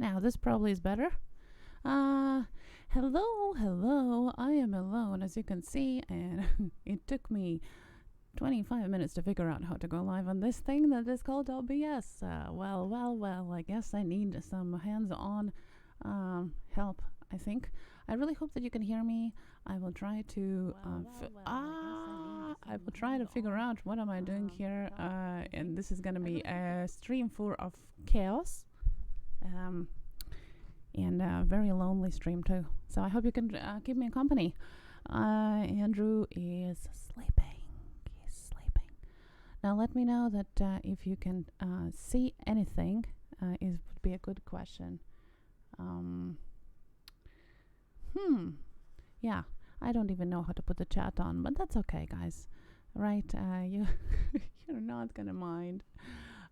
Now, this probably is better. Hello. I am alone, as you can see, and it took me 25 minutes to figure out how to go live on this thing that is called OBS. Well, I guess I need some hands-on help, I think. I really hope that you can hear me. I will try to I will try to figure out what am I doing here, and this is going to be a stream full of chaos, and a very lonely stream too. So I hope you can keep me company. Andrew is sleeping. He's sleeping. Now let me know that if you can see anything. It would be a good question. Yeah, I don't even know how to put the chat on, but that's okay, guys. Right? You're not gonna mind.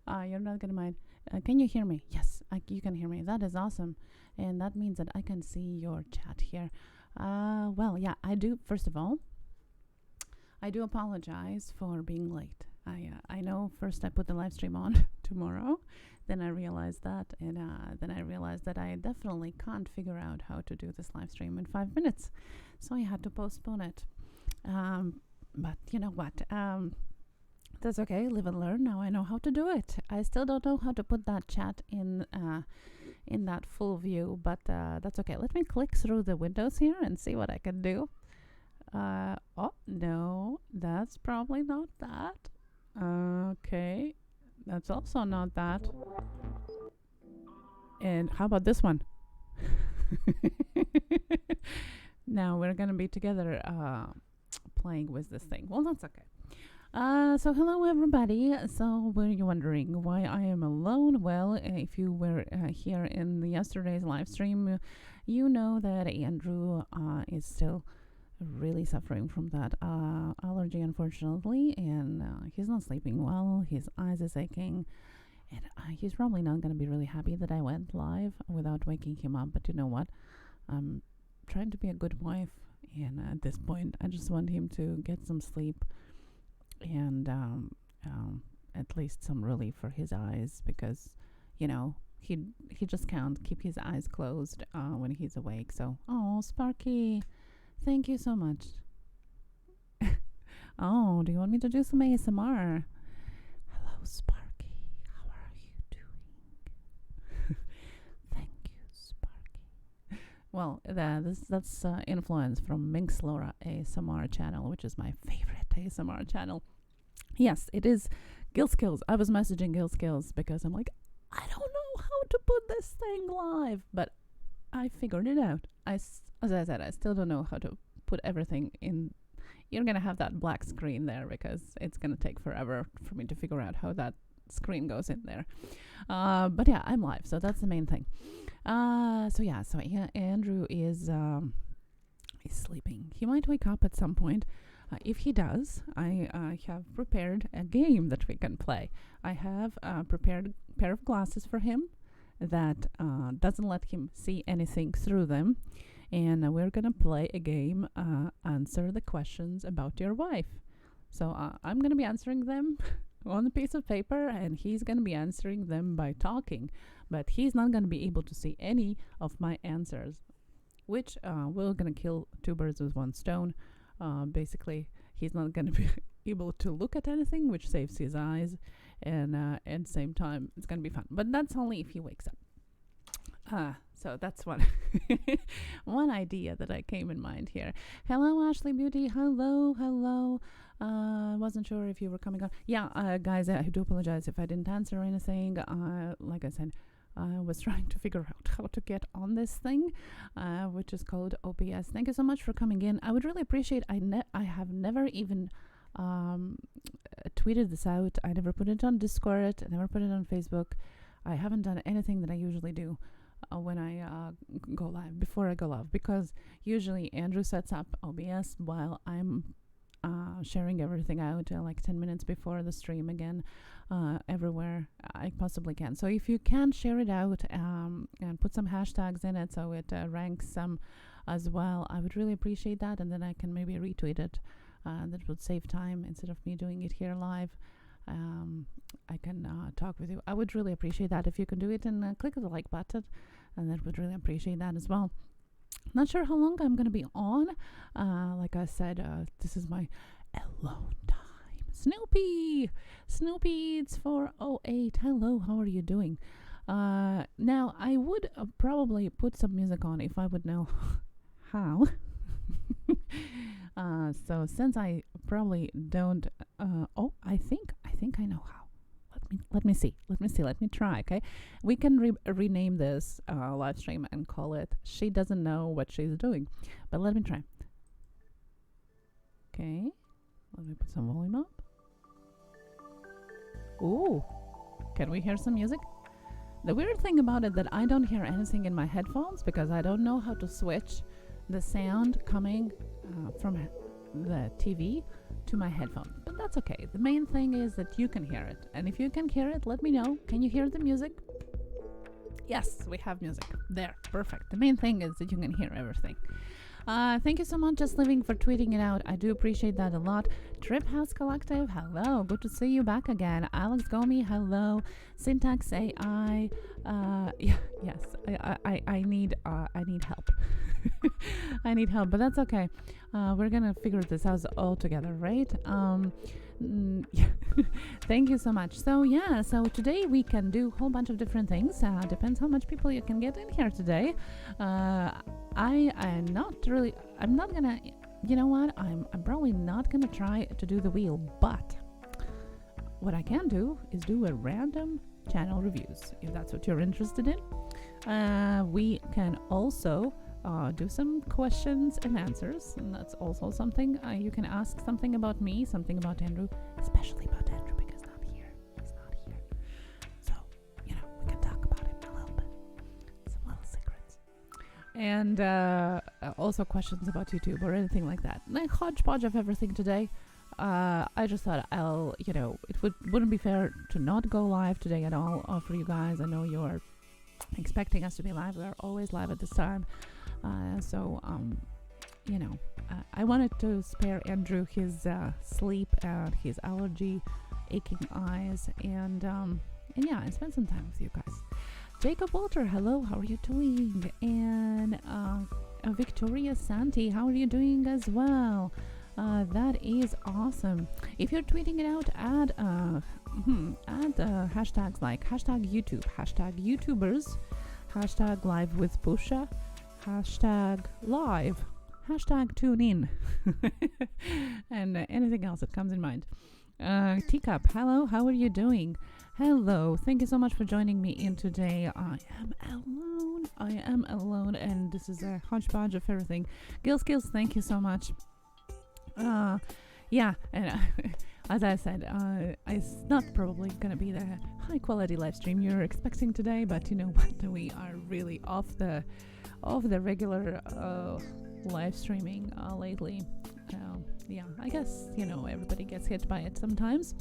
Can you hear me? Yes, you can hear me. That is awesome, and that means that I can see your chat here. Well, yeah, I do. First of all, I do apologize for being late. I know. First, I put the live stream on tomorrow. Then I realized that, and then I realized that I definitely can't figure out how to do this live stream in 5 minutes, so I had to postpone it. But you know what? That's okay. Live and learn. Now I know how to do it. I still don't know how to put that chat in that full view, but that's okay. Let me click through the windows here and see what I can do. Oh no, that's probably not that. Okay. That's also not that. And how about this one? Now we're going to be together playing with this thing. Well, that's okay. So hello, everybody. So were you wondering why I am alone? Well, if you were here in yesterday's live stream, you know that Andrew is still really suffering from that allergy, unfortunately, and he's not sleeping well. His eyes is aching, and he's probably not going to be really happy that I went live without waking him up. But you know what? I'm trying to be a good wife, and at this point, I just want him to get some sleep and at least some relief for his eyes, because he just can't keep his eyes closed when he's awake. So, oh, Sparky. Thank you so much. Oh, do you want me to do some ASMR? Hello, Sparky. How are you doing? Thank you, Sparky. Well, that's influence from Minx Laura ASMR channel, which is my favorite ASMR channel. Yes, it is Gil Skills. I was messaging Gil Skills because I'm like, I don't know how to put this thing live, but I figured it out. As I said, I still don't know how to put everything in. You're going to have that black screen there because it's going to take forever for me to figure out how that screen goes in there. But yeah, I'm live, so that's the main thing. So Andrew is sleeping. He might wake up at some point. If he does, I have prepared a game that we can play. I have prepared a pair of glasses for him that doesn't let him see anything through them, and we're gonna play a game, answer the questions about your wife. So I'm gonna be answering them on a piece of paper, and he's gonna be answering them by talking, but he's not gonna be able to see any of my answers, which we're gonna kill two birds with one stone. Basically, he's not gonna be able to look at anything, which saves his eyes, and at the same time it's gonna be fun, but that's only if he wakes up. So that's one one idea that I came in mind here. Hello, Ashley Beauty. Hello. Wasn't sure if you were coming on. Yeah, guys, I do apologize if I didn't answer anything. Like I said, I was trying to figure out how to get on this thing, which is called OBS. Thank you so much for coming in. I would really appreciate. I have never even tweeted this out. I never put it on Discord. I never put it on Facebook. I haven't done anything that I usually do when I go live, before I go live, because usually Andrew sets up OBS while I'm sharing everything out like 10 minutes before the stream again, everywhere I possibly can. So if you can share it out and put some hashtags in it so it ranks some as well, I would really appreciate that, and then I can maybe retweet it. That would save time instead of me doing it here live. I can talk with you. I would really appreciate that if you can do it and click the like button, and that would really appreciate that as well. Not sure how long I'm going to be on. Like I said, this is my alone time. Snoopy, it's 4:08. Hello, how are you doing? Now, I would probably put some music on if I would know how. So since I probably don't, I think I know how. Let me see. Let me try. Okay, we can rename this live stream and call it "She Doesn't Know What She's Doing," but let me try. Okay, let me put some volume up. Ooh, can we hear some music? The weird thing about it that I don't hear anything in my headphones because I don't know how to switch the sound coming from the TV to my headphone. But that's okay. The main thing is that you can hear it. And if you can hear it, let me know. Can you hear the music? Yes, we have music. There, perfect. The main thing is that you can hear everything. Thank you so much, Just Living, for tweeting it out. I do appreciate that a lot. Trip House Collective, hello. Good to see you back again. Alex Gomi, hello. Syntax AI, yes, I need help. I need help, but that's okay. We're gonna figure this out all together, right? Thank you so much. So today we can do a whole bunch of different things. Depends how much people you can get in here today. I'm not gonna, you know what, I'm probably not gonna try to do the wheel, but what I can do is do a random channel reviews, if that's what you're interested in. We can also do some questions and answers, and that's also something. You can ask something about me, something about Andrew, especially about Andrew because he's not here. So, we can talk about him a little bit. Some little secrets. And also questions about YouTube or anything like that. Like hodgepodge of everything today. I just thought it wouldn't be fair to not go live today at all for you guys. I know you're expecting us to be live. We're always live at this time. I wanted to spare Andrew his sleep and his allergy, aching eyes, and spend some time with you guys. Jacob Walter, hello, how are you doing? And Victoria Santi, how are you doing as well? That is awesome. If you're tweeting it out, add hashtags like hashtag YouTube, hashtag YouTubers, hashtag live with Pusa, hashtag live, hashtag tune in, and anything else that comes in mind. Teacup, hello, how are you doing? Hello, thank you so much for joining me in today. I am alone, and this is a hodgepodge of everything. Gills, thank you so much. And as I said, it's not probably going to be the high quality live stream you're expecting today, but you know what, we are really off the regular live streaming lately. I guess everybody gets hit by it sometimes.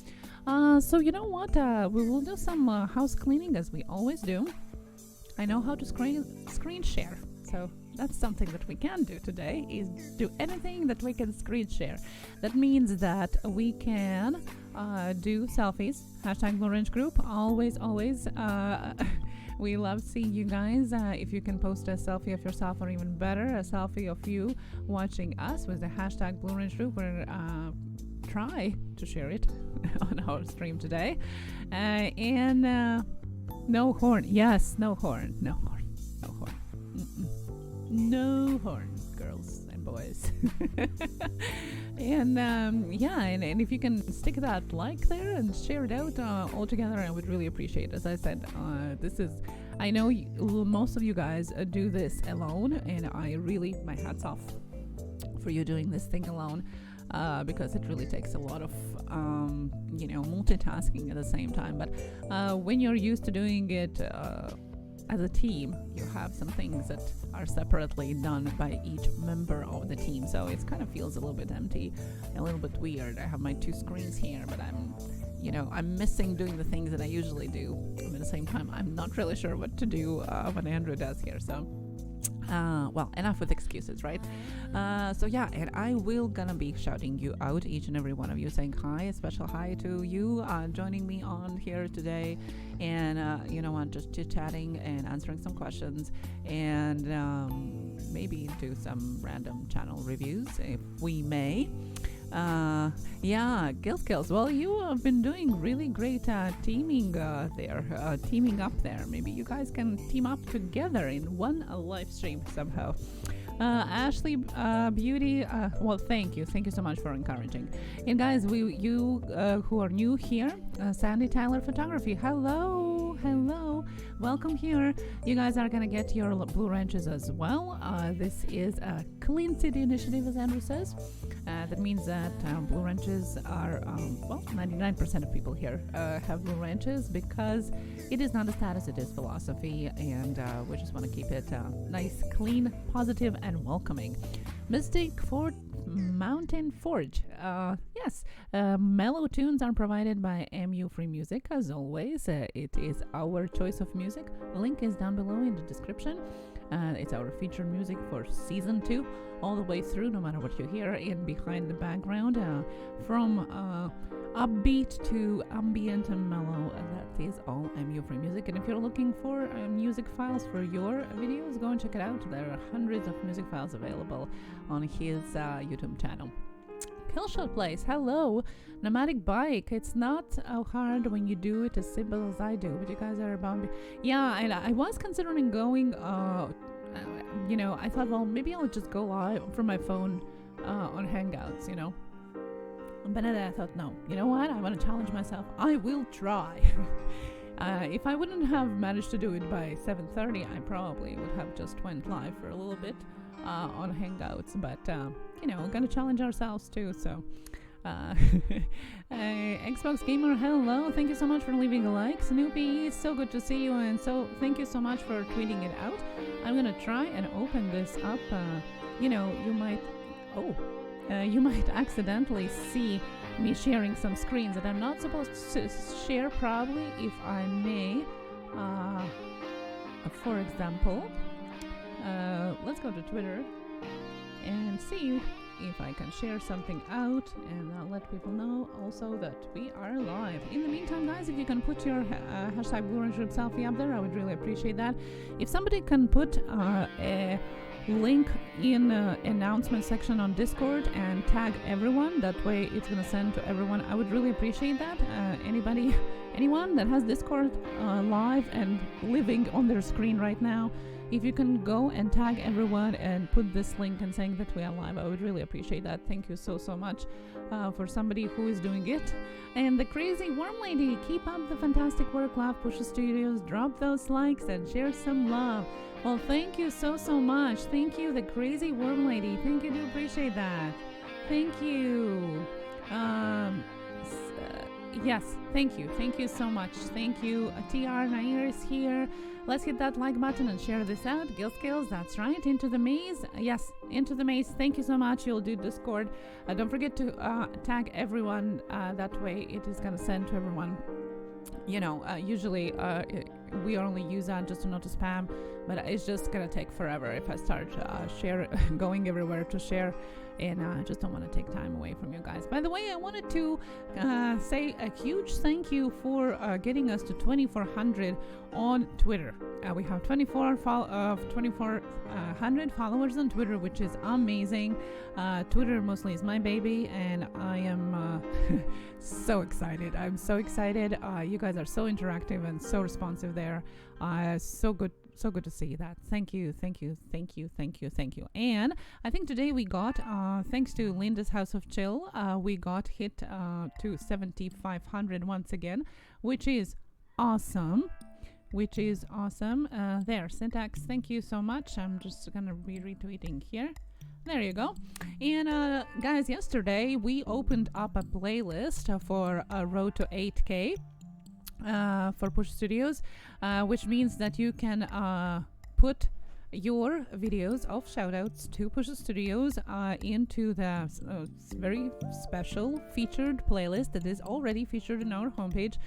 So you know what, we will do some house cleaning as we always do. I know how to screen share, so that's something that we can do today, is do anything that we can screen share. That means that we can do selfies, hashtag Blue Orange Group, always. We love seeing you guys. If you can post a selfie of yourself, or even better, a selfie of you watching us with the hashtag Blue Orange Group, we're try to share it on our stream today. And no horn. Yes, no horn. No horn, girls and boys. And if you can stick that like there and share it out all together, I would really appreciate it. As I said, I know most of you guys do this alone, and my hat's off for you doing this thing alone, because it really takes a lot of multitasking at the same time. But when you're used to doing it as a team, you have some things that are separately done by each member of the team, so it kind of feels a little bit empty, a little bit weird. I have my two screens here, but I'm missing doing the things that I usually do. And at the same time, I'm not really sure what to do when Andrew does here. So enough with excuses, right? So yeah, and I will gonna be shouting you out, each and every one of you, saying hi, a special hi to you joining me on here today, and you know what, just chit-chatting and answering some questions, and maybe do some random channel reviews if we may. Yeah, Skills. Well, you have been doing really great teaming teaming up there. Maybe you guys can team up together in one live stream somehow. Ashley Beauty, well, thank you so much for encouraging. And guys, you who are new here, Sandy Tyler Photography, hello, welcome here. You guys are gonna get your blue wrenches as well. This is a clean city initiative, as Andrew says. That means that blue wrenches are, 99% of people here have blue wrenches, because it is not a status, it is philosophy, and we just want to keep it nice, clean, positive, and welcoming. Mystic Fort Mountain Forge. Yes, mellow tunes are provided by MU Free Music, as always. It is our choice of music. The link is down below in the description. It's our featured music for season 2, all the way through, no matter what you hear in behind the background, from upbeat to ambient and mellow. That is all MU Free Music. And if you're looking for music files for your videos, go and check it out. There are hundreds of music files available on his YouTube channel. Killshot Place, hello. Nomadic Bike, it's not hard when you do it as simple as I do, but you guys are bound. Yeah, and I was considering going, you know, I thought, well, maybe I'll just go live from my phone on Hangouts, you know. But then I thought, no, you know what? I want to challenge myself. I will try. If I wouldn't have managed to do it by 7:30, I probably would have just went live for a little bit on Hangouts. But, you know, we're going to challenge ourselves too, so... Xbox Gamer, hello, thank you so much for leaving a like. Snoopy, so good to see you, and so thank you so much for tweeting it out. I'm gonna try and open this up. You know, you might accidentally see me sharing some screens that I'm not supposed to share, probably, if I may. For example, let's go to Twitter and see if I can share something out, and I'll let people know also that we are live. In the meantime, guys, if you can put your hashtag Blue Orange Rib selfie up there, I would really appreciate that. If somebody can put a link in announcement section on Discord and tag everyone, that way it's gonna send to everyone, I would really appreciate that. Anyone that has Discord live and living on their screen right now, if you can go and tag everyone and put this link and saying that we are live, I would really appreciate that. Thank you so much for somebody who is doing it. And the Crazy Worm Lady, keep up the fantastic work, love Puša Studios. Drop those likes and share some love. Well, thank you so much. Thank you, the Crazy Worm Lady. Thank you, do appreciate that. Thank you. Yes, thank you so much. Thank you. TR Nair is here. Let's hit that like button and share this out. Skills, that's right. Into the Maze. Yes, Into the Maze. Thank you so much. You'll do Discord. Don't forget to tag everyone. That way it is going to send to everyone. You know, usually we only use that just to not to spam, but it's just going to take forever if I start going everywhere to share. And I just don't want to take time away from you guys. By the way, I wanted to say a huge thank you for getting us to 2,400 on Twitter. We have 2,400 followers on Twitter, which is amazing. Twitter mostly is my baby, and I am so excited. I'm so excited. You guys are so interactive and so responsive there. So good to see that. Thank you. And I think today we got, thanks to Linda's House of Chill, we got hit to 7,500 once again, which is awesome. There, Syntax, thank you so much. I'm just gonna be retweeting here. There you go. And guys, yesterday we opened up a playlist for a road to 8K. For Puša Studios, which means that you can put your videos of shoutouts to Pusa Studios into the very special featured playlist that is already featured in our homepage.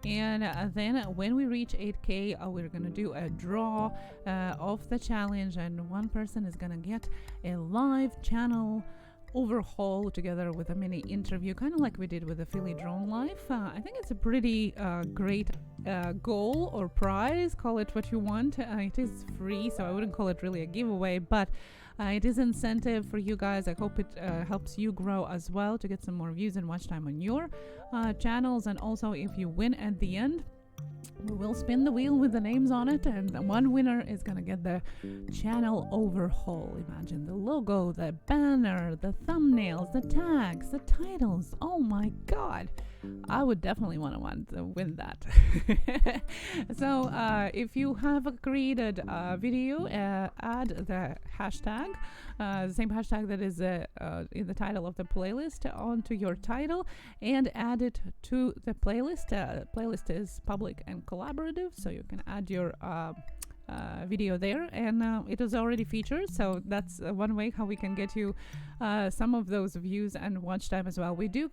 And then when we reach 8K, we're going to do a draw of the challenge, and one person is going to get a live channel overhaul together with a mini interview, kind of like we did with the Philly Drone Life. I think it's a pretty great goal or prize, call it what you want. It is free, so I wouldn't call it really a giveaway, but it is incentive for you guys. I hope it helps you grow as well to get some more views and watch time on your channels. And also, if you win at the end, we will spin the wheel with the names on it, and the one winner is gonna get the channel overhaul. Imagine the logo, the banner, the thumbnails, the tags, the titles. Oh my god, I would definitely want to win that. So if you have created a video, add the hashtag, the same hashtag that is in the title of the playlist, onto your title and add it to the playlist. Playlist is public and collaborative, so you can add your video there, and it is already featured, so that's one way how we can get you some of those views and watch time as well. We do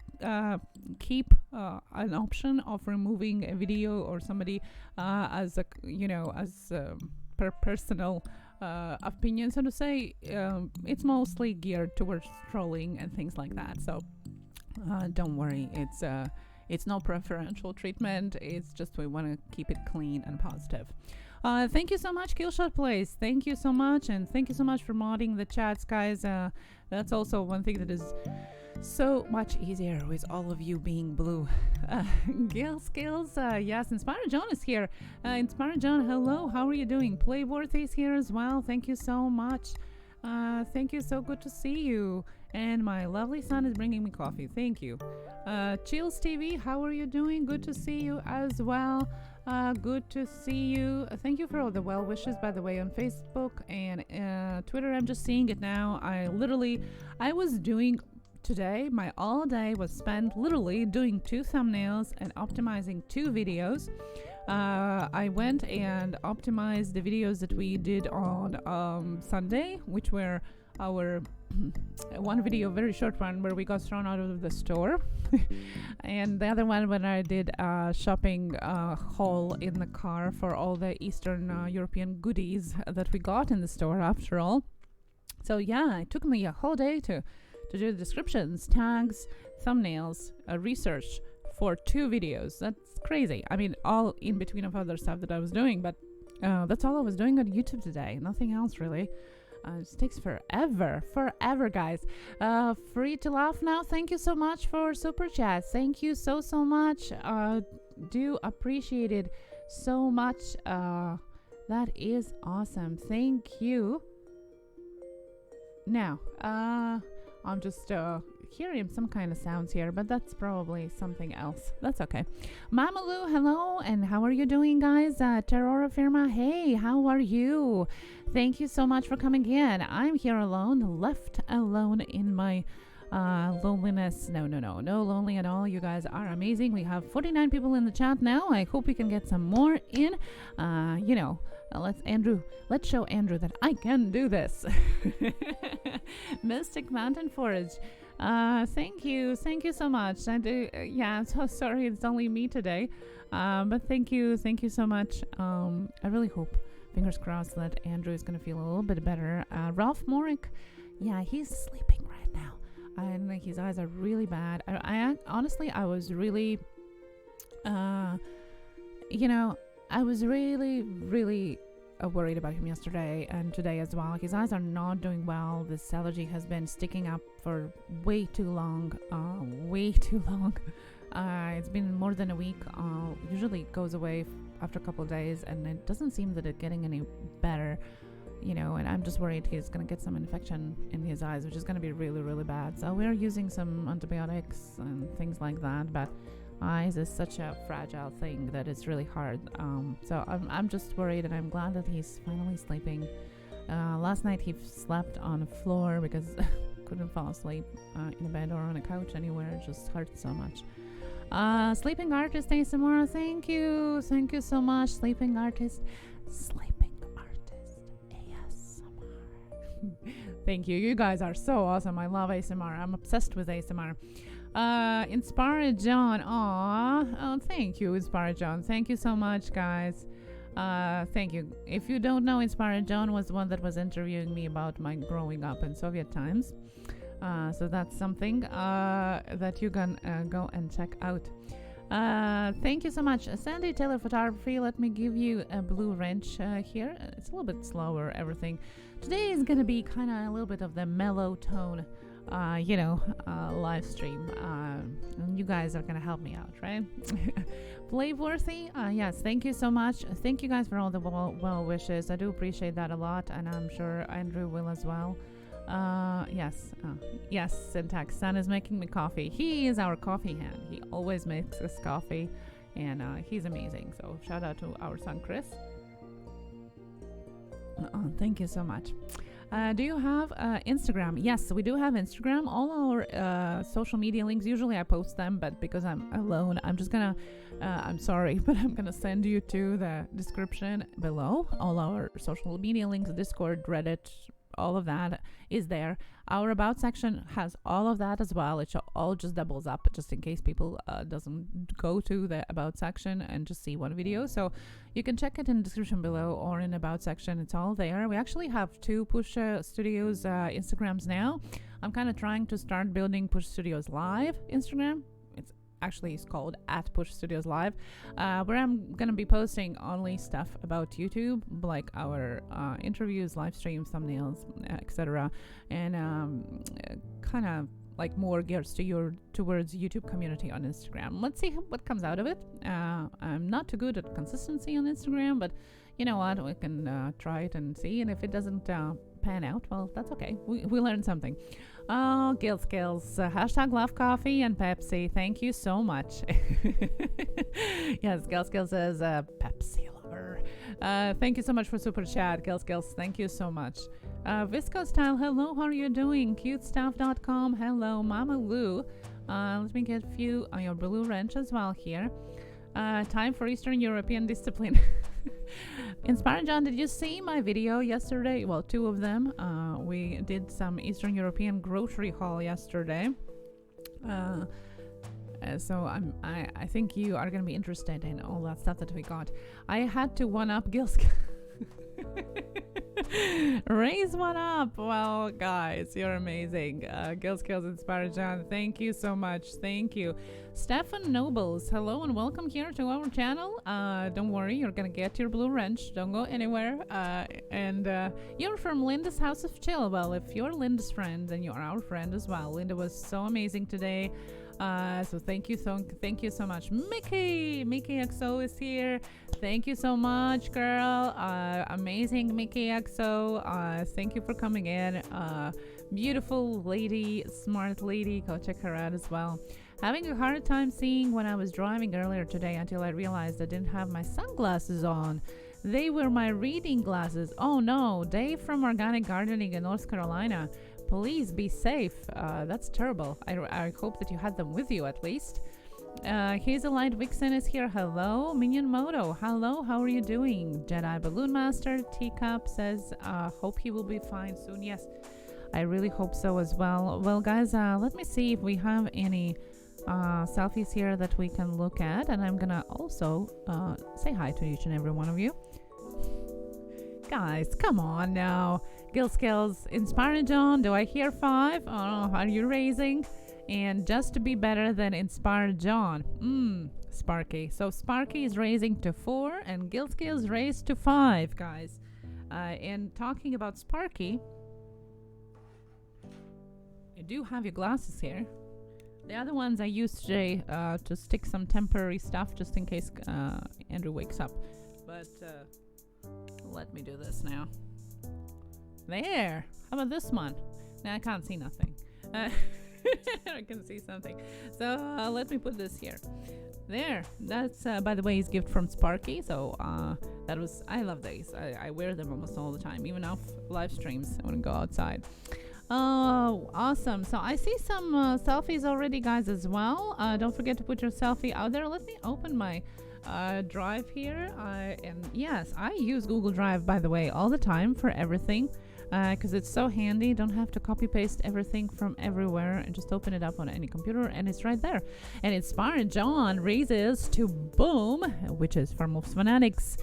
keep an option of removing a video or somebody as a per personal opinion, so to say. It's mostly geared towards trolling and things like that, so don't worry, it's no preferential treatment. It's just we want to keep it clean and positive. Thank you so much, Killshot Place. Thank you so much, and thank you so much for modding the chats, guys. That's also one thing that is so much easier with all of you being blue. Gail Skills, yes, Inspire John is here. Inspire John, hello, how are you doing? Playworthy is here as well. Thank you so much. Thank you, so good to see you. And my lovely son is bringing me coffee. Thank you. Chills TV, how are you doing? Good to see you as well. Good to see you. Thank you for all the well wishes, by the way, on Facebook and Twitter. I'm just seeing it now. I was doing today, my all day was spent literally doing 2 thumbnails and optimizing 2 videos. I went and optimized the videos that we did on Sunday, which were our one video, very short one, where we got thrown out of the store, and the other one when I did a shopping haul in the car for all the Eastern European goodies that we got in the store after all. So yeah, it took me a whole day to do the descriptions, tags, thumbnails, research for 2 videos. That's crazy. I mean, all in between of other stuff that I was doing, but that's all I was doing on YouTube today. Nothing else really. It takes forever, guys. Free to laugh now. Thank you so much for super chats. Thank you so much. Do appreciate it so much. That is awesome. Thank you. Now, I'm just hearing some kind of sounds here, but that's probably something else. That's okay. Mamalu, hello, and how are you doing, guys? Terrora Firma, hey, how are you? Thank you so much for coming in. I'm here alone, left alone in my loneliness. No lonely at all. You guys are amazing. We have 49 people in the chat now. I hope we can get some more in. Let's show Andrew that I can do this. Mystic Mountain Forage, thank you so much. I do, I'm so sorry it's only me today, but thank you so much. I really hope, fingers crossed, that Andrew is gonna feel a little bit better. Ralph Morick, yeah, he's sleeping right now, and his eyes are really bad. I honestly, I was really I was really worried about him yesterday and today as well. His eyes are not doing well. This allergy has been sticking up for way too long. It's been more than a week. Usually it goes away after a couple of days, and it doesn't seem that it's getting any better, and I'm just worried he's going to get some infection in his eyes, which is going to be really bad. So we're using some antibiotics and things like that, but eyes is such a fragile thing that it's really hard. So I'm just worried, and I'm glad that he's finally sleeping. Last night he slept on the floor because couldn't fall asleep in a bed or on a couch anywhere. It just hurts so much. Sleeping Artist ASMR, thank you so much. Sleeping Artist ASMR. Thank you. You guys are so awesome. I love ASMR. I'm obsessed with ASMR. Inspire John. Aw. Oh, thank you, Inspire John. Thank you so much, guys. Thank you. If you don't know, Inspire John was the one that was interviewing me about my growing up in Soviet times. So that's something that you can go and check out. Thank you so much. Sandy Taylor Photography, let me give you a blue wrench here. It's a little bit slower, everything. Today is going to be kind of a little bit of the mellow tone, live stream. And you guys are going to help me out, right? Blaveworthy, yes, thank you so much. Thank you guys for all the well wishes. I do appreciate that a lot, and I'm sure Andrew will as well. Yes, Syntax. Son is making me coffee. He is our coffee hand. He always makes us coffee, and he's amazing. So shout out to our son Chris. Thank you so much. Do you have Instagram? Yes, we do have Instagram. All our social media links, usually I post them, but because I'm alone, I'm just gonna, I'm sorry, but I'm gonna send you to the description below. All our social media links, Discord, Reddit, all of that is there. Our about section has all of that as well. It all just doubles up just in case people doesn't go to the about section and just see one video. So you can check it in the description below or in about section. It's all there. We actually have 2 Puša Studios Instagrams now. I'm kind of trying to start building Puša Studios Live Instagram. Actually it's called @Puša Studios Live, where I'm gonna be posting only stuff about YouTube, like our interviews, live streams, thumbnails, etc., and kind of like more geared towards YouTube community on Instagram. Let's see what comes out of it. I'm not too good at consistency on Instagram, but you know what, we can try it and see, and if it doesn't pan out, well, that's okay. We learned something. Oh, Gil Skills, hashtag love coffee and Pepsi. Thank you so much. Yes, Gil Skills says Pepsi lover. Thank you so much for super chat, Gil Skills. Thank you so much. Visco Style, hello, how are you doing? Cutestuff.com, hello, Mama Lou. Let me get a few on your blue wrench as well here. Time for Eastern European discipline. Inspire John, did you see my video yesterday? Well, 2 of them. We did some Eastern European grocery haul yesterday. So I think you are going to be interested in all that stuff that we got. I had to one-up Gilsk. Raise one up. Well, guys, you're amazing. Gil Skills, Inspire John, thank you so much. Thank you. Stefan Nobles, hello and welcome here to our channel. Don't worry, you're gonna get your blue wrench. Don't go anywhere. And you're from Linda's House of Chill. Well, if you're Linda's friend, then you're our friend as well. Linda was so amazing today. So thank you so much. Mickey XO is here. Thank you so much, girl. Amazing Mickey XO. Thank you for coming in. Beautiful lady, smart lady. Go check her out as well. Having a hard time seeing when I was driving earlier today until I realized I didn't have my sunglasses on. They were my reading glasses. Oh no, Dave from Organic Gardening in North Carolina. Please be safe. That's terrible. I hope that you had them with you at least. Here's a Light Vixen is here. Hello. Minion Moto. Hello. How are you doing? Jedi Balloon Master Teacup says, hope he will be fine soon. Yes, I really hope so as well. Well, guys, let me see if we have any selfies here that we can look at. And I'm going to also say hi to each and every one of you. Guys, come on now. Gil Skills, Inspire John, do I hear 5? Oh, are you raising? And just to be better than Inspire John. Sparky. So Sparky is raising to 4 and Gil Skills raised to 5, guys. And talking about Sparky, I do have your glasses here. The other ones I used today to stick some temporary stuff just in case Andrew wakes up. But let me do this now. There. How about this one? Now I can't see nothing. I can see something. So let me put this here. There. That's by the way, his gift from Sparky. So that was. I love these. I wear them almost all the time, even off live streams when I go outside. Oh, awesome. So I see some selfies already, guys, as well. Don't forget to put your selfie out there. Let me open my Drive here. And yes, I use Google Drive, by the way, all the time for everything. because it's so handy. Don't have to copy paste everything from everywhere and just open it up on any computer and it's right there. And Inspired John raises to boom, which is for most fanatics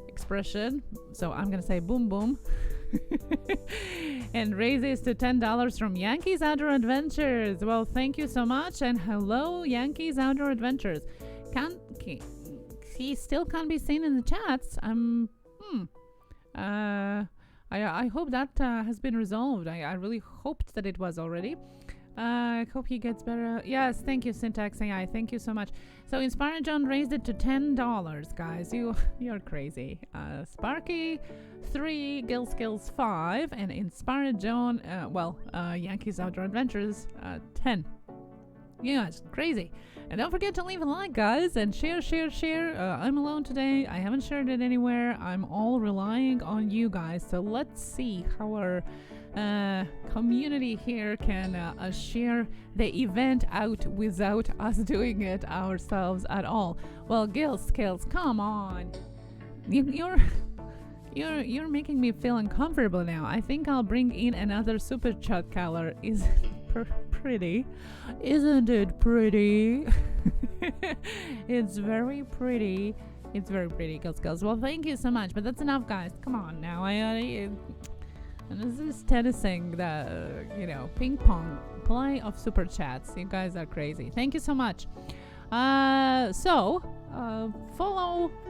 expression. So I'm gonna say boom boom. And raises to $10 from Yankees Outdoor Adventures. Well, thank you so much, and hello Yankees Outdoor Adventures. He still can't be seen in the chats. I hope that has been resolved. I really hoped that it was already. I hope he gets better. Yes, thank you, Syntax AI. Thank you so much. So Inspired John raised it to $10, guys. You're crazy. Sparky 3, Skills 5, and Inspired John. Yankees Outdoor Adventures 10. Yeah, it's crazy. And don't forget to leave a like, guys, and share. I'm alone today. I haven't shared it anywhere. I'm all relying on you guys. So let's see how our community here can share the event out without us doing it ourselves at all. Well, Skills, come on. You're making me feel uncomfortable now. I think I'll bring in another super chat color. Is pretty? Isn't it pretty? It's very pretty. It's very pretty, Skills. Well, thank you so much, but that's enough, guys. Come on now. And this is tennising the, ping pong play of super chats. You guys are crazy. Thank you so much. Follow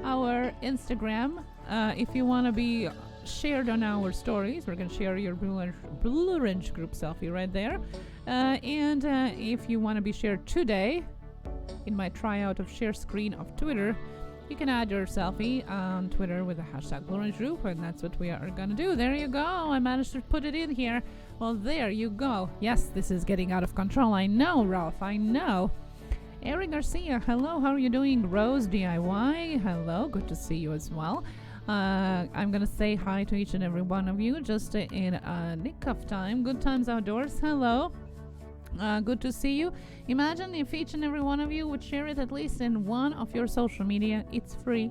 our Instagram if you want to be shared on our stories. We're going to share your Blue Orange group selfie right there. And if you want to be shared today in my tryout of share screen of Twitter, you can add your selfie on Twitter with the hashtag Blue Orange Group, and that's what we are going to do. There you go. I managed to put it in here. Well, there you go. Yes, this is getting out of control. I know, Ralph. I know. Eric Garcia, hello. How are you doing? Rose DIY, hello. Good to see you as well. I'm going to say hi to each and every one of you just in a nick of time. Good Times Outdoors, hello. Good to see you. Imagine if each and every one of you would share it at least in one of your social media. It's free.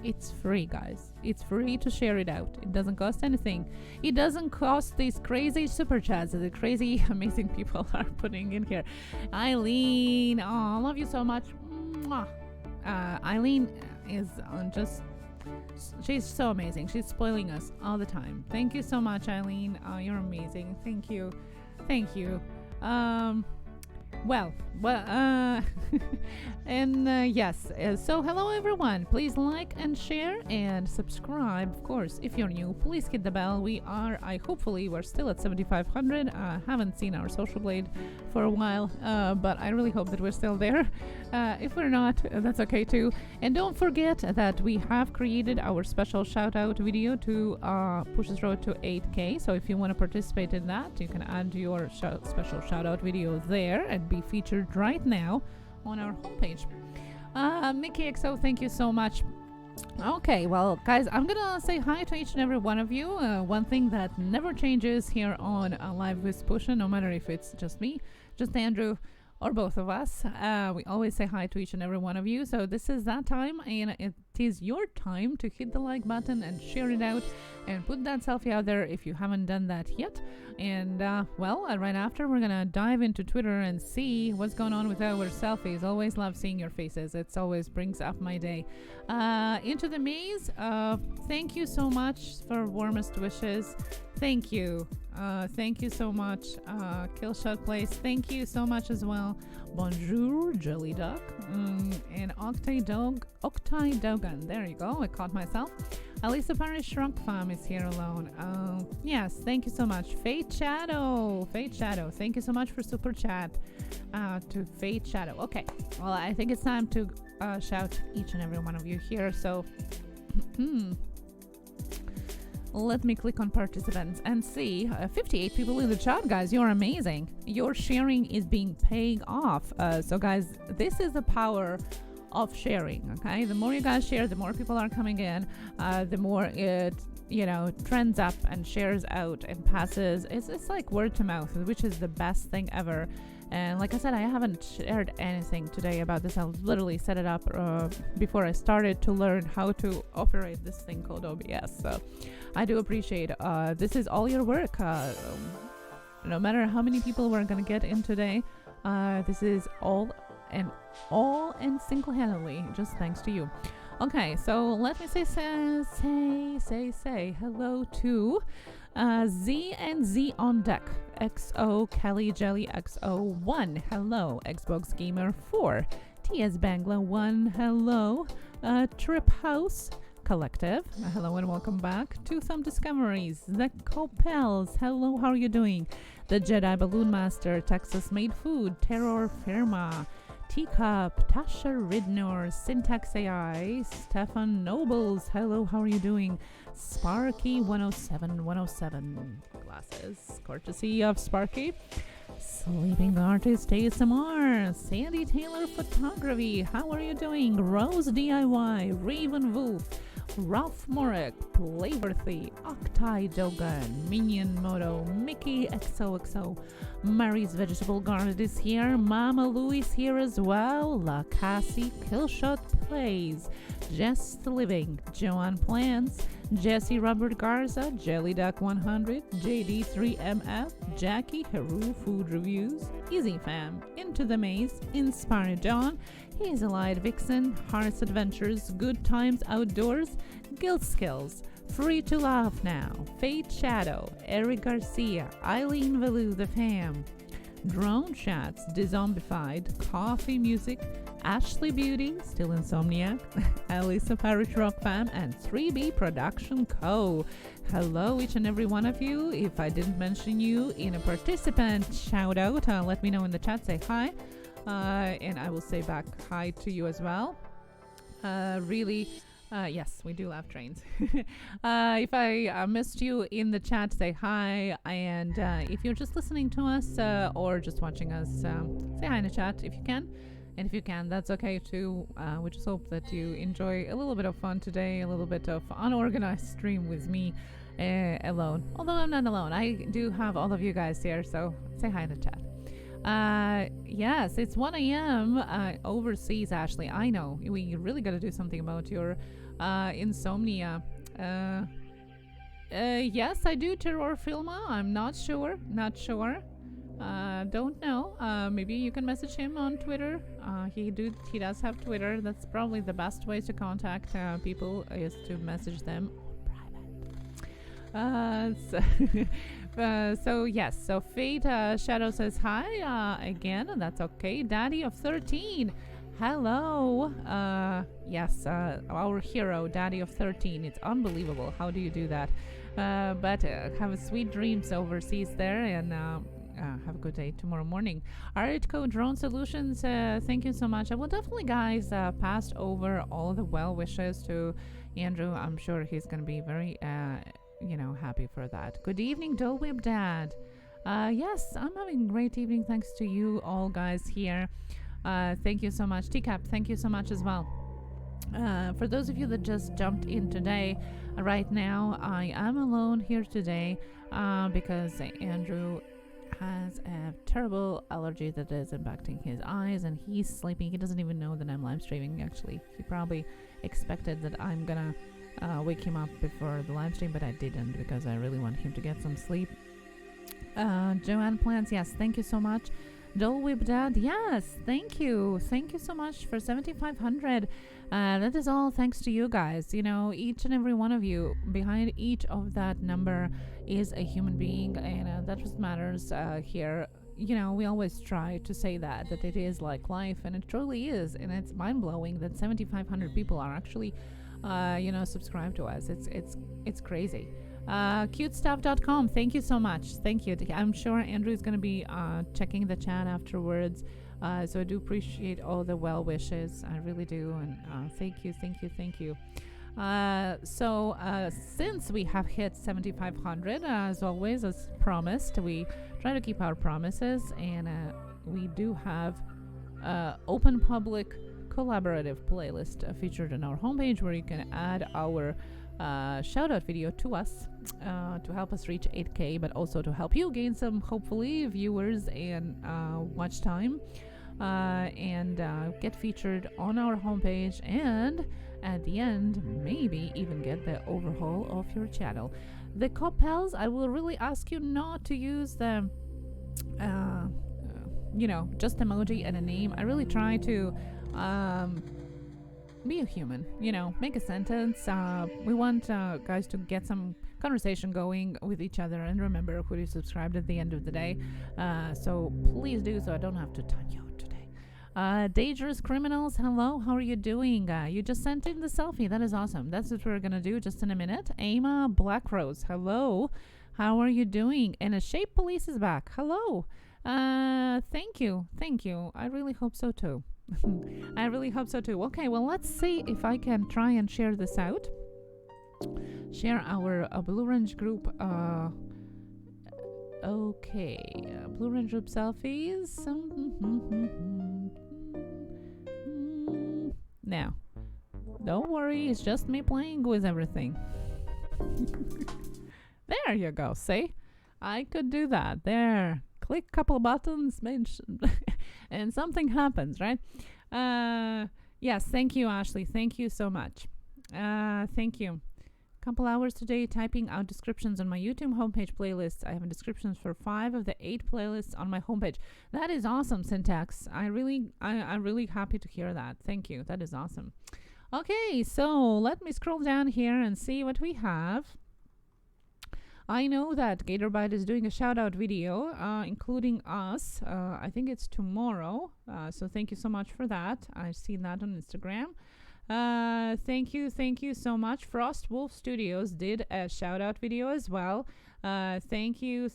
It's free, guys. It's free to share it out. It doesn't cost anything. It doesn't cost these crazy super chats that the crazy amazing people are putting in here. Eileen, I love you so much. Eileen is she's so amazing. She's spoiling us all the time. Thank you so much, Eileen. You're amazing. Thank you. Yes. So hello everyone. Please like and share and subscribe. Of course, if you're new, please hit the bell. Hopefully we're still at 7,500. Haven't seen our social blade for a while, but I really hope that we're still there. If we're not, that's okay too. And don't forget that we have created our special shout out video to Pusha's Road to 8K. So if you want to participate in that, you can add your special shout out video there and be featured right now on our homepage. Mickey XO, thank you so much. Okay, well, guys, I'm gonna say hi to each and every one of you. One thing that never changes here on Live with Pusa, no matter if it's just me, just Andrew, or both of us, we always say hi to each and every one of you. So this is that time, and it is your time to hit the like button and share it out and put that selfie out there if you haven't done that yet. And right after, we're gonna dive into Twitter and see what's going on with our selfies. Always love seeing your faces. It always brings up my day. Into the maze, thank you so much for warmest wishes. Thank you. Thank you so much. Killshot Place, thank you so much as well. Bonjour, Jelly Duck. And Octai Dogan. There you go. I caught myself. Alisa Parish Shrunk Farm is here alone. Yes, thank you so much. Fate Shadow. Thank you so much for super chat to Fate Shadow. Okay, well, I think it's time to shout each and every one of you here. So, let me click on participants and see 58 people in the chat, guys. You're amazing. Your sharing is being paying off. So guys, this is the power of sharing. Okay, the more you guys share, the more people are coming in, the more it trends up and shares out and passes. It's like word to mouth, which is the best thing ever. And like I said, I haven't shared anything today about this. I literally set it up before I started to learn how to operate this thing called OBS. So I do appreciate this is all your work. No matter how many people we're going to get in today, this is all and single-handedly just thanks to you. Okay, so let me say hello to Z and Z on deck. XO Kelly Jelly XO1. Hello. Xbox Gamer 4. TS Bangla 1. Hello. Trip House Collective. Hello and welcome back to some discoveries. The Copels. Hello, how are you doing? The Jedi Balloon Master. Texas Made Food. Terror Firma. Teacup, Tasha Ridnor, Syntax AI, Stefan Nobles, hello, how are you doing? Sparky 107 glasses, courtesy of Sparky. Sleeping Artist ASMR, Sandy Taylor Photography, how are you doing? Rose DIY, Raven Wolf, Ralph Morek, Playworthy, Octai Dogan, Minion Moto, Mickey XOXO, Mary's Vegetable Garden is here, Mama Louise here as well, La Cassie Killshot Plays, Jess the Living, Joanne Plants, Jesse Robert Garza, Jelly Duck 100, JD3MF, Jackie Haru Food Reviews, Easy Fam, Into the Maze, Inspired Dawn, Hazelite Vixen, Hearts Adventures, Good Times Outdoors, Guild Skills, Free to Laugh Now, Fate Shadow, Eric Garcia, Eileen Valou the Fam, Drone Chats, Dizombified, Coffee Music, Ashley Beauty, Still Insomniac, Alisa Parish Rock Fam, and 3B Production Co. Hello, each and every one of you. If I didn't mention you in a participant shout out, let me know in the chat, say hi. And I will say back hi to you as well. Yes, we do love trains. If I missed you in the chat, say hi. And if you're just listening to us or just watching us, say hi in the chat if you can. And if you can, that's okay too. We just hope that you enjoy a little bit of fun today, a little bit of unorganized stream with me alone. Although I'm not alone. I do have all of you guys here, so say hi in the chat. Yes, it's 1 a.m. Overseas, Ashley. I know. We really got to do something about your insomnia. Yes, I do Terror Filma. I'm not sure. Don't know. Maybe you can message him on Twitter. He does have Twitter. That's probably the best way to contact people is to message them private. So yes. So Fate Shadow says hi again. That's okay. Daddy of 13. Hello. Yes. Our hero, Daddy of 13. It's unbelievable. How do you do that? But have a sweet dreams overseas there and. Have a good day tomorrow morning. Artco Drone Solutions, thank you so much. I will definitely, guys, pass over all the well wishes to Andrew. I'm sure he's going to be very, happy for that. Good evening, Dole Whip Dad. Yes, I'm having a great evening thanks to you all, guys, here. Thank you so much. Teacup, thank you so much as well. For those of you that just jumped in today, right now, I am alone here today because Andrew has a terrible allergy that is impacting his eyes and he's sleeping. He doesn't even know that I'm live streaming. Actually, he probably expected that I'm gonna wake him up before the live stream, but I didn't because I really want him to get some sleep. Joanne Plants, yes, thank you so much. Dole Whip Dad, yes, thank you so much for 7,500. That is all thanks to you guys. You know, each and every one of you, behind each of that number is a human being, and that just matters here. You know, we always try to say that it is like life, and it truly is, and it's mind-blowing that 7,500 people are actually subscribed to us. It's crazy. Cutestuff.com, thank you so much. Thank you. I'm sure Andrew is going to be checking the chat afterwards, so I do appreciate all the well wishes. I really do, and thank you. Since we have hit 7,500, as always, as promised, we try to keep our promises, and we do have open public collaborative playlist featured on our homepage where you can add our shout out video to us to help us reach 8K, but also to help you gain some, hopefully, viewers and watch time, and get featured on our homepage, and at the end, maybe even get the overhaul of your channel. The coppels, I will really ask you not to use the just emoji and a name. I really try to be a human, make a sentence. We want guys to get some conversation going with each other, and remember who you subscribed at the end of the day. So please do, so I don't have to time you out today. Dangerous Criminals, hello, how are you doing? You just sent in the selfie. That is awesome. That's what we're gonna do just in a minute. Ama Blackrose, hello, how are you doing? And a Shape Police is back. Hello. Thank you. I really hope so too. I really hope so too. Okay, well, let's see if I can try and share this out. Share our Blue Orange group. Okay, Blue Orange group selfies. Now, don't worry, it's just me playing with everything. There you go. See, I could do that. There. Click a couple of buttons and something happens, right? Yes, thank you, Ashley. Thank you so much. Thank you. Couple hours today typing out descriptions on my YouTube homepage playlists. I have descriptions for 5 of the 8 playlists on my homepage. That is awesome, Syntax. I'm really happy to hear that. Thank you. That is awesome. Okay, so let me scroll down here and see what we have. I know that Gatorbite is doing a shout out video, including us. I think it's tomorrow. So thank you so much for that. I've seen that on Instagram. Thank you so much. Frost Wolf Studios did a shout out video as well. Thank you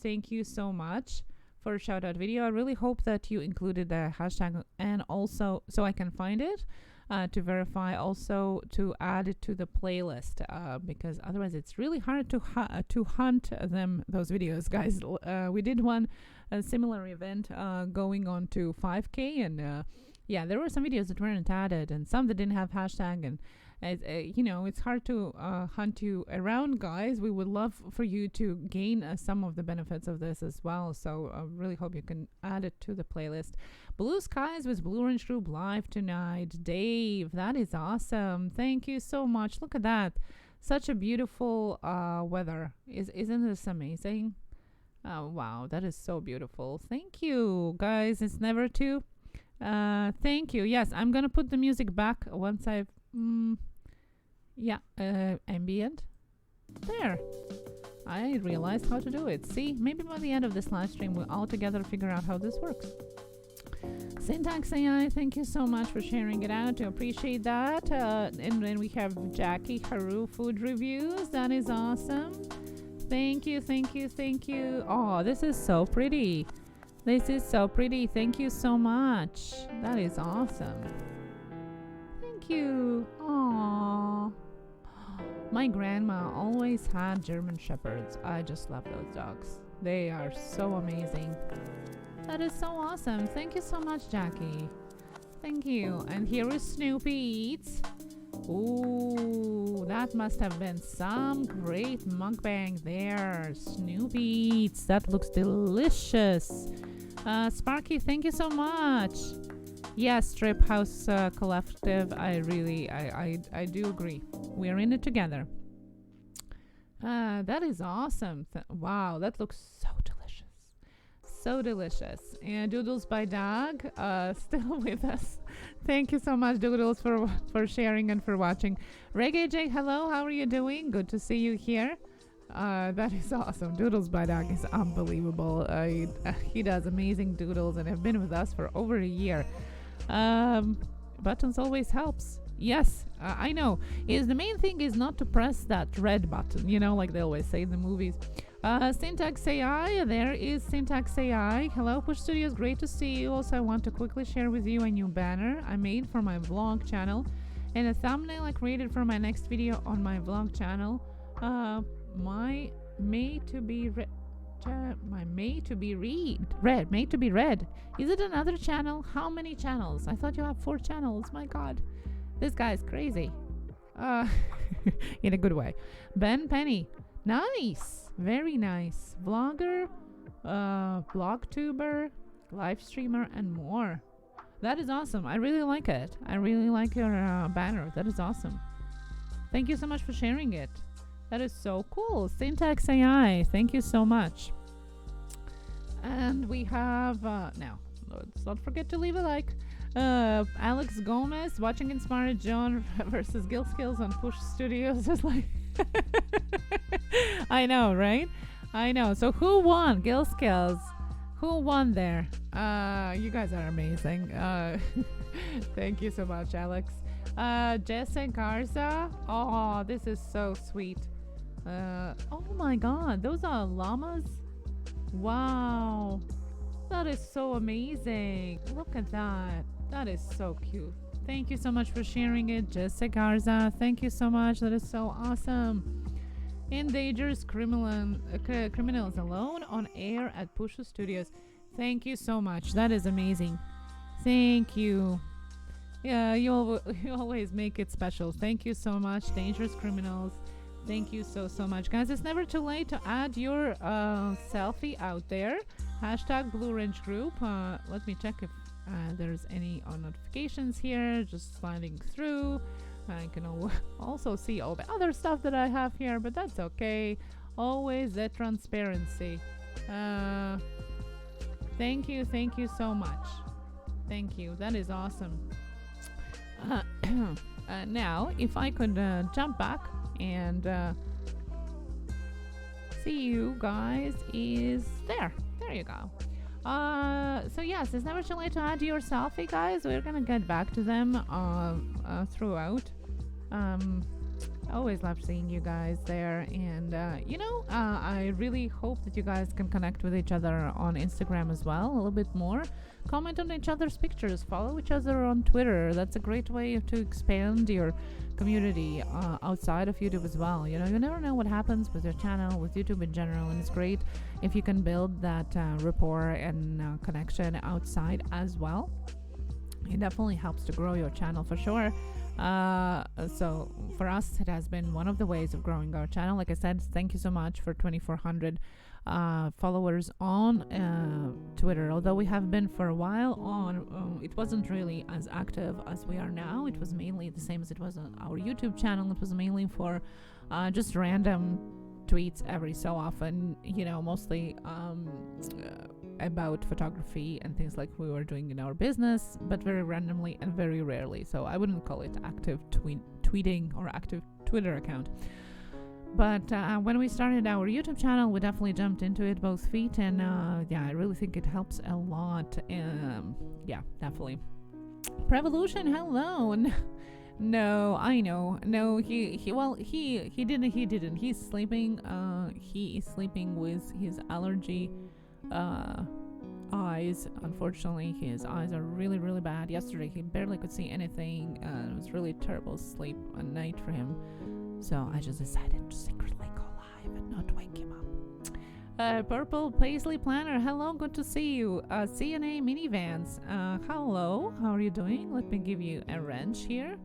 so much for a shout out video. I really hope that you included the hashtag, and also so I can find it. To verify, also to add it to the playlist, because otherwise it's really hard to hunt those videos, guys. We did a similar event going on to 5K, and yeah, there were some videos that weren't added and some that didn't have hashtag, and it's hard to hunt you around, guys. We would love for you to gain some of the benefits of this as well, so I really hope you can add it to the playlist. Blue Skies with Blue Orange Group live tonight. Dave, that is awesome. Thank you so much. Look at that. Such a beautiful weather. Isn't this amazing? Oh, wow. That is so beautiful. Thank you, guys. It's never too. Thank you. Yes, I'm going to put the music back once I've... ambient. There. I realized how to do it. See, maybe by the end of this live stream, we'll all together figure out how this works. Syntax AI, thank you so much for sharing it out. I appreciate that. And then we have Jackie Haru food reviews. That is awesome. Thank you. Oh, this is so pretty. Thank you so much. That is awesome. Thank you. Aww. My grandma always had German Shepherds. I just love those dogs. They are so amazing. That is so awesome. Thank you so much, Jackie. Thank you. And here is Snoopy Eats. Ooh, that must have been some great mukbang there. Snoopy Eats. That looks delicious. Sparky, thank you so much. Yes, Strip House Collective. I do agree. We're in it together. That is awesome. Wow, that looks so delicious. So delicious. And Doodles by Doug, still with us. Thank you so much, Doodles, for sharing and for watching. Reggae J, hello, how are you doing? Good to see you here. That is awesome. Doodles by Doug is unbelievable. He does amazing doodles and have been with us for over a year. Buttons always helps. Yes, I know. The main thing is not to press that red button, like they always say in the movies. Syntax AI, there is Syntax AI. Hello, Push Studios, great to see you. Also, I want to quickly share with you a new banner I made for my vlog channel and a thumbnail I created for my next video on my vlog channel. My made to be read. Is it another channel? How many channels? I thought you have 4 channels. My god, this guy is crazy. Uh, in a good way. Ben Penny. Nice. Very nice. Vlogger, blogtuber, live streamer, and more. That is awesome. I really like it. I really like your banner. That is awesome. Thank you so much for sharing it. That is so cool. Syntax AI. Thank you so much. And we have now. Let's not forget to leave a like. Alex Gomez watching Inspired John versus Gill Skills on Push Studios is like. I know, right? I know. So who won? Gill Skills. Who won there? You guys are amazing. Thank you so much, Alex. Jesse Garza. Oh, this is so sweet. Oh my God, those are llamas. Wow, that is so amazing. Look at that. That is so cute. Thank you so much for sharing it, Jesse Garza. Thank you so much. That is so awesome. Endangers criminals alone on air at Puša Studios. Thank you so much. That is amazing. Thank you. Yeah, you always make it special. Thank you so much, Dangerous Criminals. Thank you so much, guys. It's never too late to add your selfie out there. Hashtag Blue Ridge Group. Let me check if there's any notifications here. Just sliding through. I can also see all the other stuff that I have here, but that's okay. Always the transparency. Thank you so much. Thank you. That is awesome. Now, if I could jump back and see you guys is there. There you go. So yes, it's never too late to add your selfie, guys. We're gonna get back to them throughout. Always love seeing you guys there, and I really hope that you guys can connect with each other on Instagram as well a little bit more. Comment on each other's pictures, follow each other on Twitter. That's a great way to expand your community outside of YouTube as well. You never know what happens with your channel, with YouTube in general, and it's great if you can build that rapport and connection outside as well. It definitely helps to grow your channel for sure. So for us, it has been one of the ways of growing our channel. Like I said, thank you so much for 2,400 followers on Twitter. Although we have been for a while on, it wasn't really as active as we are now. It was mainly the same as it was on our YouTube channel. It was mainly for just random tweets every so often, mostly about photography and things like we were doing in our business, but very randomly and very rarely. So I wouldn't call it active tweeting or active Twitter account. But when we started our YouTube channel, we definitely jumped into it both feet, and I really think it helps a lot. Yeah, definitely. Prevolution, hello. No, I know. No, he didn't. He's sleeping. He is sleeping with his allergy eyes. Unfortunately, his eyes are really, really bad. Yesterday, he barely could see anything. It was really terrible sleep at night for him. So I just decided to secretly go live and not wake him up. Purple Paisley Planner, hello, good to see you. CNA Minivans, hello, how are you doing? Let me give you a wrench here.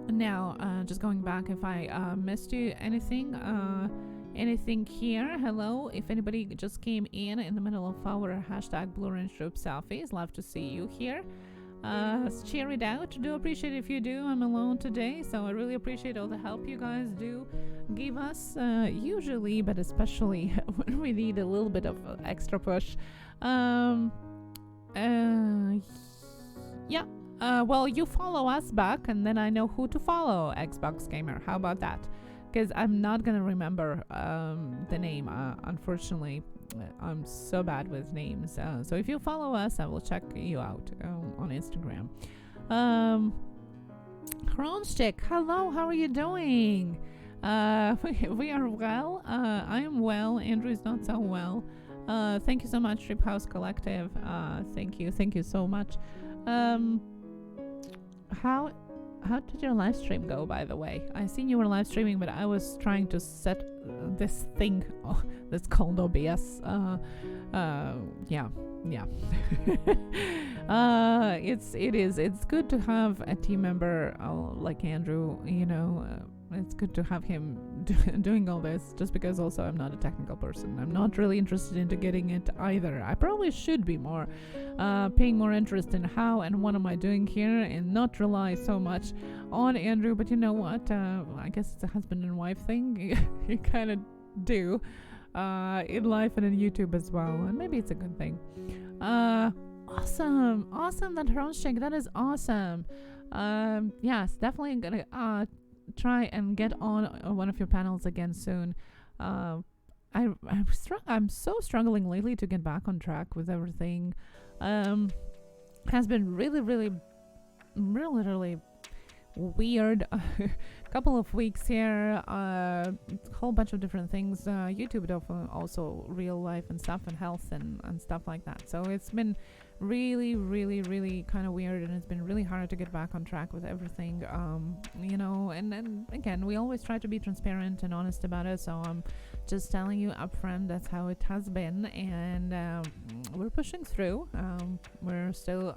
Now, just going back, if I missed you anything here, hello. If anybody just came in the middle of our hashtag Blue Range Group selfies, love to see you here. Share it out. Do appreciate if you do. I'm alone today, so I really appreciate all the help you guys do give us, usually, but especially when we need a little bit of extra push. Well, you follow us back, and then I know who to follow, Xbox Gamer. How about that? Because I'm not gonna remember the name, unfortunately. I'm so bad with names. So if you follow us, I will check you out on Instagram. Kronstick, hello, how are you doing? We are well. I am well. Andrew is not so well. Thank you so much, Trip House Collective. Thank you so much. How did your live stream go, by the way? I seen you were live streaming, but I was trying to set this thing that's called OBS. Yeah. It's good to have a team member like Andrew. It's good to have him doing all this, just because also I'm not a technical person. I'm not really interested into getting it either. I probably should be more paying more interest in how and what am I doing here, and not rely so much on Andrew. But you know what, I guess it's a husband and wife thing. You kind of do in life and in YouTube as well, and maybe it's a good thing. Awesome that Hron's check, that is awesome. Yes, definitely gonna try and get on one of your panels again soon. I'm so struggling lately to get back on track with everything. Has been really weird couple of weeks here, a whole bunch of different things, YouTube also real life and stuff, and health and stuff like that. So it's been really kind of weird, and it's been really hard to get back on track with everything. And then again, we always try to be transparent and honest about it, so I'm just telling you upfront that's how it has been, and we're pushing through. We're still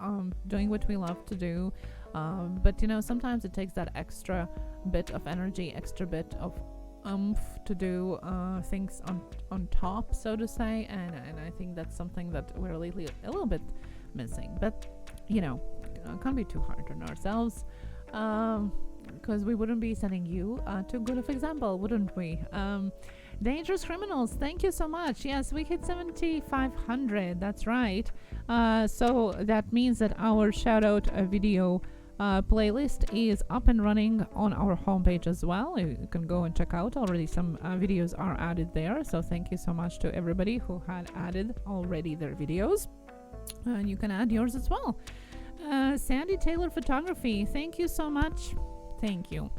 doing what we love to do, but sometimes it takes that extra bit of energy, extra bit of to do things on top, so to say, and I think that's something that we're lately a little bit missing. But can't be too hard on ourselves, because we wouldn't be setting you too good of example, wouldn't we? Dangerous Criminals, thank you so much. Yes, we hit 7,500, that's right. So that means that our shout out video playlist is up and running on our homepage as well. You can go and check out. Already some videos are added there, so thank you so much to everybody who had added already their videos, and you can add yours as well. Sandy Taylor Photography, thank you so much. Thank you.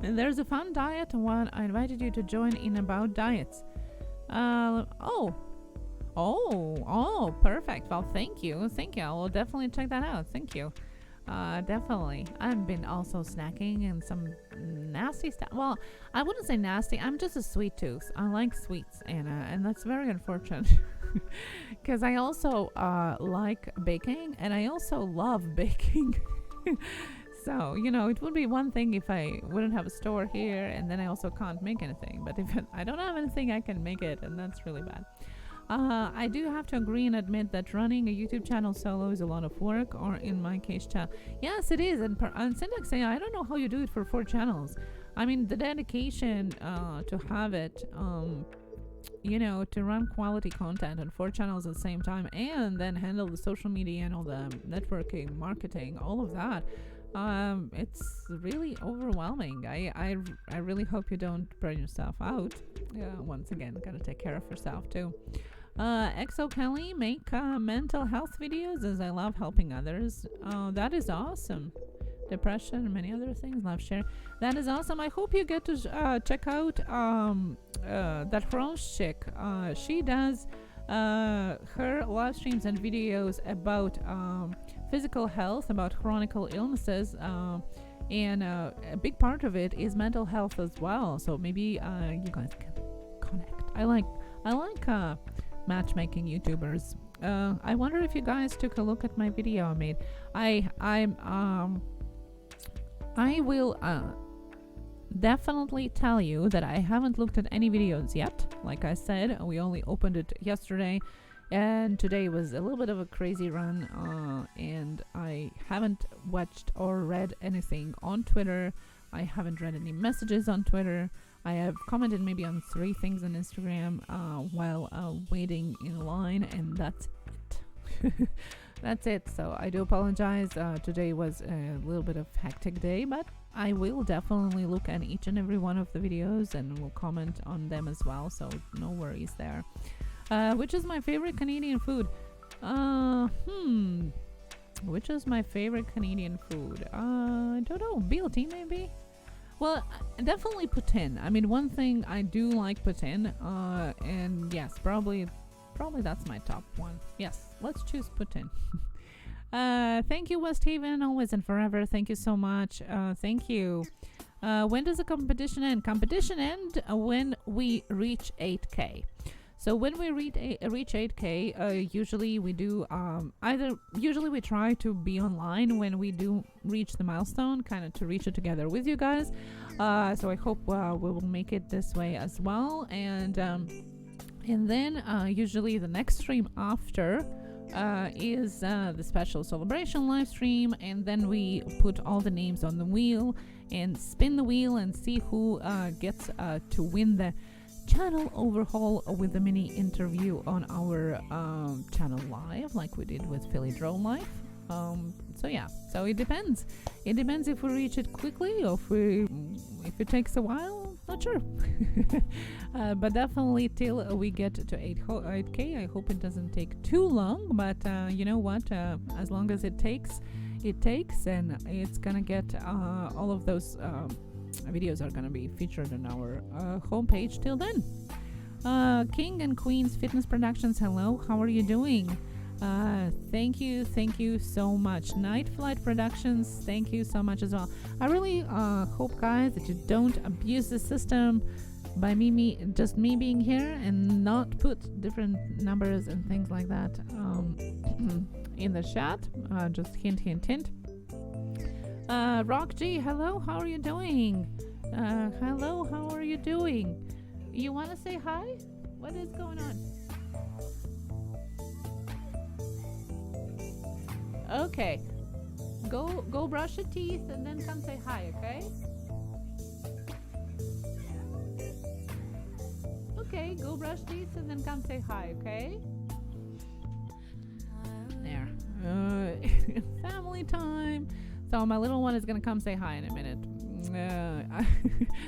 And there's a fun diet one I invited you to join in about diets. Perfect. Well, thank you. I will definitely check that out. Thank you. Definitely. I've been also snacking and some nasty stuff. Well, I wouldn't say nasty. I'm just a sweet tooth. I like sweets, and that's very unfortunate, because I also like baking, and I also love baking. So, it would be one thing if I wouldn't have a store here, and then I also can't make anything. But if I don't have anything, I can make it, and that's really bad. I do have to agree and admit that running a YouTube channel solo is a lot of work, or in my case, yes, it is. And Syntax saying, I don't know how you do it for 4 channels. I mean, the dedication to have it, to run quality content on 4 channels at the same time, and then handle the social media and all the networking, marketing, all of that. It's really overwhelming. I really hope you don't burn yourself out. Once again, gotta take care of yourself too. Exo Kelly, make mental health videos, as I love helping others. That is awesome. Depression and many other things. Love share. That is awesome. I hope you get to check out that French chick. She does her live streams and videos about physical health, about chronic illnesses, and a big part of it is mental health as well. So maybe you guys can connect. I like matchmaking YouTubers. I wonder if you guys took a look at my video I made. I will definitely tell you that I haven't looked at any videos yet. Like I said, we only opened it yesterday, and today was a little bit of a crazy run, and I haven't watched or read anything on Twitter. I haven't read any messages on Twitter. I have commented maybe on 3 things on Instagram while waiting in line, and that's it. That's it. So I do apologize. Today was a little bit of hectic day, but I will definitely look at each and every one of the videos and will comment on them as well. So no worries there. Which is my favorite Canadian food? Which is my favorite Canadian food? I don't know. BLT maybe? Well, definitely poutine. I mean, one thing I do like poutine. And yes, probably that's my top one. Yes, let's choose poutine. Thank you, West Haven, always and forever. Thank you so much. Thank you. When does the competition end? Competition end when we reach 8K. So when we reach 8K, usually we do usually we try to be online when we do reach the milestone, kind of to reach it together with you guys. So I hope we will make it this way as well. And then usually the next stream after is the special celebration live stream, and then we put all the names on the wheel and spin the wheel and see who gets to win the channel overhaul with the mini interview on our channel live, like we did with Philly Drone Life. So yeah, so it depends if we reach it quickly or if it takes a while, not sure. But definitely till we get to 8K. I hope it doesn't take too long, but you know what, as long as it takes, and it's gonna get all of those videos are gonna be featured on our homepage till then. King and Queens Fitness Productions, hello, how are you doing? Thank you so much. Night Flight Productions, thank you so much as well. I really hope, guys, that you don't abuse the system by just me being here and not put different numbers and things like that in the chat. Just hint. Rock G, hello, how are you doing? Hello, how are you doing? You want to say hi? What is going on? Okay, go brush your teeth and then come say hi, okay? Okay, go brush teeth and then come say hi, okay? There. Family time. So my little one is gonna come say hi in a minute.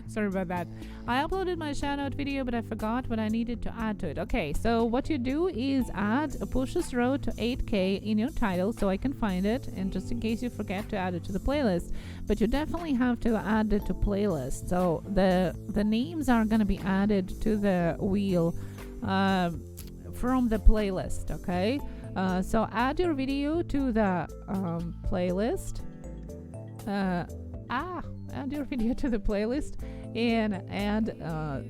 Sorry about that. I uploaded my shout out video, but I forgot what I needed to add to it. Okay, so what you do is add a Push's Road to 8K in your title so I can find it, and just in case you forget to add it to the playlist. But you definitely have to add it to playlist. So the names are gonna be added to the wheel from the playlist, okay? So add your video to the playlist. Add your video to the playlist and add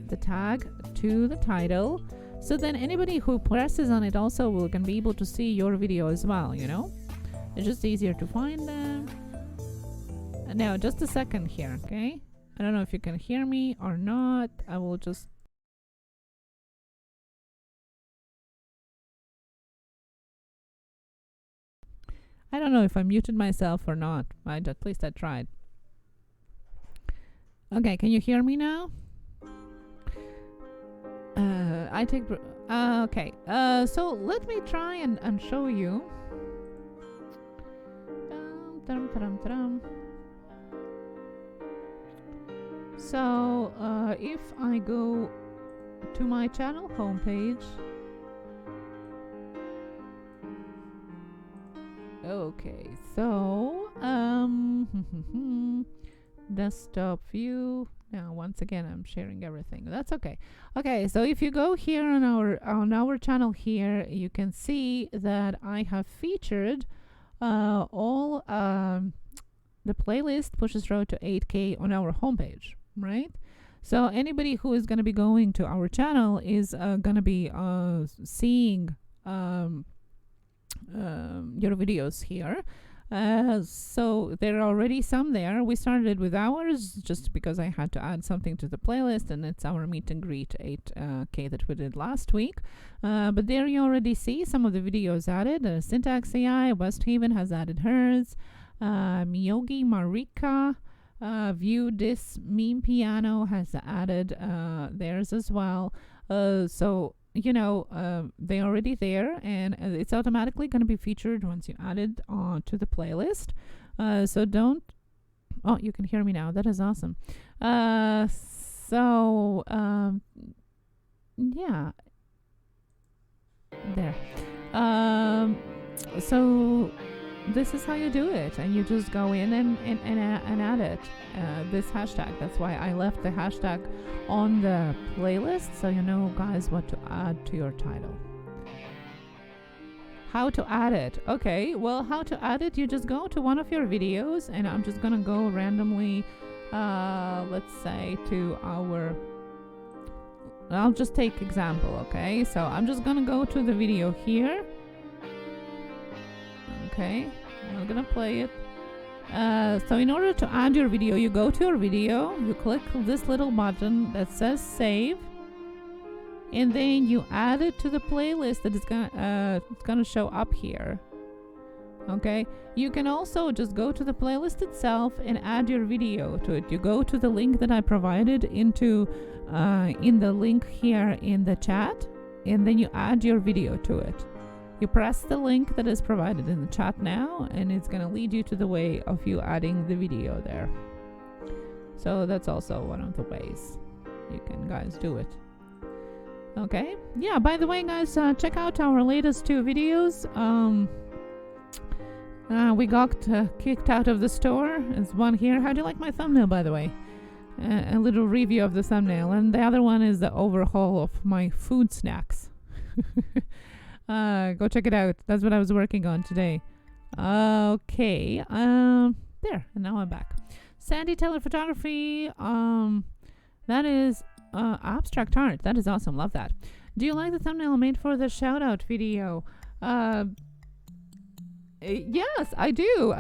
the tag to the title, so then anybody who presses on it also can be able to see your video as well, you know? It's just easier to find them. Now just a second here, okay? I don't know if you can hear me or not. I will just I don't know if I muted myself or not. At least I tried. Okay, can you hear me now? Okay, so let me try and show you. So, if I go to my channel homepage. Okay, so, desktop view. Now once again I'm sharing everything, that's okay. Okay, so if you go here on our channel here, you can see that I have featured all the playlist Push's Road to 8K on our homepage, right? So anybody who is going to be going to our channel is going to be seeing your videos here. So there are already some there. We started with ours just because I had to add something to the playlist, and it's our meet and greet 8K that we did last week. But there you already see some of the videos added. Syntax AI, West Haven has added hers. Miyogi Marika, View This Meme Piano has added theirs as well. So you know, they're already there, and it's automatically going to be featured once you add it to the playlist. So don't. Oh, you can hear me now. That is awesome. So yeah, there. So this is how you do it, and you just go in and add it, this hashtag. That's why I left the hashtag on the playlist, so you know, guys, what to add to your title. How to add it? Okay, well, how to add it, you just go to one of your videos, and I'm just gonna go randomly, let's say to our I'll just take example, okay? So I'm just gonna go to the video here. Okay, I'm gonna play it. So in order to add your video, you go to your video, you click this little button that says save, and then you add it to the playlist that is gonna show up here. Okay, you can also just go to the playlist itself and add your video to it. You go to the link that I provided in the link here in the chat, and then you add your video to it. You press the link that is provided in the chat now, and it's gonna lead you to the way of you adding the video there. So that's also one of the ways you can guys do it. Okay, yeah, by the way guys, check out our latest 2 videos. We got kicked out of the store. There's one here. How do you like my thumbnail, by the way? A little review of the thumbnail. And the other one is the overhaul of my food snacks. Go check it out. That's what I was working on today. Okay. There. And now I'm back. Sandy Taylor Photography. That is abstract art. That is awesome. Love that. Do you like the thumbnail I made for the shout out video? Yes, I do.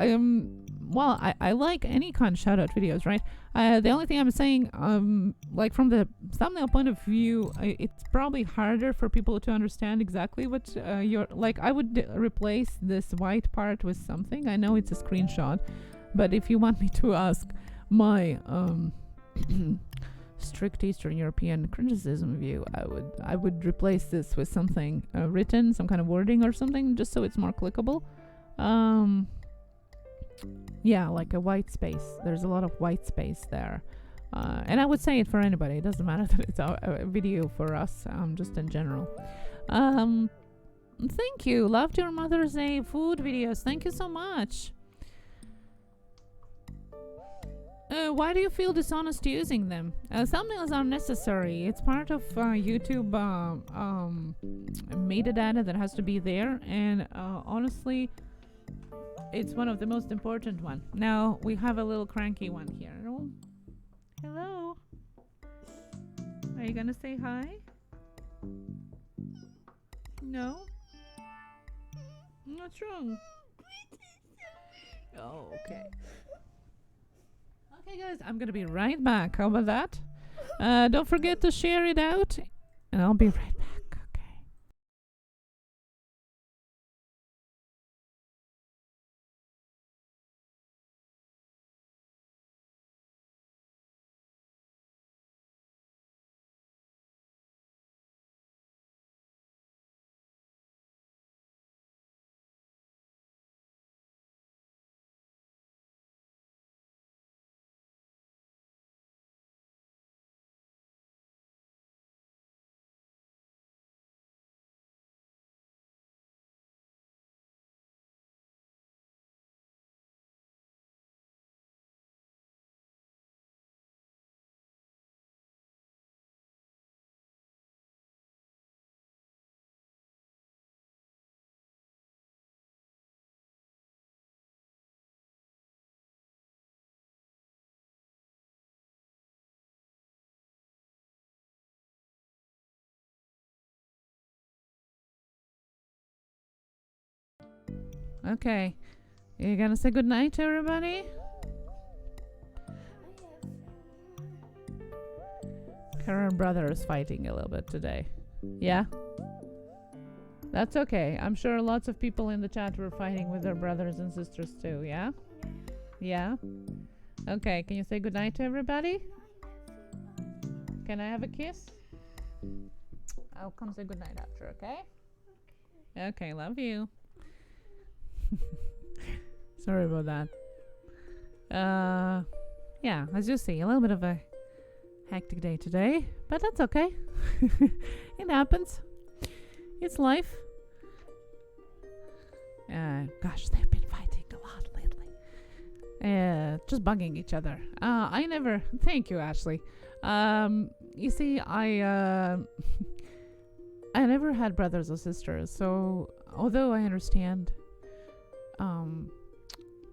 Well, I like any kind of shout out videos, right? The only thing I'm saying, like from the thumbnail point of view, it's probably harder for people to understand exactly what you're like. I would replace this white part with something. I know it's a screenshot, but if you want me to ask my strict Eastern European criticism view, I would replace this with something written, some kind of wording or something, just so it's more clickable. Yeah, like a white space. There's a lot of white space there. And I would say it for anybody. It doesn't matter that it's a video for us, just in general. Thank you. Loved your Mother's Day food videos. Thank you so much. Why do you feel dishonest using them? Thumbnails are necessary. It's part of YouTube metadata that has to be there. And honestly, it's one of the most important one. Now we have a little cranky one here. Oh, hello. Are you gonna say hi? No? What's wrong? Oh, okay. Okay guys, I'm gonna be right back. How about that? Don't forget to share it out, and I'll be right back. Okay. You gonna say good night to everybody? Her brother is fighting a little bit today. Yeah? That's okay. I'm sure lots of people in the chat were fighting with their brothers and sisters too, yeah? Yeah? Okay, can you say good night to everybody? Can I have a kiss? I'll come say good night after, okay? Okay, love you. Sorry about that. Yeah, as you see, a little bit of a hectic day today, but that's okay. It happens. It's life. Gosh, they've been fighting a lot lately. Just bugging each other. Thank you, Ashley. You see, I never had brothers or sisters, so although I understand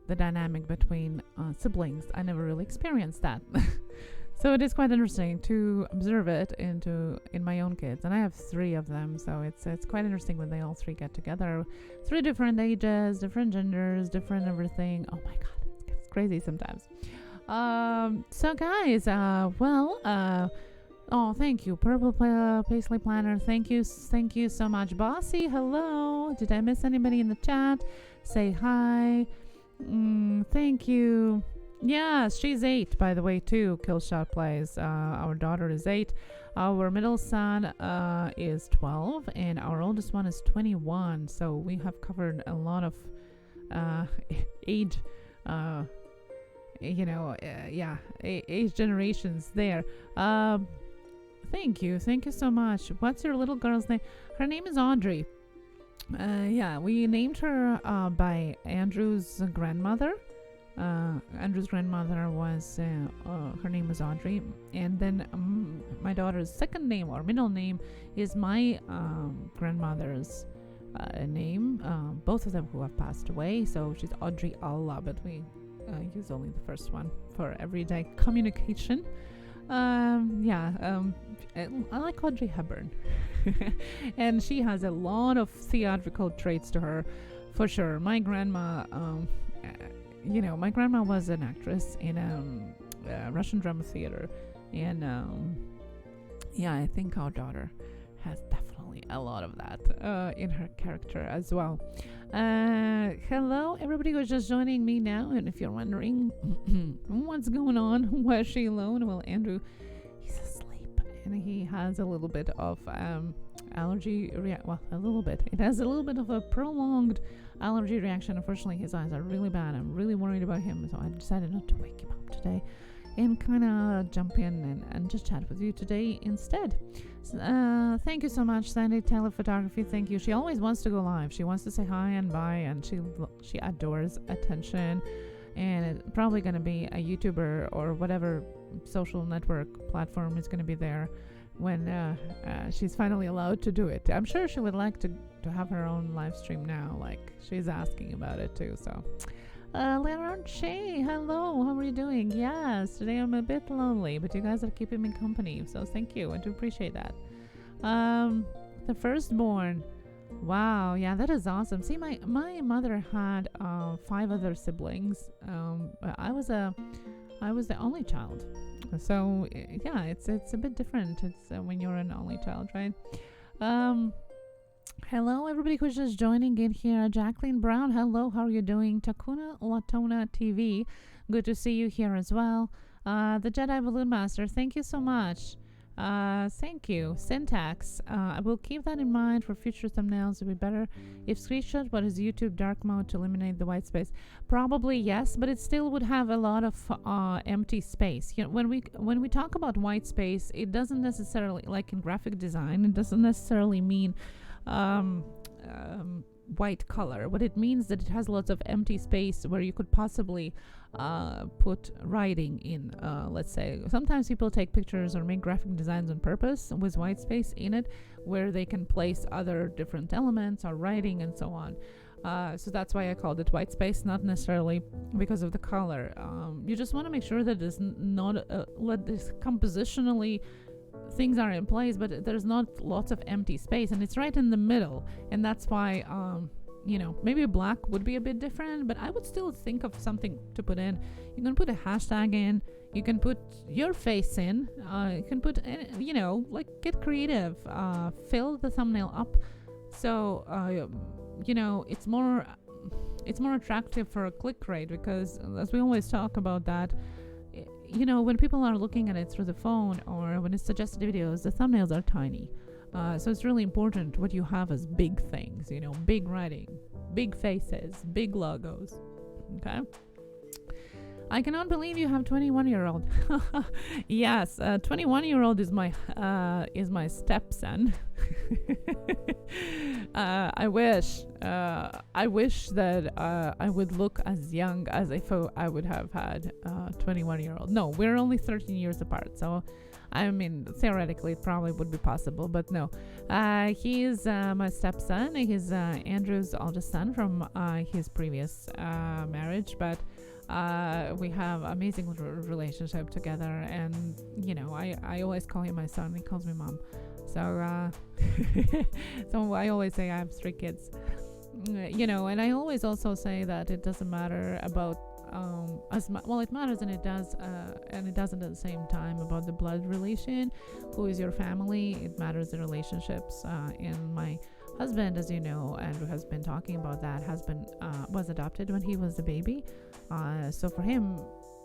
the dynamic between siblings, I never really experienced that. So it is quite interesting to observe it in my own kids, and I have 3 of them. So it's quite interesting when they all 3 get together, 3 different ages, different genders, different everything. Oh my god, it's crazy sometimes. So guys, oh, thank you, Purple Paisley Planner. Thank you so much, Bossy. Hello. Did I miss anybody in the chat? Say hi. Thank you. Yes, she's 8, by the way, too. Killshot plays. Our daughter is 8. Our middle son is 12, and our oldest one is 21. So we have covered a lot of age. Age generations there. Thank you so much. What's your little girl's name? Her name is Audrey. We named her by Andrew's grandmother. Andrew's grandmother was her name was Audrey, and then my daughter's second name or middle name is my grandmother's name. Both of them who have passed away, so she's Audrey Allah, but we use only the first one for everyday communication. I like Audrey Hepburn. And she has a lot of theatrical traits to her, for sure. My grandma, my grandma was an actress in Russian drama theater, and I think our daughter has definitely a lot of that in her character as well. Hello, everybody who's just joining me now, and if you're wondering what's going on, why is she alone? Well, Andrew, he's asleep, and he has a little bit of allergy a little bit. It has a little bit of a prolonged allergy reaction. Unfortunately, his eyes are really bad. I'm really worried about him, so I decided not to wake him up today and kind of jump in and just chat with you today instead. Thank you so much, Sandy Taylor Photography. Thank you. She always wants to go live. She wants to say hi and bye, and she adores attention, and it's probably going to be a YouTuber or whatever social network platform is going to be there when she's finally allowed to do it. I'm sure she would like to have her own live stream now, like she's asking about it too. So Leonard Shea, hello, how are you doing? Yes, today I'm a bit lonely, but you guys are keeping me company, so thank you. I do appreciate that. The firstborn, wow, yeah, that is awesome. See, my mother had 5 other siblings. I was the only child, so yeah, it's a bit different. It's when you're an only child, right? Hello, everybody who's just joining in here. Jacqueline Brown, hello, how are you doing? Takuna Latona TV, good to see you here as well. The Jedi Balloon Master, thank you so much. Thank you. Syntax, I will keep that in mind for future thumbnails. It would be better if screenshot what is YouTube dark mode to eliminate the white space. Probably yes, but it still would have a lot of empty space. You know, when we talk about white space, it doesn't necessarily, like in graphic design, it doesn't necessarily mean white color. What it means that it has lots of empty space where you could possibly put writing in. Let's say sometimes people take pictures or make graphic designs on purpose with white space in it, where they can place other different elements or writing and so on. So that's why I called it white space, not necessarily because of the color. You just want to make sure that it's not let this compositionally things are in place, but there's not lots of empty space, and it's right in the middle, and that's why maybe black would be a bit different, but I would still think of something to put in. You can put a hashtag in, you can put your face in, you can put get creative, fill the thumbnail up so it's more attractive for a click rate, because as we always talk about that, when people are looking at it through the phone or when it's suggested videos, the thumbnails are tiny. So it's really important what you have as big things, big writing, big faces, big logos. Okay. I cannot believe you have 21-year-old. Yes, 21-year-old is my stepson. I wish that I would look as young as if I would have had 21-year-old. No, we're only 13 years apart, so I mean theoretically it probably would be possible, but no. He is my stepson. He's Andrew's oldest son from his previous marriage, but We have amazing relationship together, and I always call him my son. He calls me mom. So so I always say I have 3 kids. And I always also say that it doesn't matter about it matters, and it does, and it doesn't at the same time about the blood relation. Who is your family? It matters the relationships. And my husband, as you know, Andrew has been talking about that, was adopted when he was a baby. So for him,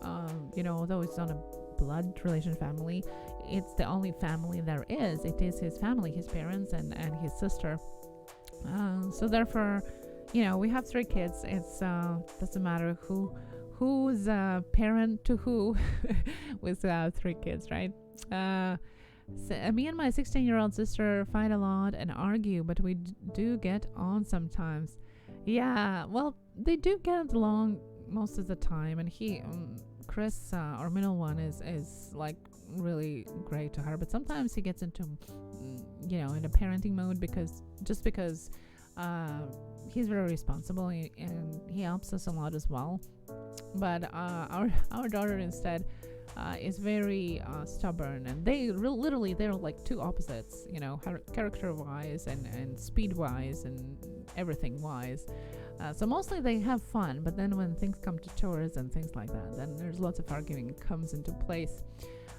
although it's not a blood relation family, it's the only family there is. It is his family, his parents and his sister. So therefore, we have 3 kids. It's doesn't matter who's parent to who with 3 kids, right? So me and my 16-year-old sister fight a lot and argue, but we do get on sometimes. Yeah, well, they do get along most of the time, and Chris, our middle one, is like really great to her, but sometimes he gets into in a parenting mode because he's very responsible, and he helps us a lot as well. But our daughter instead is very stubborn, and literally they're like 2 opposites, character wise and speed wise and everything wise. So mostly they have fun, but then when things come to chores and things like that, then there's lots of arguing comes into place.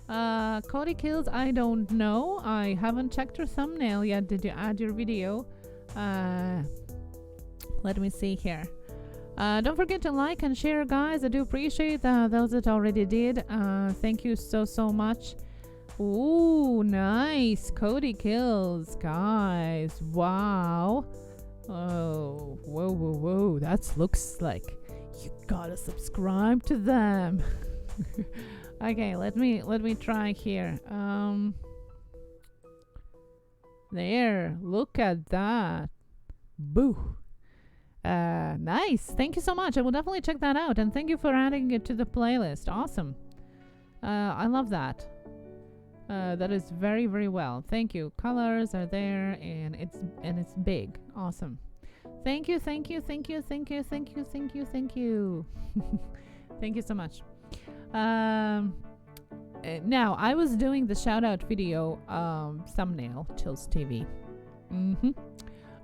Cody Kills, I don't know. I haven't checked your thumbnail yet. Did you add your video? Let me see here. Don't forget to like and share, guys. I do appreciate those that already did. Thank you so much. Ooh, nice. Cody Kills, guys. Wow. Oh, whoa. That looks like you gotta subscribe to them. Okay, let me try here. There, look at that. Boo. Nice. Thank you so much. I will definitely check that out, and thank you for adding it to the playlist. Awesome. I love that. That is very, very well. Thank you. Colors are there, and it's big. Awesome. Thank you. Thank you so much. Now I was doing the shout out video thumbnail, Chills TV.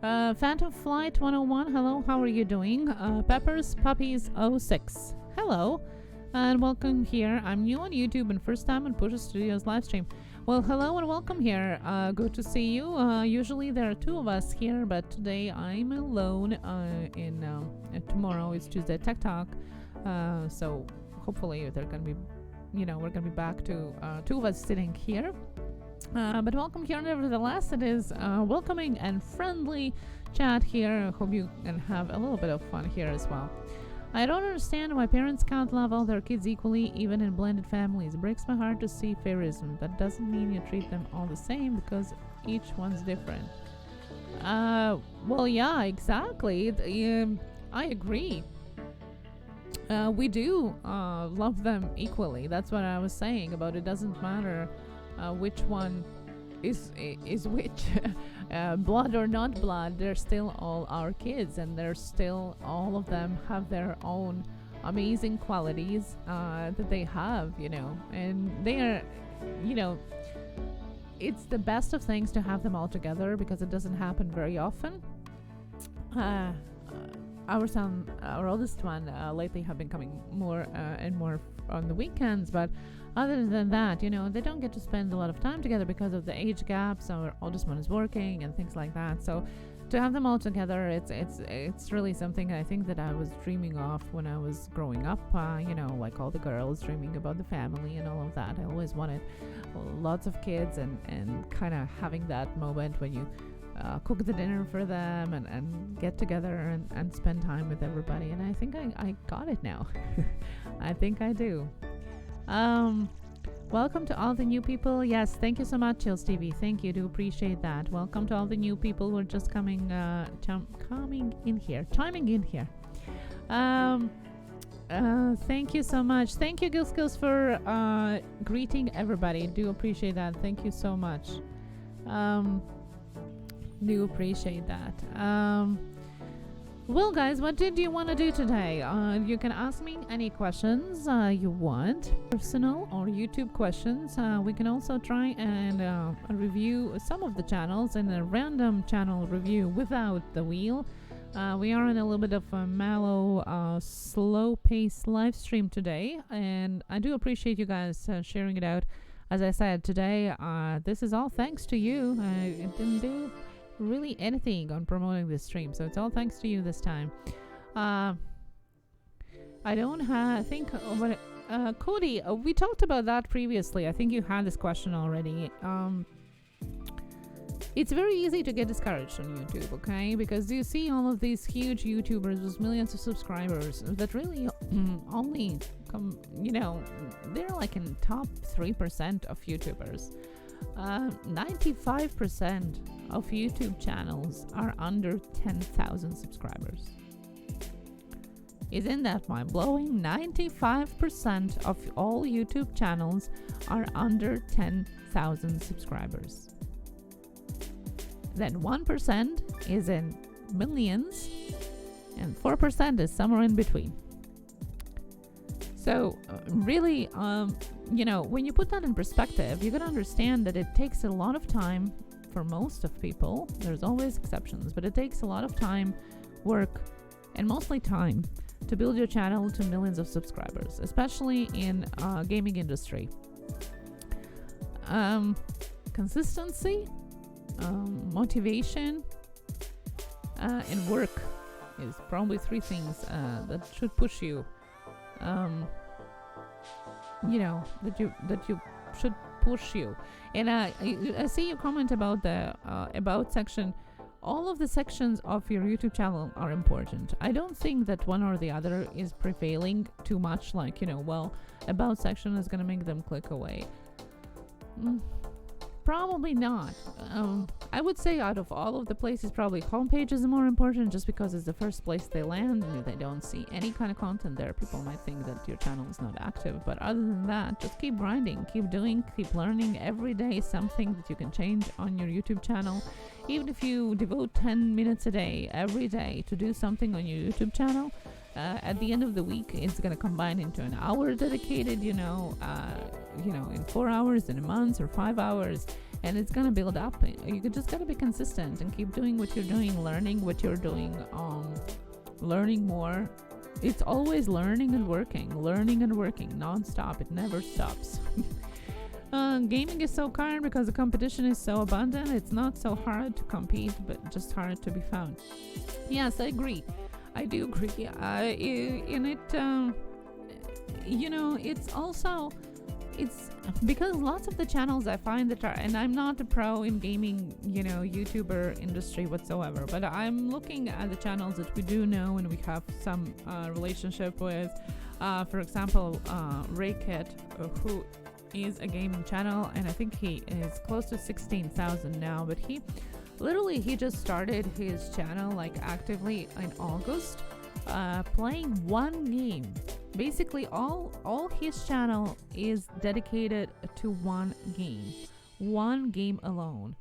Phantom Flight 101, hello, how are you doing? Peppers Puppies 06, hello, and welcome here. I'm new on YouTube and first time on Pusa Studios live stream. Well, hello and welcome here. Good to see you. Usually there are 2 of us here, but today I'm alone. Tomorrow is Tuesday Tech Talk, so hopefully they're gonna be, we're gonna be back to 2 of us sitting here. But welcome here nevertheless. It is welcoming and friendly chat here. Hope you can have a little bit of fun here as well. I don't understand why parents can't love all their kids equally, even in blended families. It breaks my heart to see favorism. That doesn't mean you treat them all the same, because each one's different. Well, yeah, exactly. I agree. We do love them equally. That's what I was saying about it doesn't matter which one is which. Blood or not blood, they're still all our kids, and they're still, all of them have their own amazing qualities that they have, and they are, it's the best of things to have them all together, because it doesn't happen very often. Our son, our oldest one, lately have been coming more and more on the weekends, but other than that, they don't get to spend a lot of time together because of the age gaps. Our oldest one is working and things like that. So to have them all together, it's really something I think that I was dreaming of when I was growing up. Like all the girls dreaming about the family and all of that. I always wanted lots of kids and kind of having that moment when you cook the dinner for them and get together and spend time with everybody. And I think I got it now. I think I do. Welcome to all the new people. Yes, thank you so much, Chills TV. Thank you, do appreciate that. Welcome to all the new people who are just chiming in here. Thank you so much. Thank you, Gilskills, for greeting everybody. Do appreciate that. Thank you so much. Do appreciate that. Well, guys, what did you want to do today? You can ask me any questions you want, personal or YouTube questions. We can also try and review some of the channels in a random channel review without the wheel. We are in a little bit of a mellow, slow-paced live stream today, and I do appreciate you guys sharing it out. As I said today, this is all thanks to you. I didn't do really anything on promoting this stream, so it's all thanks to you this time. I think what Cody, we talked about that previously. I think you had this question already. It's very easy to get discouraged on YouTube, okay? Because you see all of these huge YouTubers with millions of subscribers that really only come, they're like in top 3% of YouTubers. 95% of YouTube channels are under 10,000 subscribers. Isn't that mind-blowing? 95% of all YouTube channels are under 10,000 subscribers. Then 1% is in millions, and 4% is somewhere in between. So really, when you put that in perspective, you gotta understand that it takes a lot of time for most of people. There's always exceptions, but it takes a lot of time, work, and mostly time to build your channel to millions of subscribers, especially in gaming industry. Consistency, motivation, and work is probably three things that should push you. That you should push you. And I see your comment about the about section. All of the sections of your YouTube channel are important. I don't think that one or the other is prevailing too much, like, about section is going to make them click away. Probably not. I would say out of all of the places, probably homepage is more important, just because it's the first place they land, and if they don't see any kind of content there, people might think that your channel is not active. But other than that, just keep grinding, keep doing, keep learning. Every day something that you can change on your YouTube channel. Even if you devote 10 minutes a day, every day, to do something on your YouTube channel, at the end of the week, it's going to combine into an hour dedicated, in 4 hours, in a month, or 5 hours, and it's going to build up. You just got to be consistent and keep doing what you're doing, learning what you're doing, learning more. It's always learning and working non-stop. It never stops. Gaming is so hard because the competition is so abundant. It's not so hard to compete, but just hard to be found. Yes, I agree. I do agree. It's because lots of the channels I find that are, and I'm not a pro in gaming, YouTuber industry whatsoever, but I'm looking at the channels that we do know and we have some relationship with. For example, Raykit, who is a gaming channel, and I think he is close to 16,000 now, but he just started his channel like actively in August, playing one game. Basically all his channel is dedicated to one game alone.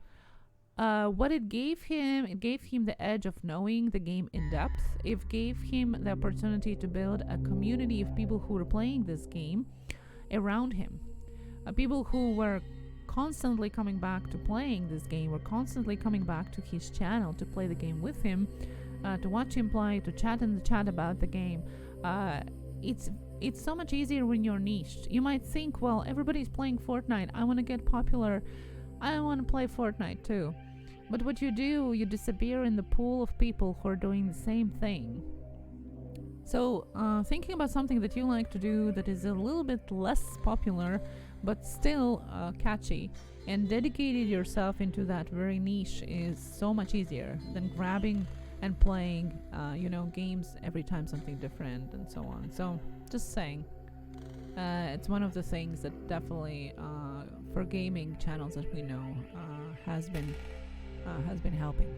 What it gave him the edge of knowing the game in depth. It gave him the opportunity to build a community of people who were playing this game around him, people who were constantly coming back to playing this game, were constantly coming back to his channel to play the game with him, to watch him play, to chat in the chat about the game. It's so much easier when you're niched. You might think, well, everybody's playing Fortnite, I want to get popular, I want to play Fortnite too. But what you do, you disappear in the pool of people who are doing the same thing. So thinking about something that you like to do that is a little bit less popular but still catchy, and dedicated yourself into that very niche is so much easier than grabbing and playing games every time something different and so on. So just saying, it's one of the things that definitely for gaming channels that we know has been helping.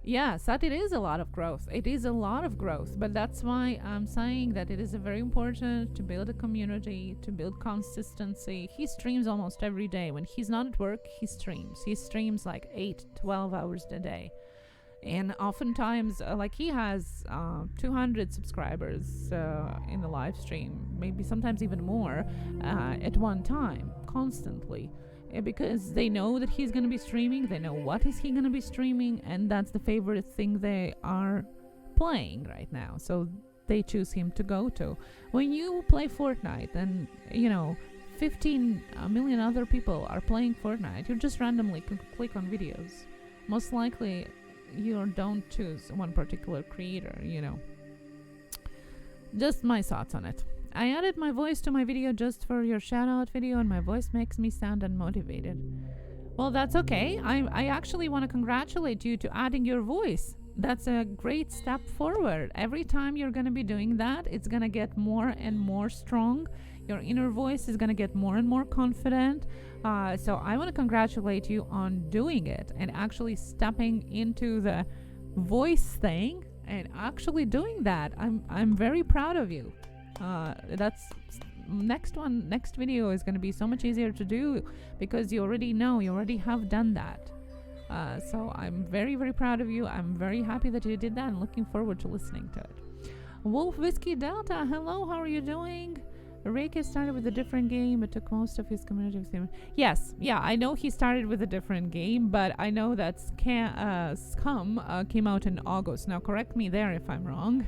Yes, that it is a lot of growth. It is a lot of growth, but that's why I'm saying that it is very important to build a community, to build consistency. He streams almost every day. When he's not at work, he streams. He streams like 8, 12 hours a day. And oftentimes, like he has 200 subscribers in the live stream, maybe sometimes even more at one time, constantly. Because they know that he's going to be streaming, they know what is he going to be streaming, and that's the favorite thing they are playing right now, so they choose him to go to. When you play Fortnite and 15 million other people are playing Fortnite, you just randomly click on videos. Most likely you don't choose one particular creator. Just my thoughts on it. I added my voice to my video just for your shout out video, and my voice makes me sound unmotivated. Well, that's okay. I actually want to congratulate you to adding your voice. That's a great step forward. Every time you're going to be doing that, it's going to get more and more strong. Your inner voice is going to get more and more confident. So I want to congratulate you on doing it and actually stepping into the voice thing and actually doing that. I'm very proud of you. That's next video is going to be so much easier to do because you already have done that. So I'm very, very proud of you. I'm very happy that you did that and looking forward to listening to it. Wolf Whiskey Delta, hello, how are you doing? Reiki started with a different game but took most of his community with him. Yes, yeah, I know he started with a different game, but I know that Scum came out in August. Now correct me there if I'm wrong.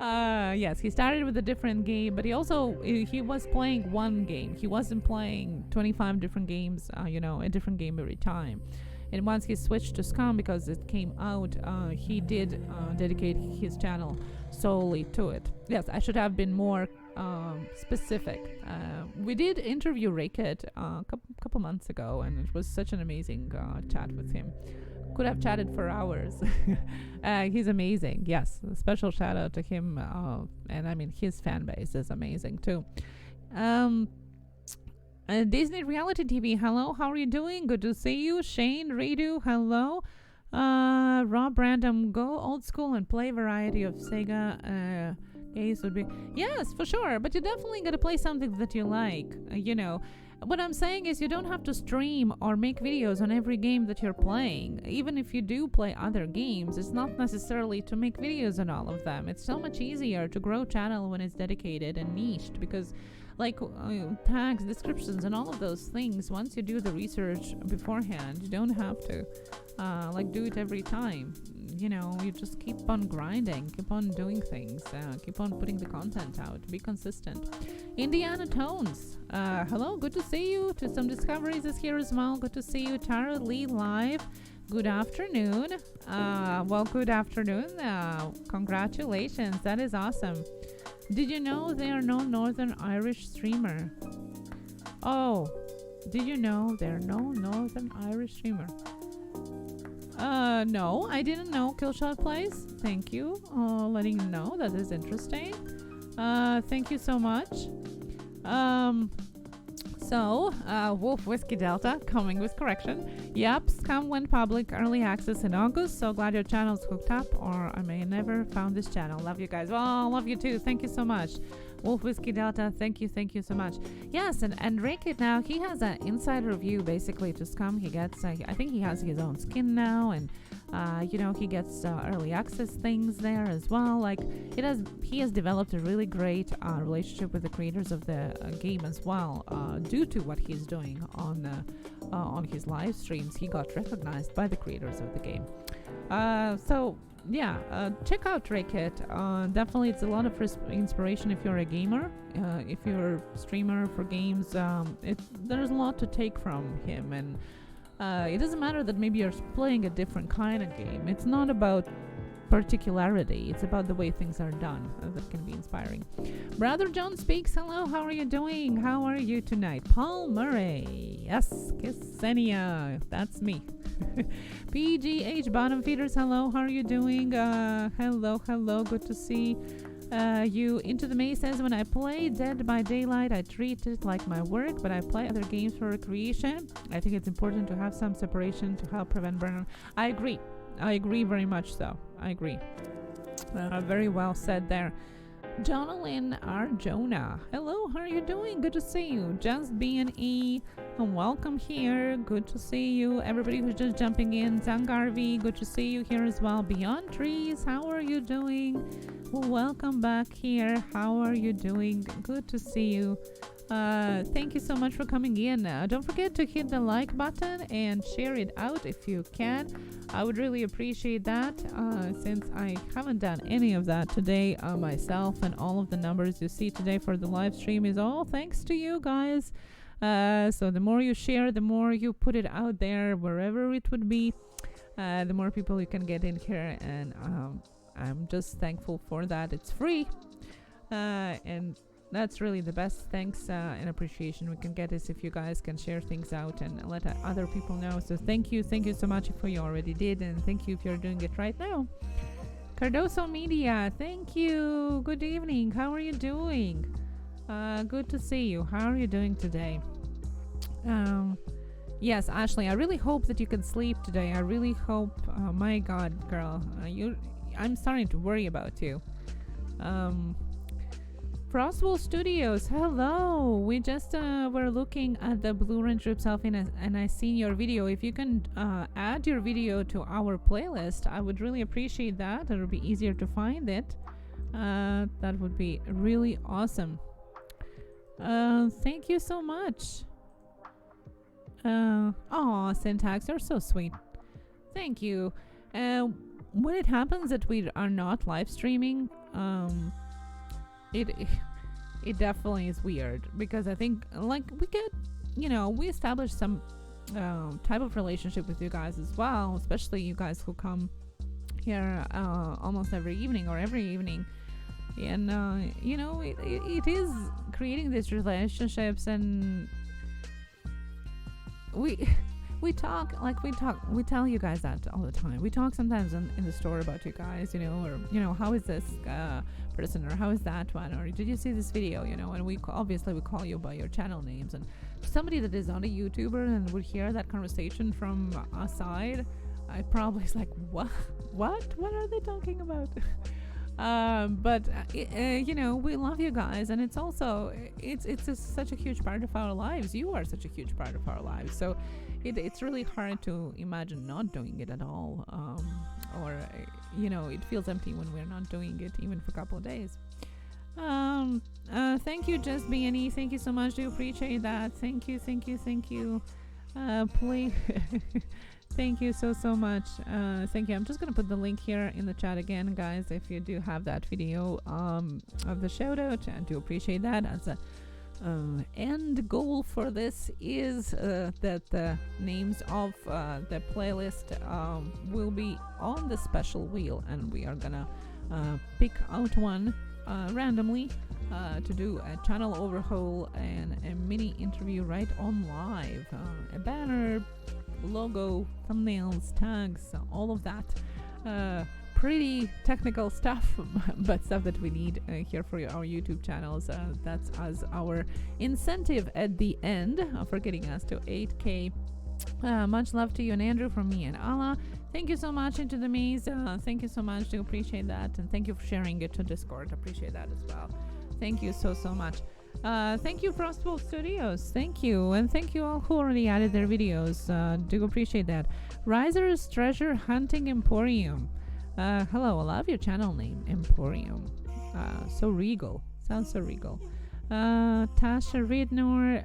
Yes, he started with a different game, but he was playing one game. He wasn't playing 25 different games, a different game every time. And once he switched to Scum because it came out, he did dedicate his channel solely to it. Yes, I should have been more specific. We did interview Rakit a couple months ago, and it was such an amazing chat with him. Could have chatted for hours. He's amazing. Yes, a special shout out to him. And I mean, his fan base is amazing too. Disney Reality TV, hello, how are you doing? Good to see you. Shane, Redu, hello. Rob Random, go old school and play variety of Sega games would be. Yes, for sure, but you definitely got to play something that you like. What I'm saying is you don't have to stream or make videos on every game that you're playing. Even if you do play other games, it's not necessarily to make videos on all of them. It's so much easier to grow channel when it's dedicated and niched, because tags, descriptions, and all of those things, once you do the research beforehand, you don't have to do it every time. You just keep on grinding, keep on doing things, keep on putting the content out, be consistent. Indiana Tones, hello, good to see you. To some Discoveries is here as well. Good to see you. Tara Lee live. Good afternoon. Good afternoon. Congratulations, that is awesome. Did you know there are no Northern Irish streamer? Oh, did you know there are no Northern Irish streamer? No, I didn't know. Killshot Plays. Thank you. Letting you know. That is interesting. Thank you so much. Wolf Whiskey Delta coming with correction. Yep, Scum went public early access in August. So glad your channel's hooked up, or I may never found this channel. Love you guys. Well, love you too. Thank you so much. Wolf Whiskey Delta, thank you so much. Yes, and Rakit now, he has an insider view basically to Scum. He gets, I think he has his own skin now, and he gets early access things there as well. He has developed a really great relationship with the creators of the game as well. Due to what he's doing on his live streams, he got recognized by the creators of the game. Check out Rakit. Definitely, it's a lot of inspiration if you're a gamer. If you're a streamer for games, there's a lot to take from him, and it doesn't matter that maybe you're playing a different kind of game. It's not about particularity. It's about the way things are done that can be inspiring. Brother John Speaks. Hello, how are you doing? How are you tonight? Paul Murray. Yes, Ksenia. That's me. PGH Bottom Feeders. Hello, how are you doing? Hello. Good to see. You Into the Maze says, when I play Dead by Daylight, I treat it like my work, but I play other games for recreation. I think it's important to have some separation to help prevent burnout. I agree very much so. I agree. Very well said there. Jonalyn Arjona. Hello, how are you doing? Good to see you. Just BNE, and welcome here. Good to see you. Everybody who's just jumping in. Zangarvi, good to see you here as well. Beyond Trees, how are you doing? Welcome back here. How are you doing? Good to see you. Thank you so much for coming in. Don't forget to hit the like button and share it out if you can. I would really appreciate that, since I haven't done any of that today myself, and all of the numbers you see today for the live stream is all thanks to you guys. So the more you share, the more you put it out there, wherever it would be, the more people you can get in here, and I'm just thankful for that. It's free, and that's really the best thanks and appreciation we can get, is if you guys can share things out and let other people know. So thank you so much if you already did, and thank you if you're doing it right now. Cardoso Media, thank you. Good evening. How are you doing? Good to see you. How are you doing today? Yes, Ashley, I really hope that you can sleep today. I really hope. My God, girl, I'm starting to worry about you. Frostwall Studios, hello. We just were looking at the Blue Range Rip Selfie, and I seen your video. If you can add your video to our playlist, I would really appreciate that. It would be easier to find it. That would be really awesome. Thank you so much. Aw, Syntax, you're so sweet. Thank you. When it happens that we are not live streaming, it definitely is weird, because I think, like, we get, we establish some type of relationship with you guys as well, especially you guys who come here almost every evening or every evening, and it is creating these relationships, and we tell you guys that all the time. We talk sometimes in the store about you guys, or how is this person, or how is that one, or did you see this video, and we obviously call you by your channel names. And somebody that is not a YouTuber and would hear that conversation from aside, I probably is like, what are they talking about? But we love you guys, and it's also such a huge part of our lives. You are such a huge part of our lives, so it's really hard to imagine not doing it at all, or it feels empty when we're not doing it even for a couple of days. Thank you, Just BNE. Thank you so much. Do appreciate that. Thank you. Please. Thank you so much. Thank you. I'm just gonna put the link here in the chat again, guys, if you do have that video of the shout out. I do appreciate that. As a end goal for this is that the names of the playlist will be on the special wheel, and we are gonna pick out one randomly to do a channel overhaul and a mini interview right on live, a banner, logo, thumbnails, tags, all of that pretty technical stuff, but stuff that we need here for our YouTube channels. That's as our incentive at the end for getting us to 8K. Much love to you and Andrew from me and Allah. Thank you so much, Into the Maze. Thank you so much. Do appreciate that, and thank you for sharing it to Discord. Appreciate that as well. Thank you so much. Thank you, Frostwall Studios. Thank you, and thank you all who already added their videos. Do appreciate that. Riser's Treasure Hunting Emporium. Hello, I love your channel name, Emporium. So regal. Sounds so regal. Tasha Ridnor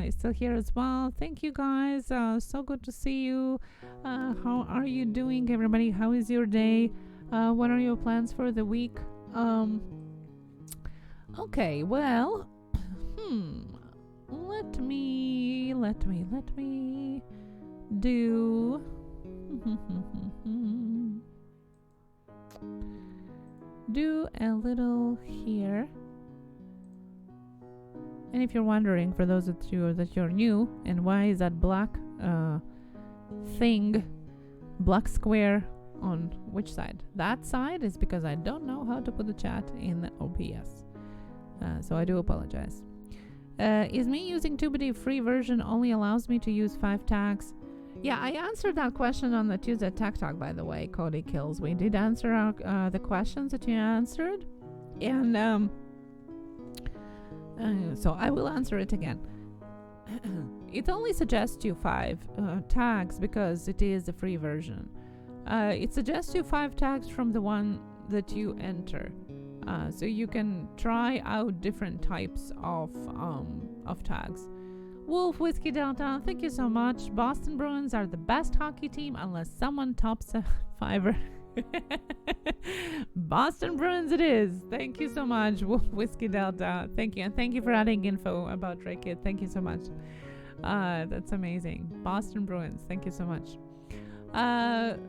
is still here as well. Thank you, guys. So good to see you. How are you doing, everybody? How is your day? What are your plans for the week? Okay, well, let me do do a little here. And if you're wondering, for those of you that you're new, and why is that black thing, black square on which side. That side is because I don't know how to put the chat in the OBS. So I do apologize. Is me using TubeBuddy free version only allows me to use 5 tags? Yeah, I answered that question on the Tuesday Tech Talk, by the way, Cody Kills. We did answer the questions that you answered. And so I will answer it again. It only suggests you 5 tags because it is a free version. It suggests you 5 tags from the one that you enter. So you can try out different types of tags. Wolf Whiskey Delta, thank you so much. Boston Bruins are the best hockey team unless someone tops a fiver. Boston Bruins it is. Thank you so much, Wolf Whiskey Delta. Thank you. And thank you for adding info about Ray Kid. Thank you so much. That's amazing. Boston Bruins, thank you so much.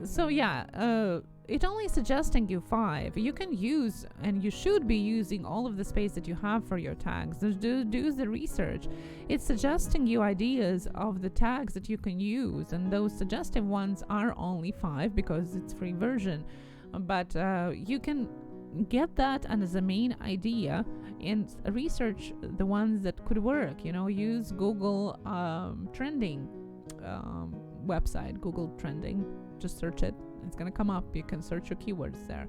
So yeah, it only suggesting you 5. You can use, and you should be using all of the space that you have for your tags. Do the research. It's suggesting you ideas of the tags that you can use, and those suggestive ones are only 5 because it's free version. But you can get that and as a main idea and research the ones that could work. Use Google trending website, Google trending. Just search it. It's going to come up. You can search your keywords there.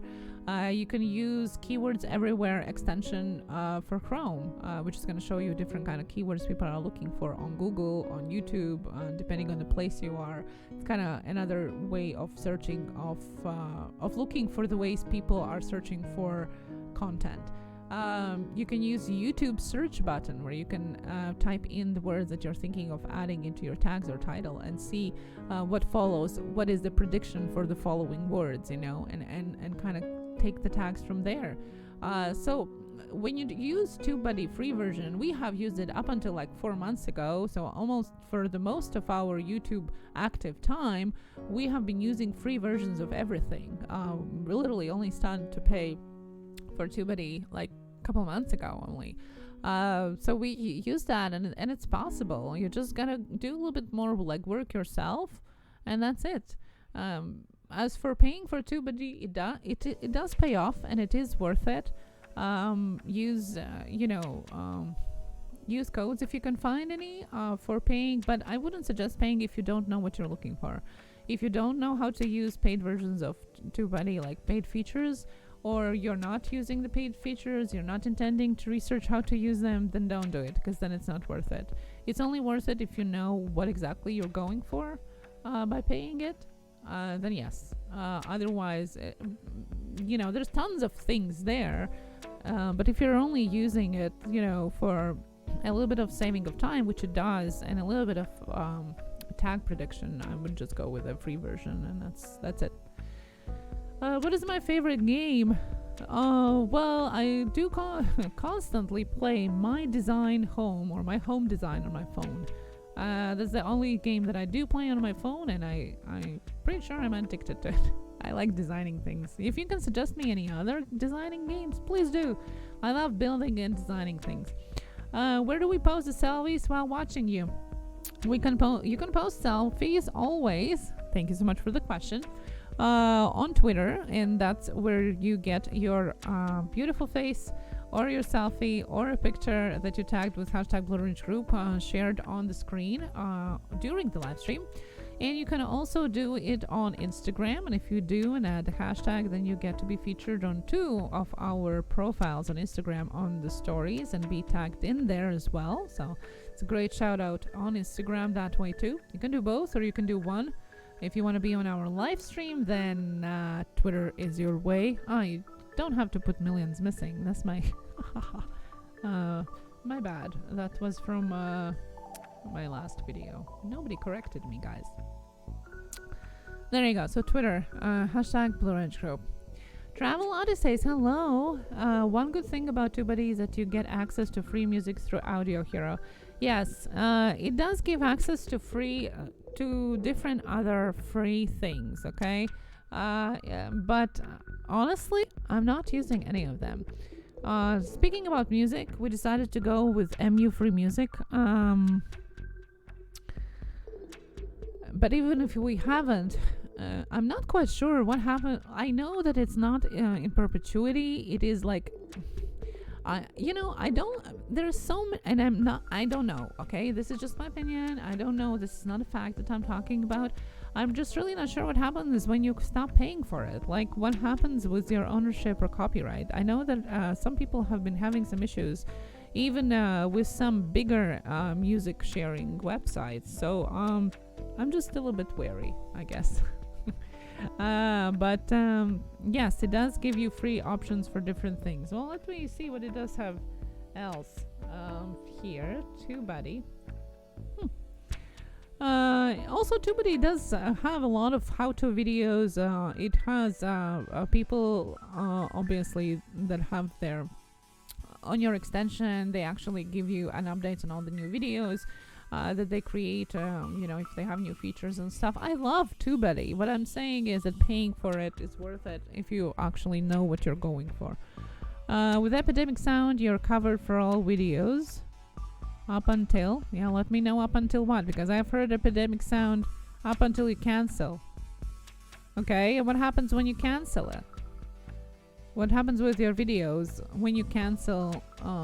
You can use keywords everywhere extension for Chrome, which is going to show you different kind of keywords people are looking for on Google, on YouTube, depending on the place you are. It's kind of another way of searching, of looking for the ways people are searching for content. You can use YouTube search button where you can type in the words that you're thinking of adding into your tags or title and see what follows, what is the prediction for the following words, and kind of take the tags from there. So when you use TubeBuddy free version, we have used it up until like 4 months ago. So almost for the most of our YouTube active time, we have been using free versions of everything. We literally only started to pay for TubeBuddy like a couple months ago only. So we use that, and it's possible. You just gotta do a little bit more legwork yourself, and that's it. As for paying for TubeBuddy, it does pay off, and it is worth it. Use codes if you can find any for paying, but I wouldn't suggest paying if you don't know what you're looking for. If you don't know how to use paid versions of TubeBuddy, like paid features, or you're not using the paid features, you're not intending to research how to use them, then don't do it, because then it's not worth it. It's only worth it if you know what exactly you're going for by paying it. Then yes. Otherwise, there's tons of things there. But if you're only using it, for a little bit of saving of time, which it does, and a little bit of tag prediction, I would just go with a free version, and that's it. What is my favorite game? Well, I do constantly play my design home, or my home design on my phone. That's the only game that I do play on my phone, and I'm pretty sure I'm addicted to it. I like designing things. If you can suggest me any other designing games, please do. I love building and designing things. Where do we post the selfies while watching you? You can post selfies always. Thank you so much for the question. On Twitter, and that's where you get your beautiful face or your selfie or a picture that you tagged with hashtag Blue Orange Group shared on the screen during the live stream. And you can also do it on Instagram, and if you do and add the hashtag, then you get to be featured on 2 of our profiles on Instagram on the stories and be tagged in there as well. So it's a great shout out on Instagram that way too. You can do both, or you can do one. If you want to be on our live stream, then Twitter is your way. You don't have to put millions missing. That's my my bad. That was from my last video. Nobody corrected me, guys. There you go. So Twitter, hashtag Blue Orange Group. Travel Odysseys, hello. One good thing about TubeBuddy is that you get access to free music through Audio Hero. Yes, it does give access to free to different other free things, okay? But honestly, I'm not using any of them. Speaking about music, we decided to go with MU Free Music. But even if we haven't I'm not quite sure what happened. I know that it's not in perpetuity. It is like, I don't. There's so many, and I don't know. Okay, this is just my opinion. I don't know. This is not a fact that I'm talking about. I'm just really not sure what happens when you stop paying for it. Like, what happens with your ownership or copyright? I know that some people have been having some issues, even with some bigger music sharing websites. So I'm just a little bit wary, I guess. But yes, it does give you free options for different things. Well, let me see what it does have else here. TubeBuddy. Also, TubeBuddy does have a lot of how-to videos. It has people, obviously, that have their on your extension. They actually give you an update on all the new videos that they create, if they have new features and stuff. I love TubeBuddy. What I'm saying is that paying for it is worth it if you actually know what you're going for. With Epidemic Sound, you're covered for all videos. Up until, let me know up until what, because I've heard Epidemic Sound up until you cancel. Okay, what happens when you cancel it? What happens with your videos when you cancel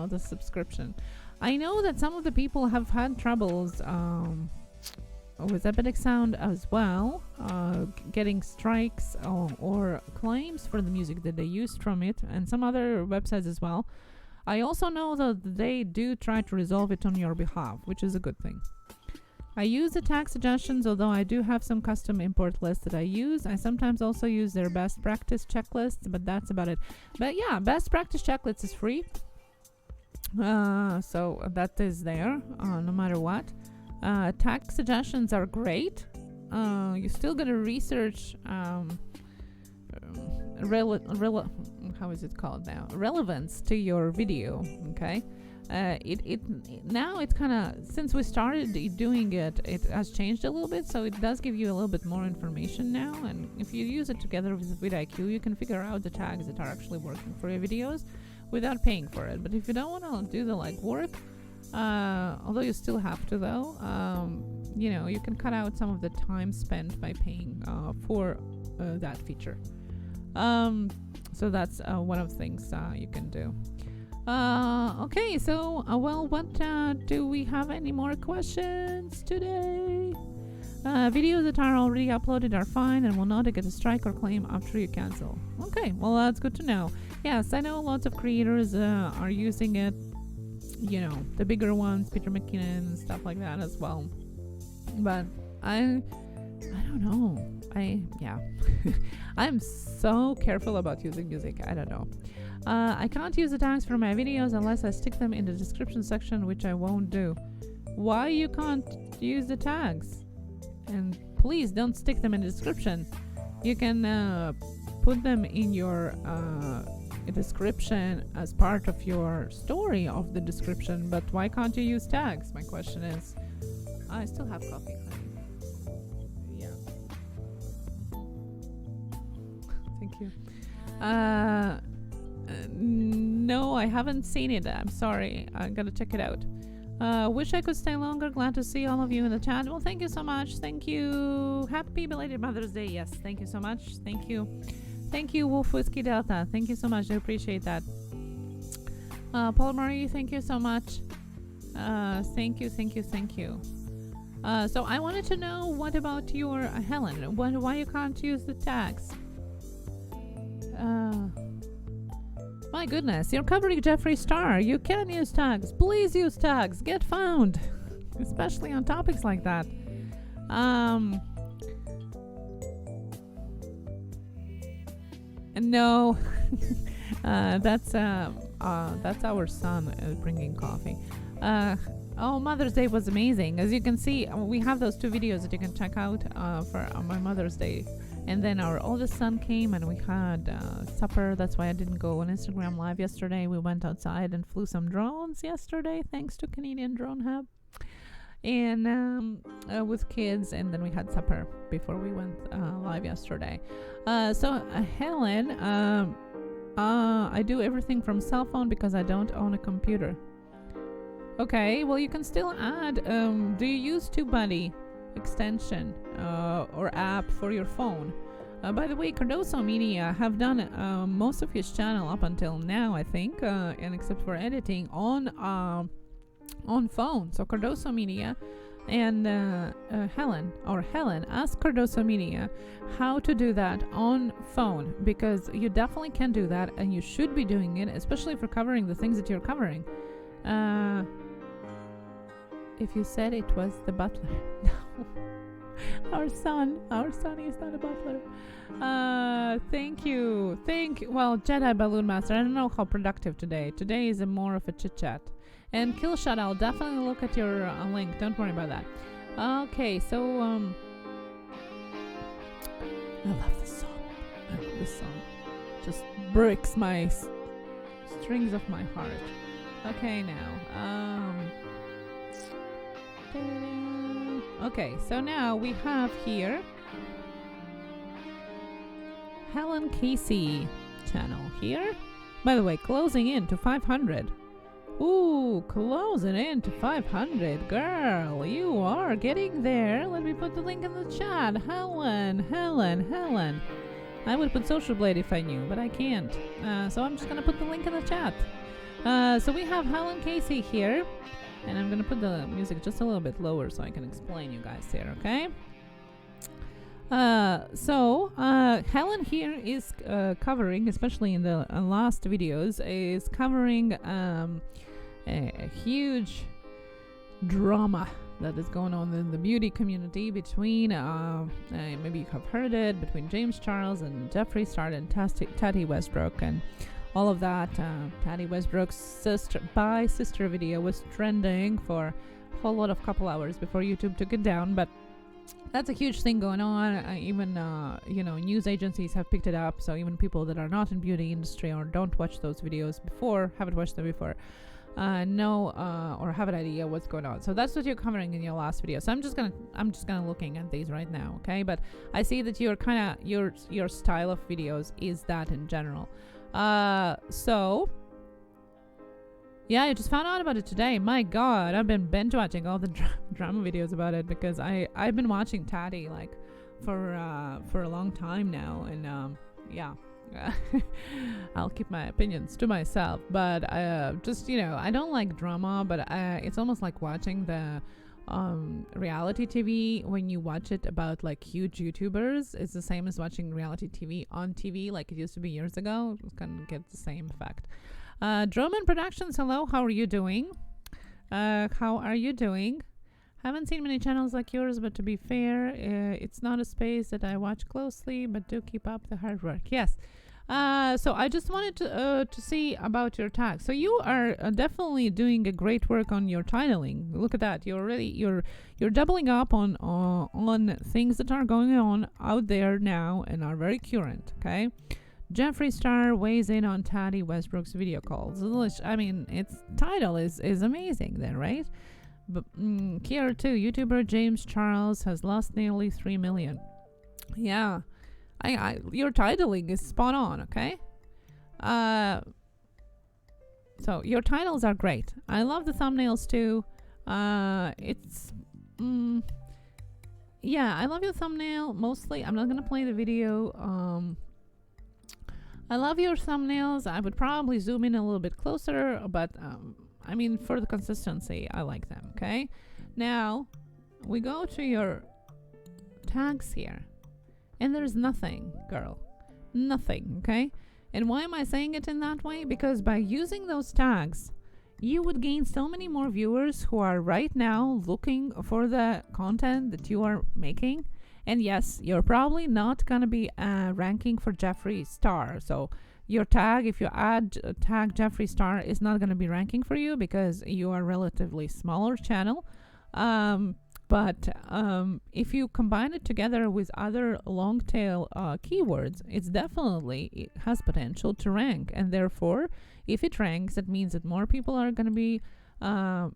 the subscription? I know that some of the people have had troubles with Epidemic Sound as well, getting strikes or claims for the music that they used from it, and some other websites as well. I also know that they do try to resolve it on your behalf, which is a good thing. I use the tag suggestions, although I do have some custom import lists that I use. I sometimes also use their best practice checklists, but that's about it. But yeah, best practice checklist is free. So that is there, no matter what. Tag suggestions are great. You still gotta research how is it called now? Relevance to your video. Okay. Now it's kind of, since we started doing it, it has changed a little bit, so it does give you a little bit more information now, and if you use it together with vidIQ, you can figure out the tags that are actually working for your videos without paying for it. But if you don't want to do the work, although you still have to though, you can cut out some of the time spent by paying for that feature. So that's one of the things you can do. Okay, so what do we have any more questions today? Videos that are already uploaded are fine and will not get a strike or claim after you cancel. Okay, well, that's good to know. Yes, I know lots of creators are using it, the bigger ones, Peter McKinnon and stuff like that as well. But I don't know. I'm so careful about using music. I don't know. I can't use the tags for my videos unless I stick them in the description section, which I won't do. Why you can't use the tags? And please don't stick them in the description. You can put them in your description as part of your story of the description, but why can't you use tags? My question is, I still have coffee, honey. Yeah. Thank you. No, I haven't seen it. I'm sorry. I gotta check it out. Wish I could stay longer. Glad to see all of you in the chat. Well, thank you so much. Thank you. Happy belated Mother's Day. Yes, thank you so much. Thank you. Thank you, Wolf Whiskey Delta. Thank you so much. I appreciate that. Paul Marie, thank you so much. Thank you. So I wanted to know, what about your Helen? Why you can't use the tags? My goodness, you're covering Jeffree Star. You can use tags. Please use tags. Get found. Especially on topics like that. No. That's our son bringing coffee. Mother's Day was amazing. As you can see, we have those 2 videos that you can check out for my Mother's Day. And then our oldest son came and we had supper. That's why I didn't go on Instagram Live yesterday. We went outside and flew some drones yesterday, thanks to Canadian Drone Hub. And with kids, and then we had supper before we went live yesterday. So Helen, I do everything from cell phone because I don't own a computer. Okay, well, you can still add. Do you use TubeBuddy? extension or app for your phone. By the way, Cardoso Media have done most of his channel up until now, I think, and except for editing on phone. So Cardoso Media and Helen asked Cardoso Media how to do that on phone, because you definitely can do that, and you should be doing it, especially for covering the things that you're covering. If you said it was the butler, no. Our son is not a butler. Thank you. Well, Jedi Balloon Master, I don't know how productive today is more of a chit chat. And Killshot, I'll definitely look at your link, don't worry about that. Okay, so I love this song. Just breaks my strings of my heart. Okay, now okay, so now we have here Helen Casey channel here. By the way, closing in to 500. Ooh, closing in to 500. Girl, you are getting there. Let me put the link in the chat. Helen. I would put Social Blade if I knew, but I can't. So I'm just going to put the link in the chat. So we have Helen Casey here. And I'm going to put the music just a little bit lower so I can explain you guys here, okay? So Helen here is covering, especially in the last videos, is covering a huge drama that is going on in the beauty community between, maybe you have heard it, between James Charles and Jeffree Star and Tati Westbrook and all of that. Tati Westbrook's sister video was trending for a whole lot of couple hours before YouTube took it down, but that's a huge thing going on. Even news agencies have picked it up, so even people that are not in beauty industry or don't watch those videos before, haven't watched them before, know or have an idea what's going on. So that's what you're covering in your last video. So I'm just gonna looking at these right now, okay? But I see that you're kind of your style of videos is that in general. So yeah, I just found out about it today. My God, I've been binge watching all the drama videos about it, because I've been watching Tati like for a long time now, and yeah. I'll keep my opinions to myself, but just I don't like drama, but it's almost like watching the reality TV. When you watch it about like huge YouTubers, it's the same as watching reality TV on TV like it used to be years ago. It kind of gets the same effect. Droman Productions, hello, how are you doing? Haven't seen many channels like yours, but to be fair, it's not a space that I watch closely, but do keep up the hard work. Yes. So I just wanted to see about your tags. So you are definitely doing a great work on your titling. Look at that. You're doubling up on things that are going on out there now and are very current. Okay. Jeffree Star weighs in on Tati Westbrook's video calls. I mean, its title is amazing there, right? But here too, YouTuber James Charles has lost nearly 3 million. Yeah. Your titling is spot on, okay? So your titles are great. I love the thumbnails too. Yeah, I love your thumbnail mostly. I'm not gonna play the video. I love your thumbnails. I would probably zoom in a little bit closer, but I mean, for the consistency, I like them, okay? Now, we go to your tags here. And there's nothing, girl. Nothing, okay? And why am I saying it in that way? Because by using those tags, you would gain so many more viewers who are right now looking for the content that you are making. And yes, you're probably not going to be ranking for Jeffree Star. So your tag, if you add tag Jeffree Star, is not going to be ranking for you because you are a relatively smaller channel. But if you combine it together with other long tail keywords, it has potential to rank. And therefore, if it ranks, it means that more people are going to be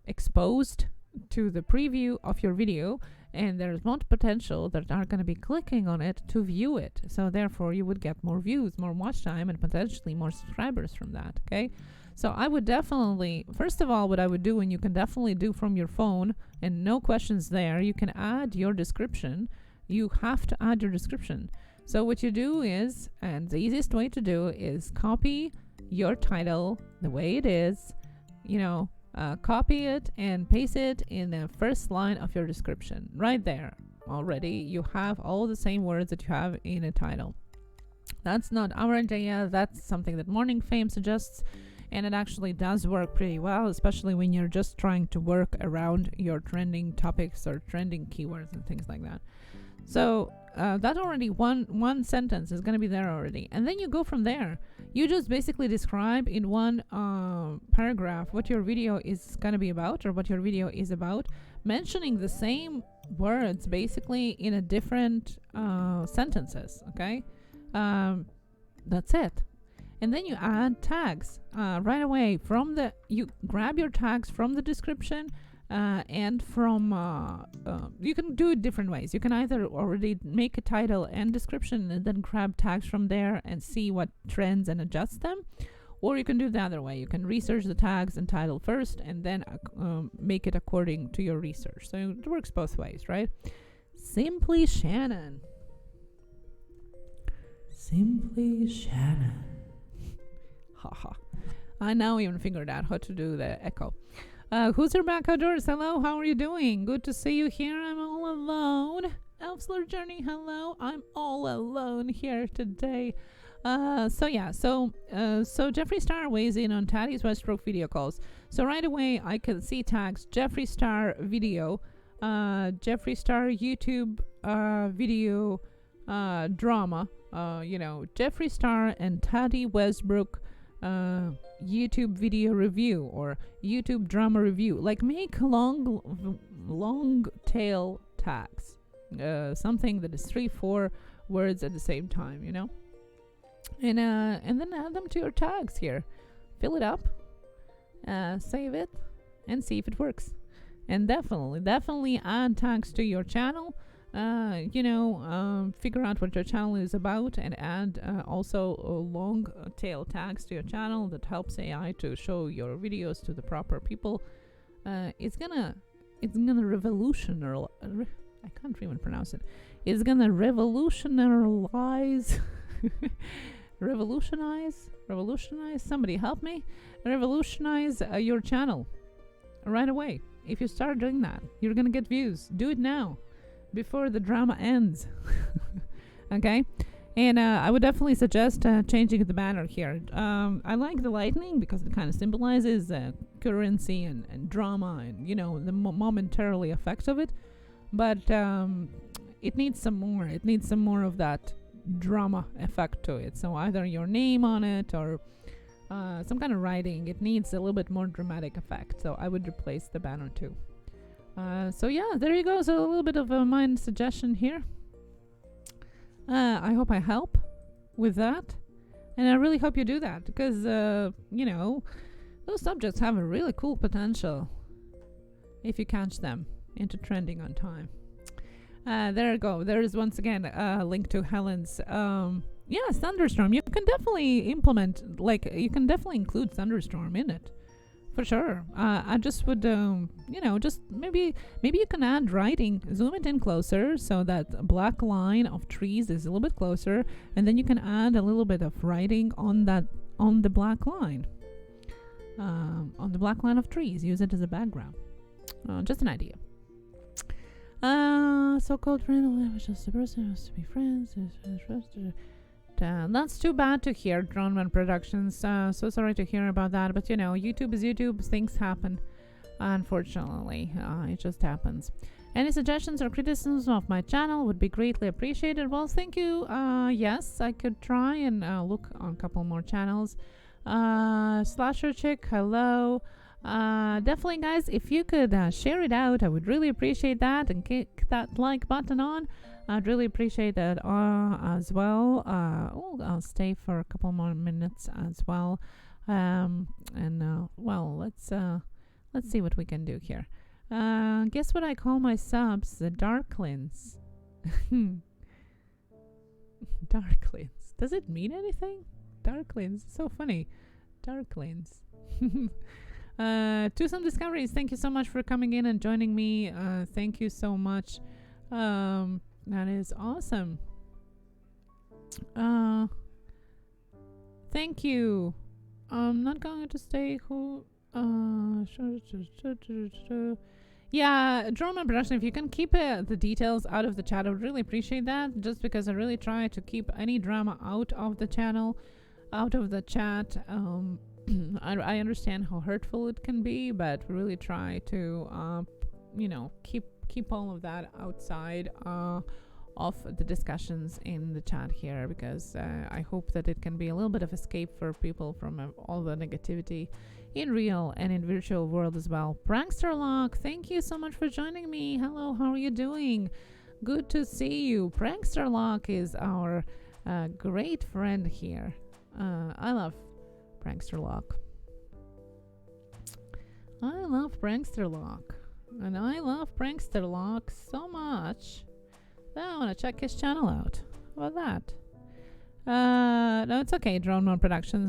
exposed to the preview of your video. And there's more potential that are going to be clicking on it to view it. So therefore, you would get more views, more watch time, and potentially more subscribers from that. Okay. So I would definitely, first of all, what I would do, and you can definitely do from your phone, and no questions there, you can add your description. You have to add your description. So what you do is, and the easiest way to do is copy your title the way it is, copy it and paste it in the first line of your description. Right there, already you have all the same words that you have in a title. That's not our idea. That's something that Morning Fame suggests, and it actually does work pretty well, especially when you're just trying to work around your trending topics or trending keywords and things like that. So that already one sentence is going to be there already, and then you go from there. You just basically describe in one paragraph what your video is going to be about, or what your video is about, mentioning the same words basically in a different sentences. Okay, that's it. And then you add tags right away from you grab your tags from the description. And from you can do it different ways. You can either already make a title and description and then grab tags from there and see what trends and adjust them, or you can do the other way. You can research the tags and title first and then make it according to your research. So it works both ways, right? Simply Shannon. Haha. I now even figured out how to do the echo. Who's your back outdoors? Hello, how are you doing? Good to see you here. I'm all alone. Elfsler Journey, hello. I'm all alone here today. So Jeffree Star weighs in on Taddy's Westbrook video calls. So right away I can see tags Jeffree Star video, Jeffree Star YouTube video drama, Jeffree Star and Taddy Westbrook YouTube video review or YouTube drama review. Like, make long tail tags, something that is 3-4 words at the same time, and then add them to your tags here. Fill it up, save it, and see if it works. And definitely add tags to your channel. Figure out what your channel is about, and add also long tail tags to your channel that helps AI to show your videos to the proper people. It's gonna revolutionize. I can't even pronounce it. It's gonna revolutionize. Revolutionize. Somebody help me. Revolutionize your channel right away. If you start doing that, you're gonna get views. Do it now, before the drama ends. Okay, and I would definitely suggest changing the banner here. I like the lightning because it kind of symbolizes currency and drama and the momentarily effect of it, but it needs some more of that drama effect to it. So either your name on it or some kind of writing. It needs a little bit more dramatic effect, so I would replace the banner too. So yeah, there you go. So a little bit of a mind suggestion here. I hope I help with that, and I really hope you do that, because those subjects have a really cool potential if you catch them into trending on time. There you go. There is once again a link to Helen's thunderstorm. You can definitely you can definitely include thunderstorm in it. For sure. I just would, just maybe you can add writing, zoom it in closer so that black line of trees is a little bit closer, and then you can add a little bit of writing on the black line, of trees. Use it as a background. Just an idea. So-called friend was just a person who has to be friends. That's too bad to hear, Droneman Productions. So sorry to hear about that, but YouTube is YouTube. Things happen, unfortunately. It just happens. Any suggestions or criticisms of my channel would be greatly appreciated. Well, thank you. Yes, I could try and look on a couple more channels. Slasher Chick, hello. Definitely, guys, if you could share it out, I would really appreciate that, and click that like button on. I'd really appreciate that as well. I'll stay for a couple more minutes as well. Let's see what we can do here. Guess what I call my subs? The Darklins. Darklins. Does it mean anything? Darklins. So funny. Darklins. To some discoveries, thank you so much for coming in and joining me. Thank you so much. That is awesome. Thank you. I'm not going to stay who yeah, drone and production, if you can keep the details out of the chat, I would really appreciate that, just because I really try to keep any drama out of the channel, out of the chat. I understand how hurtful it can be, but really try to keep all of that outside of the discussions in the chat here, because I hope that it can be a little bit of escape for people from all the negativity in real and in virtual world as well. Prankster Lock, thank you so much for joining me. Hello, how are you doing? Good to see you. Prankster Lock is our great friend here. I love Prankster Lock. I love Prankster Lock. And I love Prankster Lock so much that I want to check his channel out. How about that? No, it's okay, Drone Mode Productions.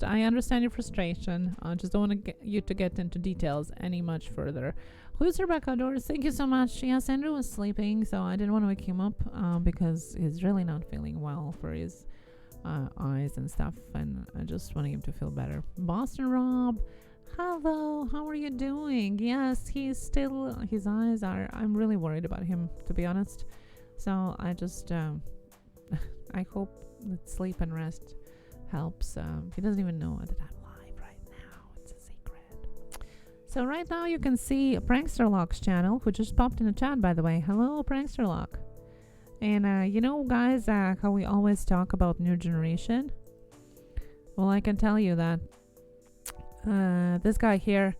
I understand your frustration. I just don't want you to get into details any much further. Who's Rebecca Doors? Thank you so much. Yes, Andrew was sleeping, so I didn't want to wake him up because he's really not feeling well for his eyes and stuff, and I just wanted him to feel better. Boston Rob, hello, how are you doing? Yes, he's still, his eyes are, I'm really worried about him, to be honest. So I just, I hope that sleep and rest helps. He doesn't even know that I'm live right now. It's a secret. So right now you can see Prankster Lock's channel, who just popped in the chat, by the way. Hello, Prankster Lock. And you know, guys, how we always talk about new generation? Well, I can tell you that this guy here,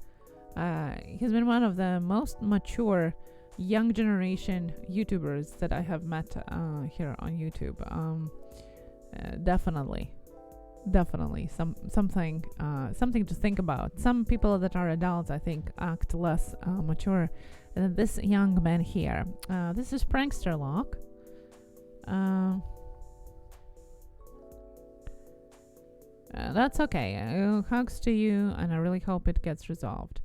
he's been one of the most mature young generation YouTubers that I have met here on YouTube. Definitely something to think about. Some people that are adults, I think, act less mature than this young man here. This is Prankster Lock. That's okay. Hugs to you, and I really hope it gets resolved.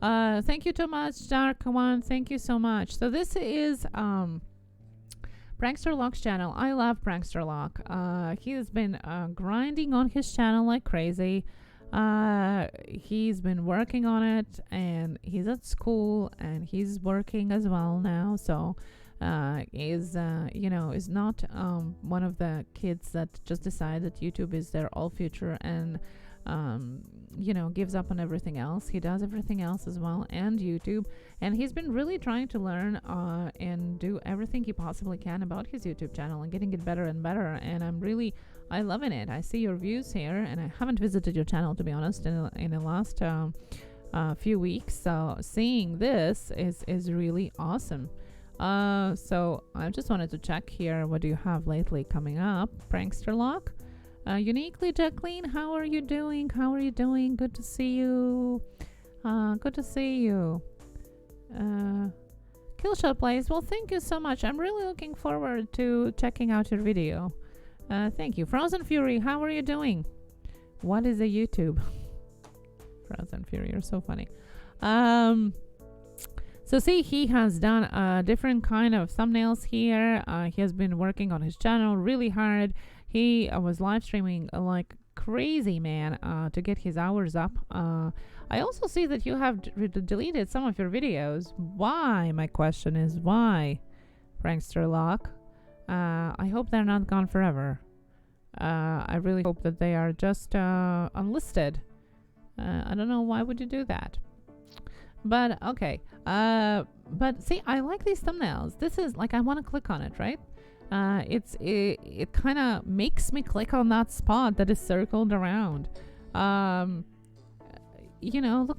Thank you so much, Dark One. Thank you so much. So this is Prankster Lock's channel. I love Prankster Lock. He has been grinding on his channel like crazy. He's been working on it, and he's at school, and he's working as well now. So is not one of the kids that just decide that YouTube is their all future and gives up on everything else. He does everything else as well, and YouTube, and he's been really trying to learn and do everything he possibly can about his YouTube channel and getting it better and better, and I loving it. I see your views here, and I haven't visited your channel, to be honest, in the last few weeks, so seeing this is really awesome. So I just wanted to check here, what do you have lately coming up? Prankster Lock. Uniquely Jacqueline, how are you doing? How are you doing? Good to see you. Good to see you. Killshot Plays, well, thank you so much. I'm really looking forward to checking out your video. Thank you. Frozen Fury, how are you doing? What is a YouTube? Frozen Fury, you're so funny. So see, he has done different kind of thumbnails here. He has been working on his channel really hard. He was live streaming like crazy, man, to get his hours up. I also see that you have deleted some of your videos. Why? My question is why, Prankster Lock? I hope they're not gone forever. I really hope that they are just unlisted. I don't know, why would you do that? But okay. But see, I like these thumbnails. This is like, I want to click on it, right? It kind of makes me click on that spot that is circled around. Look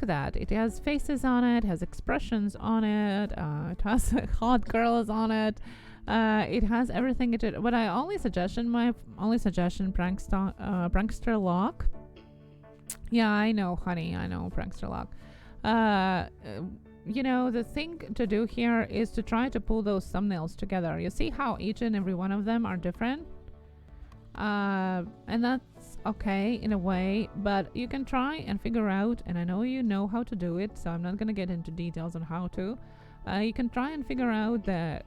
at that. It has faces on it, has expressions on it, it has hot girls on it. It has everything. But my only suggestion, Prankster Lock. Yeah, I know, honey. I know, Prankster Lock. The thing to do here is to try to pull those thumbnails together. You see how each and every one of them are different? And that's okay in a way, but you can try and figure out, and I know you know how to do it, so I'm not going to get into details on how to. You can try and figure out the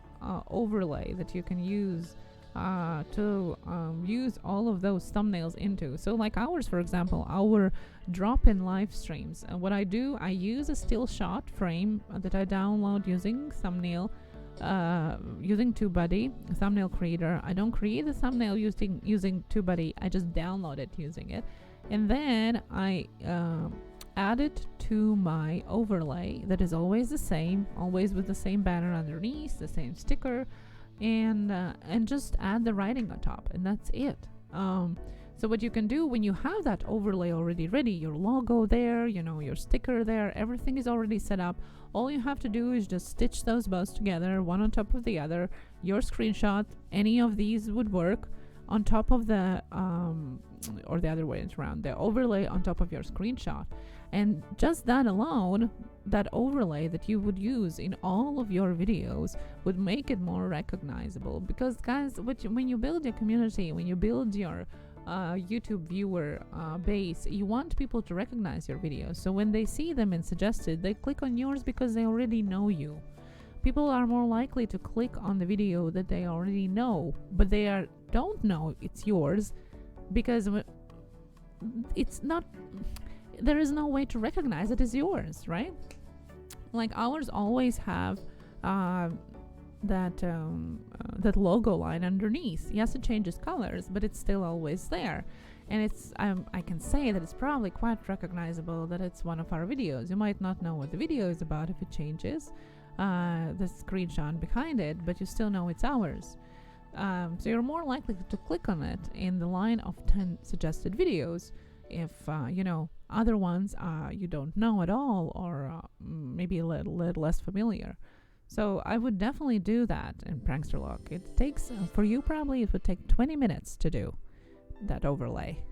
overlay that you can use to use all of those thumbnails into. So like ours, for example, our drop-in live streams. What I do, I use a still shot frame that I download using thumbnail, using TubeBuddy, thumbnail creator. I don't create the thumbnail using TubeBuddy. I just download it using it, and then I add it to my overlay that is always the same, always with the same banner underneath, the same sticker, and just add the writing on top, and that's it. So what you can do when you have that overlay already ready, your logo there, you know, your sticker there, everything is already set up. All you have to do is just stitch those both together, one on top of the other. Your screenshot, any of these would work on top of the or the other way around, the overlay on top of your screenshot. And just that alone, that overlay that you would use in all of your videos would make it more recognizable. Because guys, when you build your community, when you build your YouTube viewer base, you want people to recognize your videos. So when they see them and suggested, they click on yours because they already know you. People are more likely to click on the video that they already know, but they don't know it's yours, because it's not, there is no way to recognize it as yours, right? Like ours always have that logo line underneath. Yes, it changes colors, but it's still always there. And it's I can say that it's probably quite recognizable that it's one of our videos. You might not know what the video is about if it changes the screenshot behind it, but you still know it's ours. So you're more likely to click on it in the line of 10 suggested videos if you know, other ones you don't know at all, or maybe a little less familiar. So I would definitely do that in Prankster Lock. It takes, for you probably, it would take 20 minutes to do that overlay.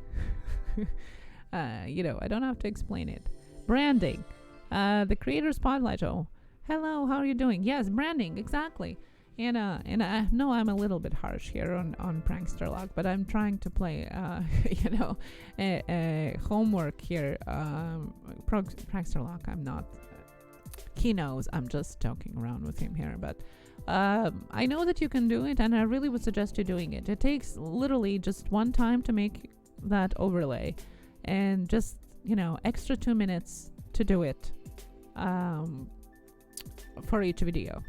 You know, I don't have to explain it. Branding. The creator spotlight. Oh, hello, how are you doing? Yes, branding, exactly. And I know I'm a little bit harsh here on Prankster Lock, but I'm trying to play, you know, homework here. Prankster Lock, I'm not. He knows I'm just joking around with him here, but I know that you can do it, and I really would suggest you doing it. It takes literally just one time to make that overlay, and just, you know, extra 2 minutes to do it for each video.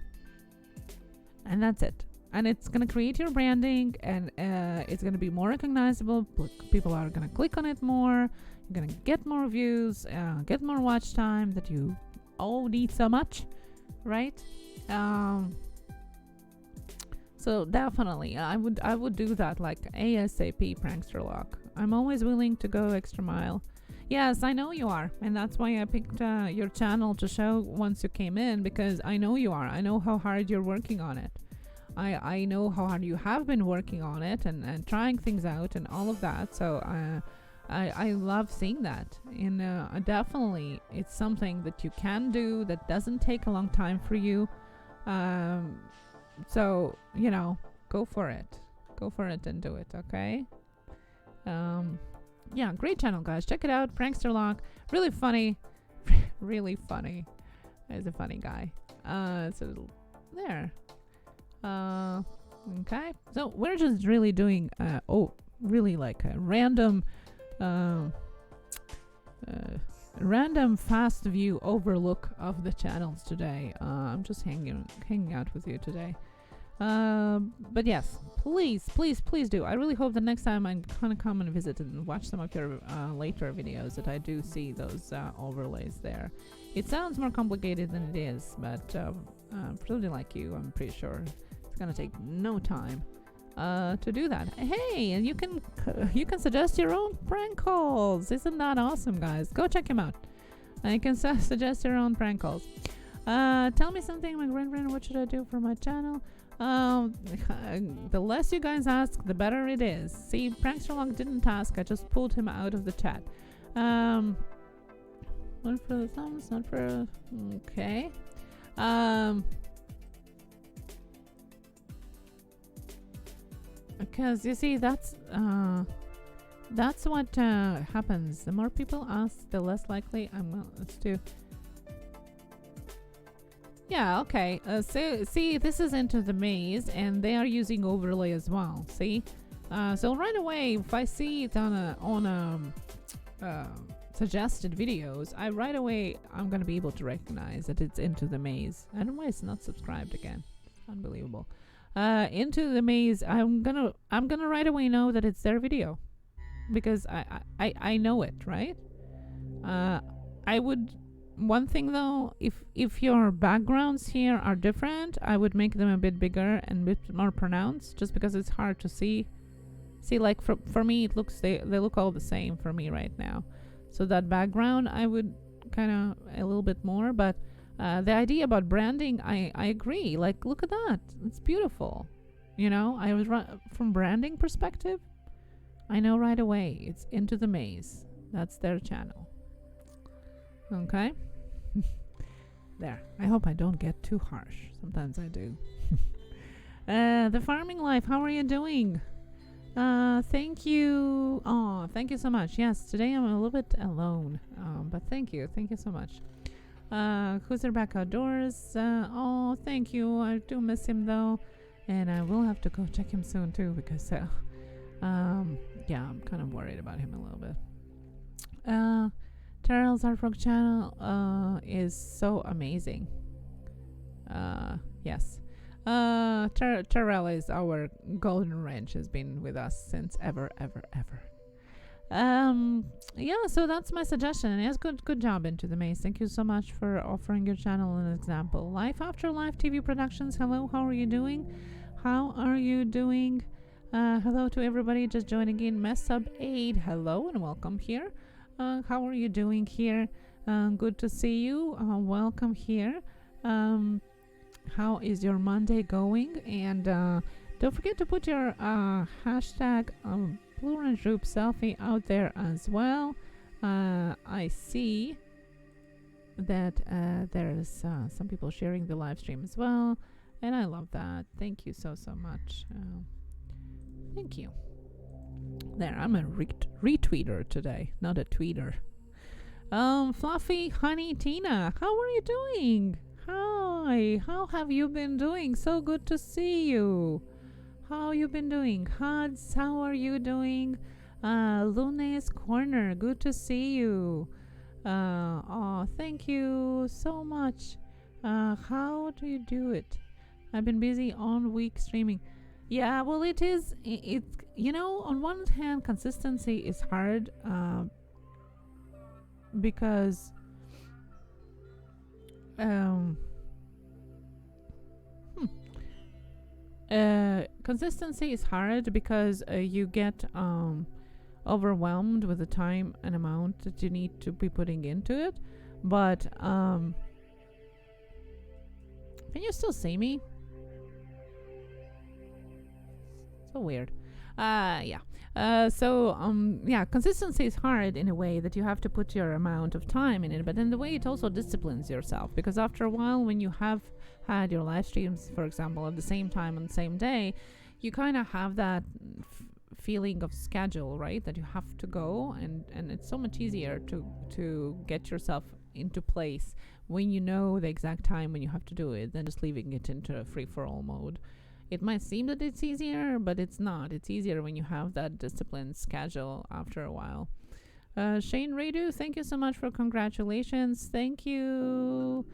And that's it. And it's going to create your branding, and it's going to be more recognizable. People are going to click on it more. You're going to get more views, get more watch time that you all need so much, right? So definitely, I would do that, like ASAP. Prankster Lock. I'm always willing to go extra mile. Yes, I know you are, and that's why I picked your channel to show once you came in, because I know you are. I know how hard you're working on it. I know how hard you have been working on it and trying things out and all of that. So I love seeing that. And definitely, it's something that you can do that doesn't take a long time for you. So, you know, go for it. Go for it and do it, okay? Yeah, great channel, guys. Check it out. Prankster Lock. Really funny. Really funny. He's a funny guy. So, there. Okay. So, we're just really doing, really like a random fast view overlook of the channels today. I'm just hanging out with you today. But yes, please do. I really hope that next time I'm gonna come and visit and watch some of your later videos that I do see those overlays there. It sounds more complicated than it is, but pretty like you, I'm pretty sure it's gonna take no time to do that. Hey, and you can suggest your own prank calls. Isn't that awesome, guys? Go check him out. You can suggest your own prank calls. Tell me something, my grandfriend. What should I do for my channel? The less you guys ask, the better it is. See, Prankster Lock didn't ask. I just pulled him out of the chat. Not for the thumbs, not for... Okay. Because you see, that's That's what happens. The more people ask, the less likely I'm to. Yeah, okay. So see, this is Into the Maze, and they are using overlay as well. See, so right away, if I see it on suggested videos, right away I'm gonna be able to recognize that it's Into the Maze. I don't know why it's not subscribed again. It's unbelievable. Into the Maze, I'm gonna right away know that it's their video because I know it, right? I would. One thing though, if your backgrounds here are different, I would make them a bit bigger and a bit more pronounced, just because it's hard to see. See, like for me, it looks they look all the same for me right now. So that background, I would kind of a little bit more. But the idea about branding, I agree. Like, look at that, it's beautiful. You know, I was from branding perspective, I know right away it's Into the Maze. That's their channel. Okay. There. I hope I don't get too harsh. Sometimes I do. The farming life, how are you doing? Thank you. Oh, thank you so much. Yes, today I'm a little bit alone. But thank you. Thank you so much. Who's there back outdoors? Oh, thank you. I do miss him though. And I will have to go check him soon too because yeah, I'm kind of worried about him a little bit. Terrell's Artwork channel is so amazing. Yes. Terrell is our golden wrench, has been with us since ever. Yeah, so that's my suggestion. Yes, good job, Into the Maze. Thank you so much for offering your channel an example. Life After Life TV Productions, hello, how are you doing? Hello to everybody just joining in. Messub Aid, hello and welcome here. How are you doing here? Good to see you. Welcome here. How is your Monday going? And don't forget to put your hashtag Blue Orange Group selfie out there as well. I see that there's some people sharing the live stream as well, and I love that. Thank you so much. Thank you. There, I'm a retweeter today, not a tweeter. Fluffy Honey Tina, how are you doing? Hi, how have you been doing? So good to see you. How you been doing? Huds, how are you doing? Lune's Corner, good to see you. Oh, thank you so much. How do you do it? I've been busy all week streaming. Yeah, well, it's you know, on one hand, consistency is hard because consistency is hard because you get overwhelmed with the time and amount that you need to be putting into it. But can you still see me? So weird. Yeah. Consistency is hard in a way that you have to put your amount of time in it, but in the way it also disciplines yourself, because after a while, when you have had your live streams, for example, at the same time on the same day, you kind of have that feeling of schedule, right? That you have to go, and it's so much easier to get yourself into place when you know the exact time when you have to do it than just leaving it into a free-for-all mode. It might seem that it's easier, but it's not. It's easier when you have that disciplined schedule after a while. Shane Radu, thank you so much for congratulations. Thank you.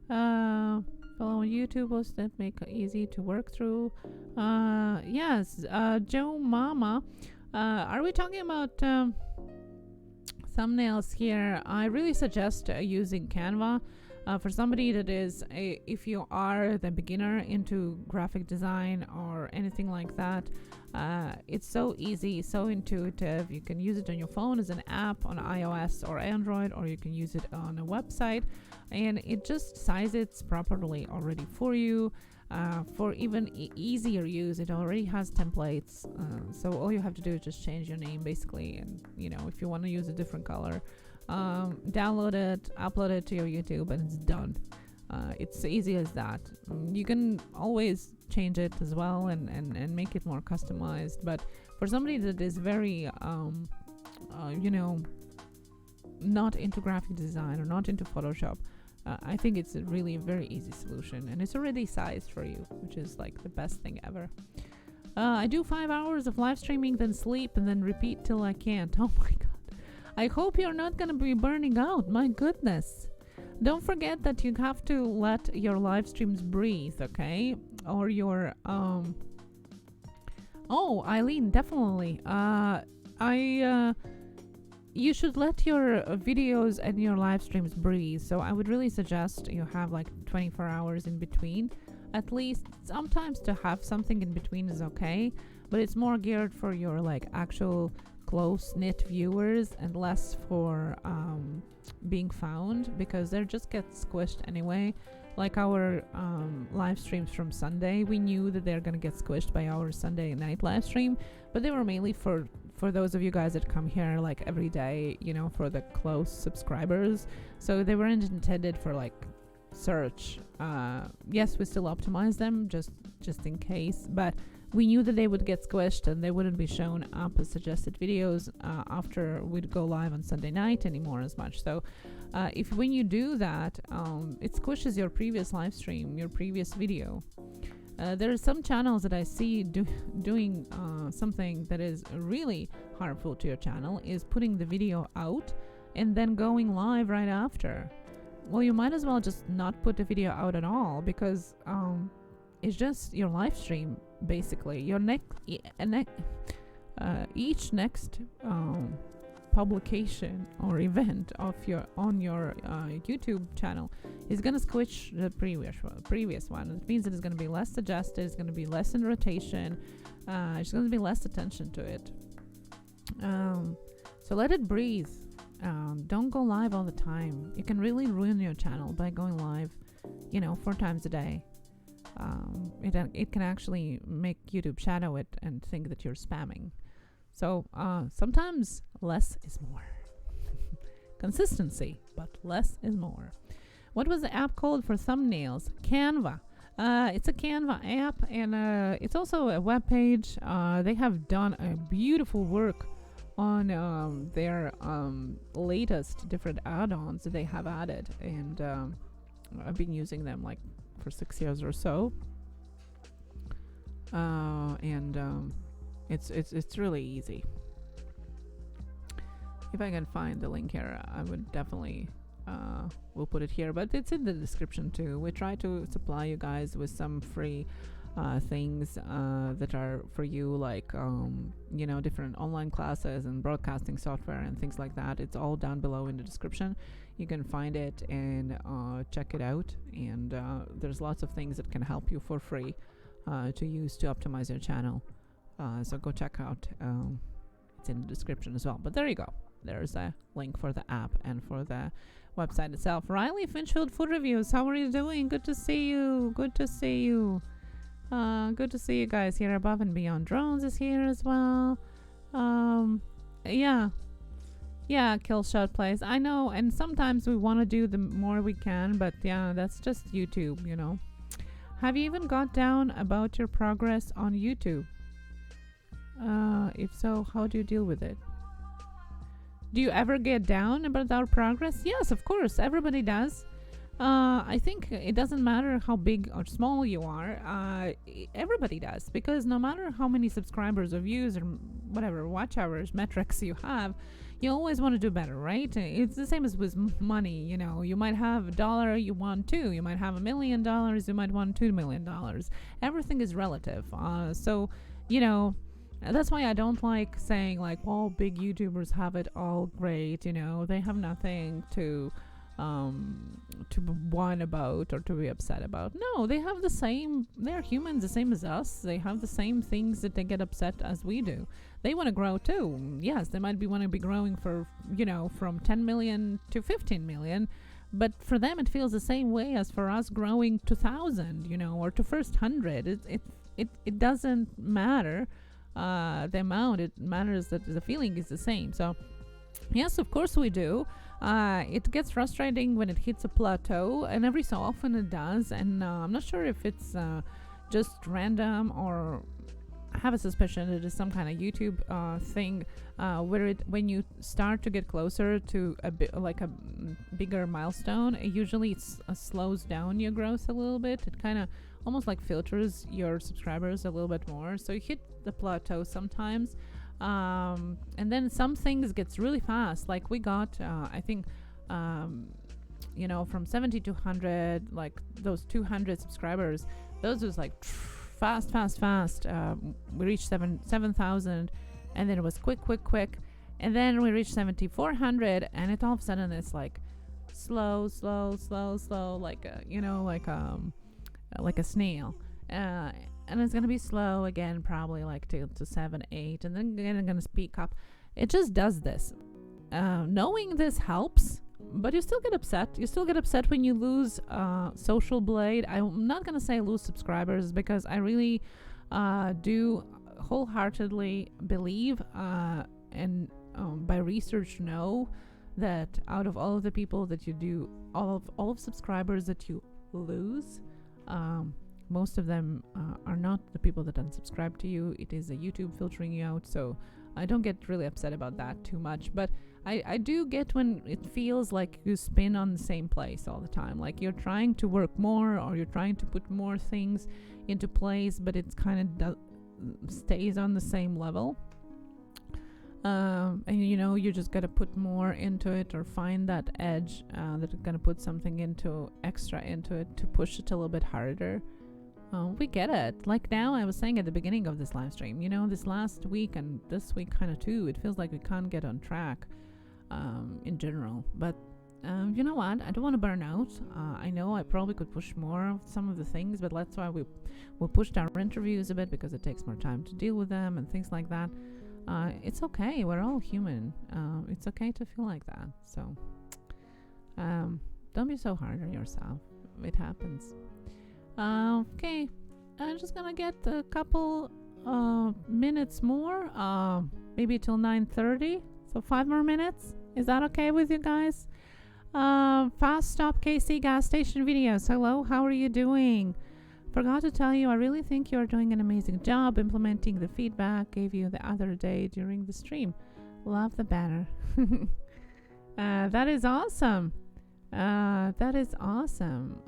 Follow on YouTube, posts that make it easy to work through. Yes, Joe Mama. Are we talking about thumbnails here? I really suggest using Canva. For somebody that is, if you are the beginner into graphic design or anything like that, it's so easy, so intuitive. You can use it on your phone as an app on iOS or Android, or you can use it on a website, and it just sizes properly already for you. For even easier use, it already has templates, so all you have to do is just change your name basically, and you know, if you want to use a different color, download it, upload it to your YouTube, and it's done. It's easy as that. You can always change it as well and make it more customized, but for somebody that is very you know, not into graphic design or not into Photoshop, I think it's a really very easy solution, and it's already sized for you, which is like the best thing ever. I do 5 hours of live streaming, then sleep, and then repeat till I can't. Oh my god. I hope you're not gonna be burning out. My goodness. Don't forget that you have to let your live streams breathe, okay? Or your oh, Eileen, definitely. You should let your videos and your live streams breathe. So I would really suggest you have like 24 hours in between. At least sometimes to have something in between is okay, but it's more geared for your like actual close-knit viewers and less for being found, because they just get squished anyway. Like our live streams from Sunday, we knew that they're gonna get squished by our Sunday night live stream, but they were mainly for those of you guys that come here like every day, you know, for the close subscribers. So they weren't intended for like search. Yes, we still optimize them just in case, but we knew that they would get squished and they wouldn't be shown up as suggested videos after we'd go live on Sunday night anymore as much. So if when you do that, it squishes your previous live stream, your previous video. There are some channels that I see doing something that is really harmful to your channel, is putting the video out and then going live right after. Well, you might as well just not put the video out at all, because it's just your live stream basically. Your each next publication or event of your YouTube channel is gonna squish the previous one. It means that it's gonna be less suggested, it's gonna be less in rotation, there's gonna be less attention to it. So let it breathe. Don't go live all the time. You can really ruin your channel by going live, you know, 4 times a day. It can actually make YouTube shadow it and think that you're spamming. So sometimes less is more. Consistency, but less is more. What was the app called for thumbnails? Canva. It's a Canva app, and it's also a web page. They have done a beautiful work on their latest different add-ons that they have added, and I've been using them like for 6 years or so, and it's really easy. If I can find the link here, I would definitely we'll put it here, but it's in the description too. We try to supply you guys with some free things that are for you, like you know, different online classes and broadcasting software and things like that. It's all down below in the description. You can find it and check it out, and there's lots of things that can help you for free to use to optimize your channel. So go check out. It's in the description as well. But there you go. There's a link for the app and for the website itself. Riley Finchfield Food Reviews, how are you doing? Good to see you. Good to see you. Good to see you guys here. Above and Beyond Drones is here as well. Yeah, Killshot plays. I know, and sometimes we want to do the more we can, but yeah, that's just YouTube, you know. Have you even got down about your progress on YouTube? If so, how do you deal with it? Do you ever get down about our progress? Yes, of course, everybody does. I think it doesn't matter how big or small you are, everybody does, because no matter how many subscribers or views or whatever watch hours metrics you have, you always want to do better, right? It's the same as with money. You know, you might have $1, you want $2. You might have $1 million, you might want $2 million. Everything is relative. So, you know, that's why I don't like saying like, well, big YouTubers have it all great. You know, they have nothing to whine about or to be upset about. No, they have the same. They're humans, the same as us. They have the same things that they get upset as we do. They want to grow too. Yes, they might want to be growing for, you know, from 10 million to 15 million, but for them it feels the same way as for us growing to 1,000, you know, or to first 100. It doesn't matter the amount. It matters that the feeling is the same. So yes, of course we do. It gets frustrating when it hits a plateau, and every so often it does, and I'm not sure if it's just random or have a suspicion it is some kind of YouTube thing where when you start to get closer to a bit like a bigger milestone, usually it slows down your growth a little bit. It kind of almost like filters your subscribers a little bit more. So you hit the plateau sometimes, and then some things gets really fast. Like we got, I think, from 70 to 100, like those 200 subscribers. Those was like fast. We reached 7,000, and then it was quick, and then we reached 7,400, and it all of a sudden it's like slow, like a snail, and it's gonna be slow again, probably like to 7, 8, and then again I'm gonna speak up. It just does this. Knowing this helps. But you still get upset. You still get upset when you lose social blade. I'm not going to say lose subscribers, because I really do wholeheartedly believe and by research know that out of all of the people that you do, all of subscribers that you lose, most of them are not the people that unsubscribe to you. It is a YouTube filtering you out. So I don't get really upset about that too much. But I do get when it feels like you spin on the same place all the time. Like you're trying to work more, or you're trying to put more things into place, but it's kind of stays on the same level. And you just got to put more into it, or find that edge that you're going to put something extra into it to push it a little bit harder. We get it. Like now, I was saying at the beginning of this live stream, this last week and this week kind of too, it feels like we can't get on track in general. But you know what? I don't want to burn out. I know I probably could push more of some of the things, but that's why we pushed our interviews a bit, because it takes more time to deal with them and things like that. It's okay. We're all human. It's okay to feel like that. So don't be so hard on yourself. It happens. Okay, I'm just gonna get a couple minutes more, maybe till 9:30, so 5 more minutes. Is that okay with you guys? Fast Stop KC gas station videos. Hello, how are you doing? Forgot to tell you, I really think you're doing an amazing job implementing the feedback gave you the other day during the stream. Love the banner. That is awesome. That is awesome.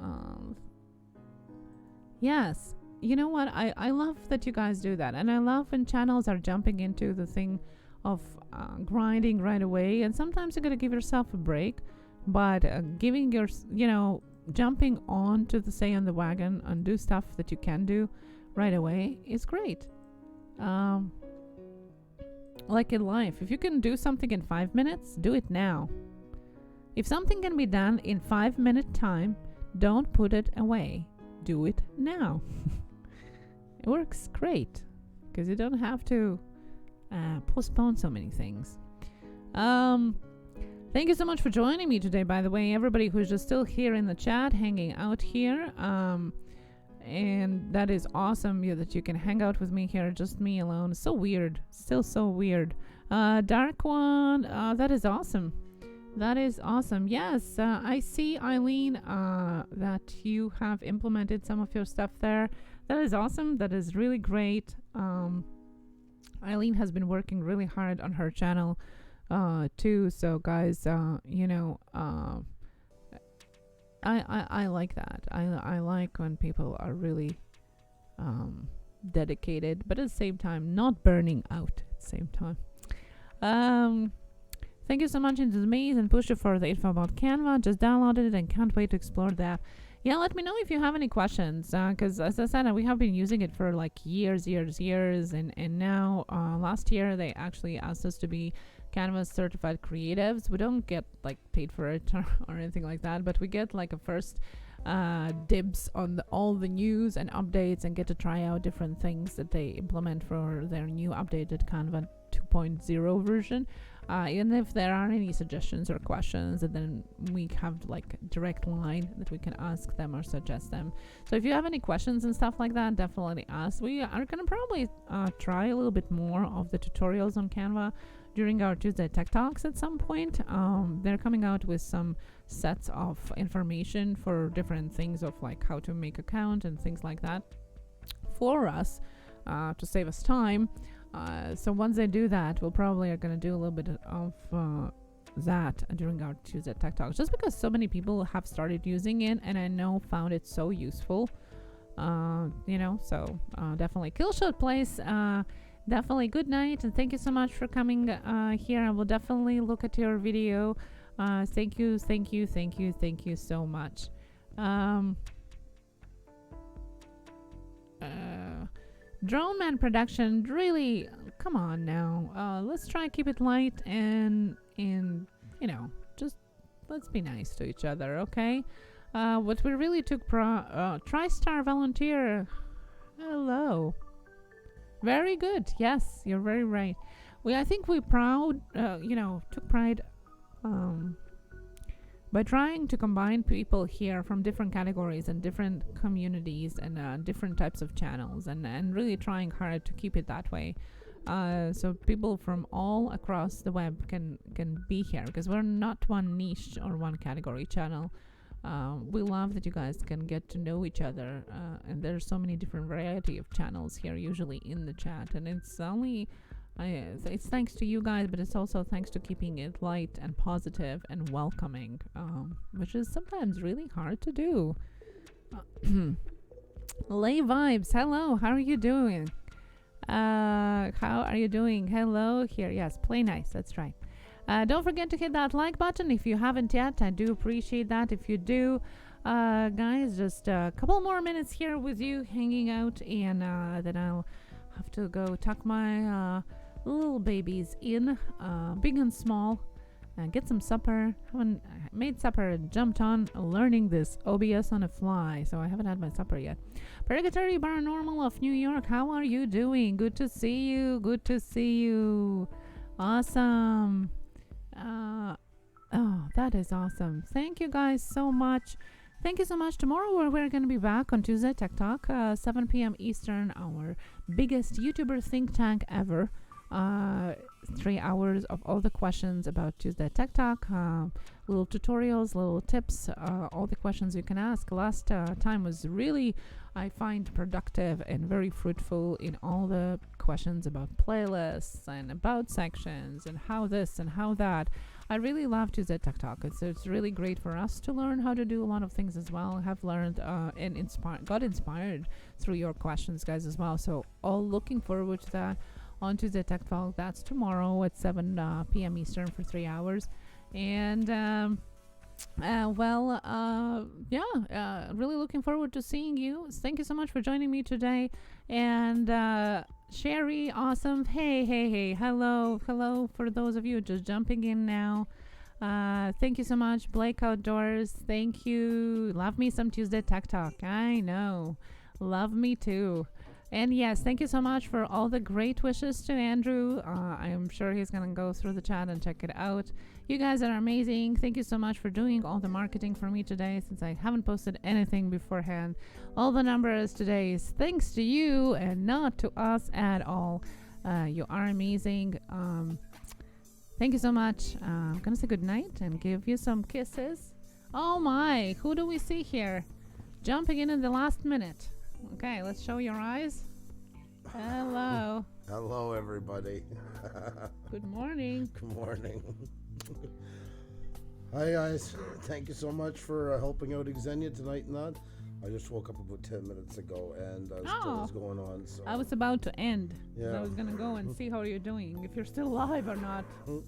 Yes, you know what? I love that you guys do that, and I love when channels are jumping into the thing of grinding right away. And sometimes you gotta give yourself a break, but giving your, jumping on to on the wagon and do stuff that you can do right away is great. Like in life, if you can do something in 5 minutes, do it now. If something can be done in 5-minute time, don't put it away. Do it now. It works great because you don't have to postpone so many things. Thank you so much for joining me today, by the way, everybody who's just still here in the chat, hanging out here. And that is awesome that you can hang out with me here, just me alone. So weird. Still so weird. Dark One, that is awesome. That is awesome. Yes, I see, Eileen, that you have implemented some of your stuff there. That is awesome. That is really great. Eileen has been working really hard on her channel too. So guys, I like that. I like when people are really dedicated, but at the same time not burning out at the same time. Thank you so much into the Maze and Puša for the info about Canva. Just downloaded it and can't wait to explore that. Yeah, let me know if you have any questions, because as I said, we have been using it for like years, and now last year they actually asked us to be Canva certified creatives. We don't get like paid for it or anything like that, but we get like a first dibs on all the news and updates, and get to try out different things that they implement for their new updated Canva 2.0 version. And if there are any suggestions or questions, and then we have like direct line that we can ask them or suggest them. So if you have any questions and stuff like that, definitely ask. We are going to probably try a little bit more of the tutorials on Canva during our Tuesday Tech Talks at some point. They're coming out with some sets of information for different things of like how to make account and things like that for us. to save us time. So once they do that, we'll probably are going to do a little bit of that during our Tuesday Tech Talks, just because so many people have started using it, and I know found it so useful. So definitely Killshot Place. Definitely good night, and thank you so much for coming here. I will definitely look at your video. Thank you so much. Drone Man Production, really, come on now. Let's try and keep it light and just let's be nice to each other, okay? What we really took TriStar Volunteer. Hello. Very good. Yes, you're very right. I think we took pride by trying to combine people here from different categories and different communities and different types of channels, and really trying hard to keep it that way. So people from all across the web can be here, because we're not one niche or one category channel. We love that you guys can get to know each other, and there's so many different variety of channels here usually in the chat, and it's thanks to you guys, but it's also thanks to keeping it light and positive and welcoming, which is sometimes really hard to do. Lay Vibes, hello, how are you doing? Hello here. Yes, play nice, that's right. Don't forget to hit that like button if you haven't yet. I do appreciate that if you do. Guys, just a couple more minutes here with you hanging out, and then I'll have to go tuck my little babies in, big and small, and get some supper. Haven't made supper and jumped on learning this OBS on a fly, so I haven't had my supper yet. Purgatory Paranormal of New York, how are you doing? Good to see you. Awesome. That is awesome. Thank you guys so much. Thank you so much. Tomorrow we're going to be back on Tuesday Tech Talk, 7 p.m. Eastern, our biggest YouTuber think tank ever. 3 hours of all the questions about Tuesday Tech Talk, little tutorials, little tips, all the questions you can ask. Last time was really, I find, productive and very fruitful in all the questions about playlists and about sections and how this and how that. I really love Tuesday Tech Talk. It's really great for us to learn how to do a lot of things as well. Have learned and got inspired through your questions, guys, as well. So all looking forward to that on Tuesday Tech Talk. That's tomorrow at 7 p.m. Eastern for 3 hours. And really looking forward to seeing you. Thank you so much for joining me today. And Sherry, awesome. Hey, hello for those of you just jumping in now. Thank you so much, Blake Outdoors. Thank you. Love me some Tuesday Tech Talk. I know. Love me too. And yes, thank you so much for all the great wishes to Andrew. I am sure he's going to go through the chat and check it out. You guys are amazing. Thank you so much for doing all the marketing for me today, since I haven't posted anything beforehand. All the numbers today is thanks to you and not to us at all. You are amazing. Thank you so much. I'm going to say good night and give you some kisses. Oh my, who do we see here? Jumping in the last minute. Okay, let's show your eyes. Hello. Hello, everybody. Good morning. Good morning. Hi, guys. Thank you so much for helping out Xenia tonight and that. I just woke up about 10 minutes ago, and still was going on. So I was about to end. Yeah. I was going to go and see how you're doing, if you're still alive or not. You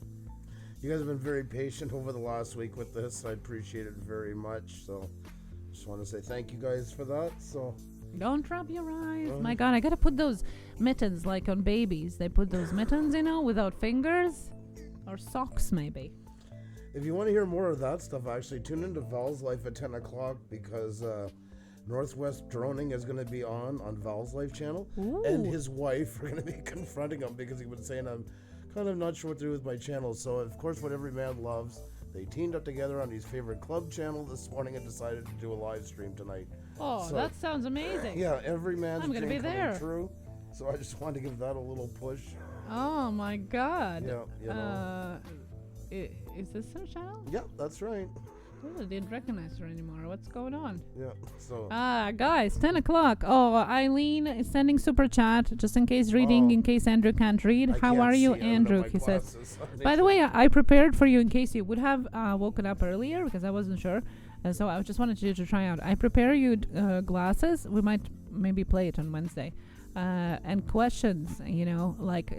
guys have been very patient over the last week with this. I appreciate it very much. So just want to say thank you guys for that. So don't rub your eyes. My God, I gotta put those mittens like on babies. They put those mittens, without fingers. Or socks, maybe. If you want to hear more of that stuff, actually tune into Val's Life at 10 o'clock, because Northwest Droning is going to be on Val's Life channel. Ooh. And his wife are going to be confronting him because he was saying, I'm kind of not sure what to do with my channel. So, of course, what every man loves, they teamed up together on his favorite club channel this morning and decided to do a live stream tonight. Oh, so, that sounds amazing. Yeah, every man's dream coming there. true. So I just wanted to give that a little push. Oh, my God. Yeah, Is this her channel? Yeah, that's right. I didn't recognize her anymore. What's going on? Yeah. So. Guys, 10 o'clock. Oh, Eileen is sending super chat just in case reading, in case Andrew can't read. I How can't are you, see it under Andrew? my He says. glasses. By the way, I prepared for you in case you would have woken up earlier because I wasn't sure. So I just wanted you to try out. I prepare you glasses. We might maybe play it on Wednesday. And questions, you know, like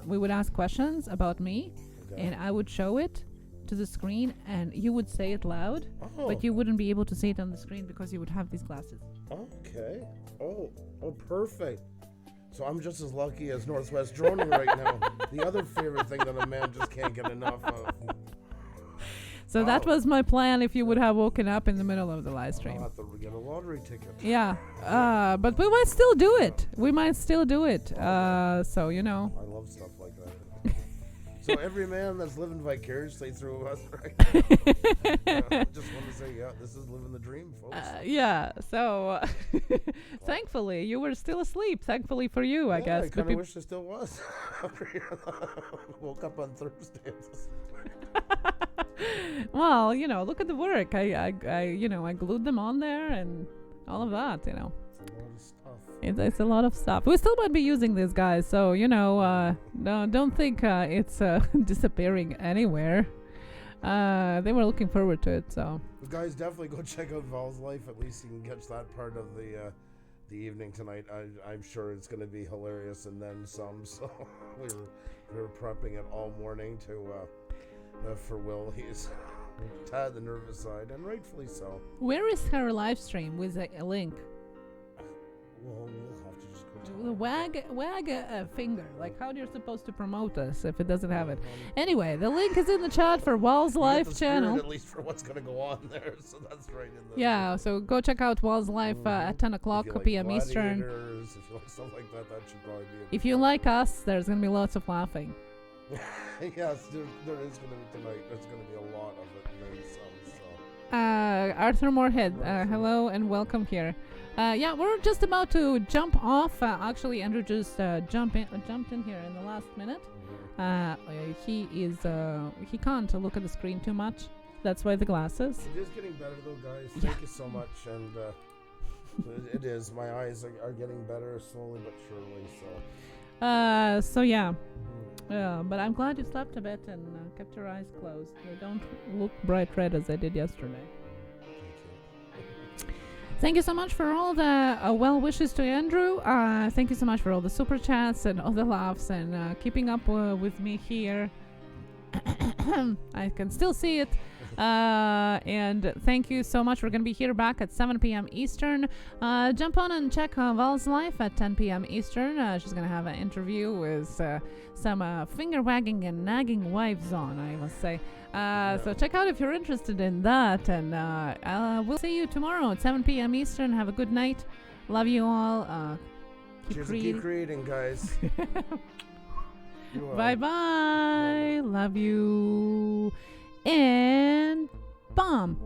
we would ask questions about me, and I would show it to the screen, and you would say it loud, but you wouldn't be able to see it on the screen because you would have these glasses. Okay. Oh, perfect. So I'm just as lucky as Northwest Droning right now. The other favorite thing that a man just can't get enough of. So that was my plan if you would have woken up in the middle of the live stream. I'll have to get a lottery ticket. Yeah. But we might still do it. So, you know. I love stuff like that. So every man that's living vicariously through us, right? Just want to say, this is living the dream, folks. So thankfully, you were still asleep. Thankfully for you, I guess. I kind of wish I still was. Woke up on Thursday. Well, you know, look at the work. I glued them on there and all of that, you know. It's a lot of stuff. We still might be using these guys, so, you know, don't think it's disappearing anywhere. They were looking forward to it, so. Guys, definitely go check out Val's life. At least you can catch that part of the evening tonight. I'm sure it's going to be hilarious and then some. So we were prepping it all morning for Will. He's tad the nervous side, and rightfully so. Where is her live stream with a link? Well, we'll have to just go Wag a finger. Like, how you're supposed to promote us if it doesn't have it? Anyway, the link is in the chat for Wall's live channel. At least for what's going to go on there, so that's right in the. Yeah, so go check out Wall's live at 10 o'clock p.m. Eastern. If you like stuff like that, that should probably be. If you like us, there's going to be lots of laughing. Yes, there is going to be tonight. There's going to be a lot of it. Arthur Moorhead, hello and welcome here. We're just about to jump off. Actually, Andrew just jumped in here in the last minute. He can't look at the screen too much. That's why the glasses. It is getting better though, guys. Thank you so much. And it is. My eyes are getting better slowly but surely. But I'm glad you slept a bit and kept your eyes closed. They don't look bright red as I did yesterday. Thank you so much for all the well wishes to Andrew. Thank you so much for all the super chats and all the laughs and keeping up with me here. I can still see it. And thank you so much. We're going to be here back at 7 p.m. Eastern. Jump on and check Val's life at 10 p.m. Eastern. She's going to have an interview with some finger wagging and nagging wives on, I must say. So check out if you're interested in that. And we'll see you tomorrow at 7 p.m. Eastern. Have a good night. Love you all. Keep creating, guys. Bye-bye. Love you. And bomb.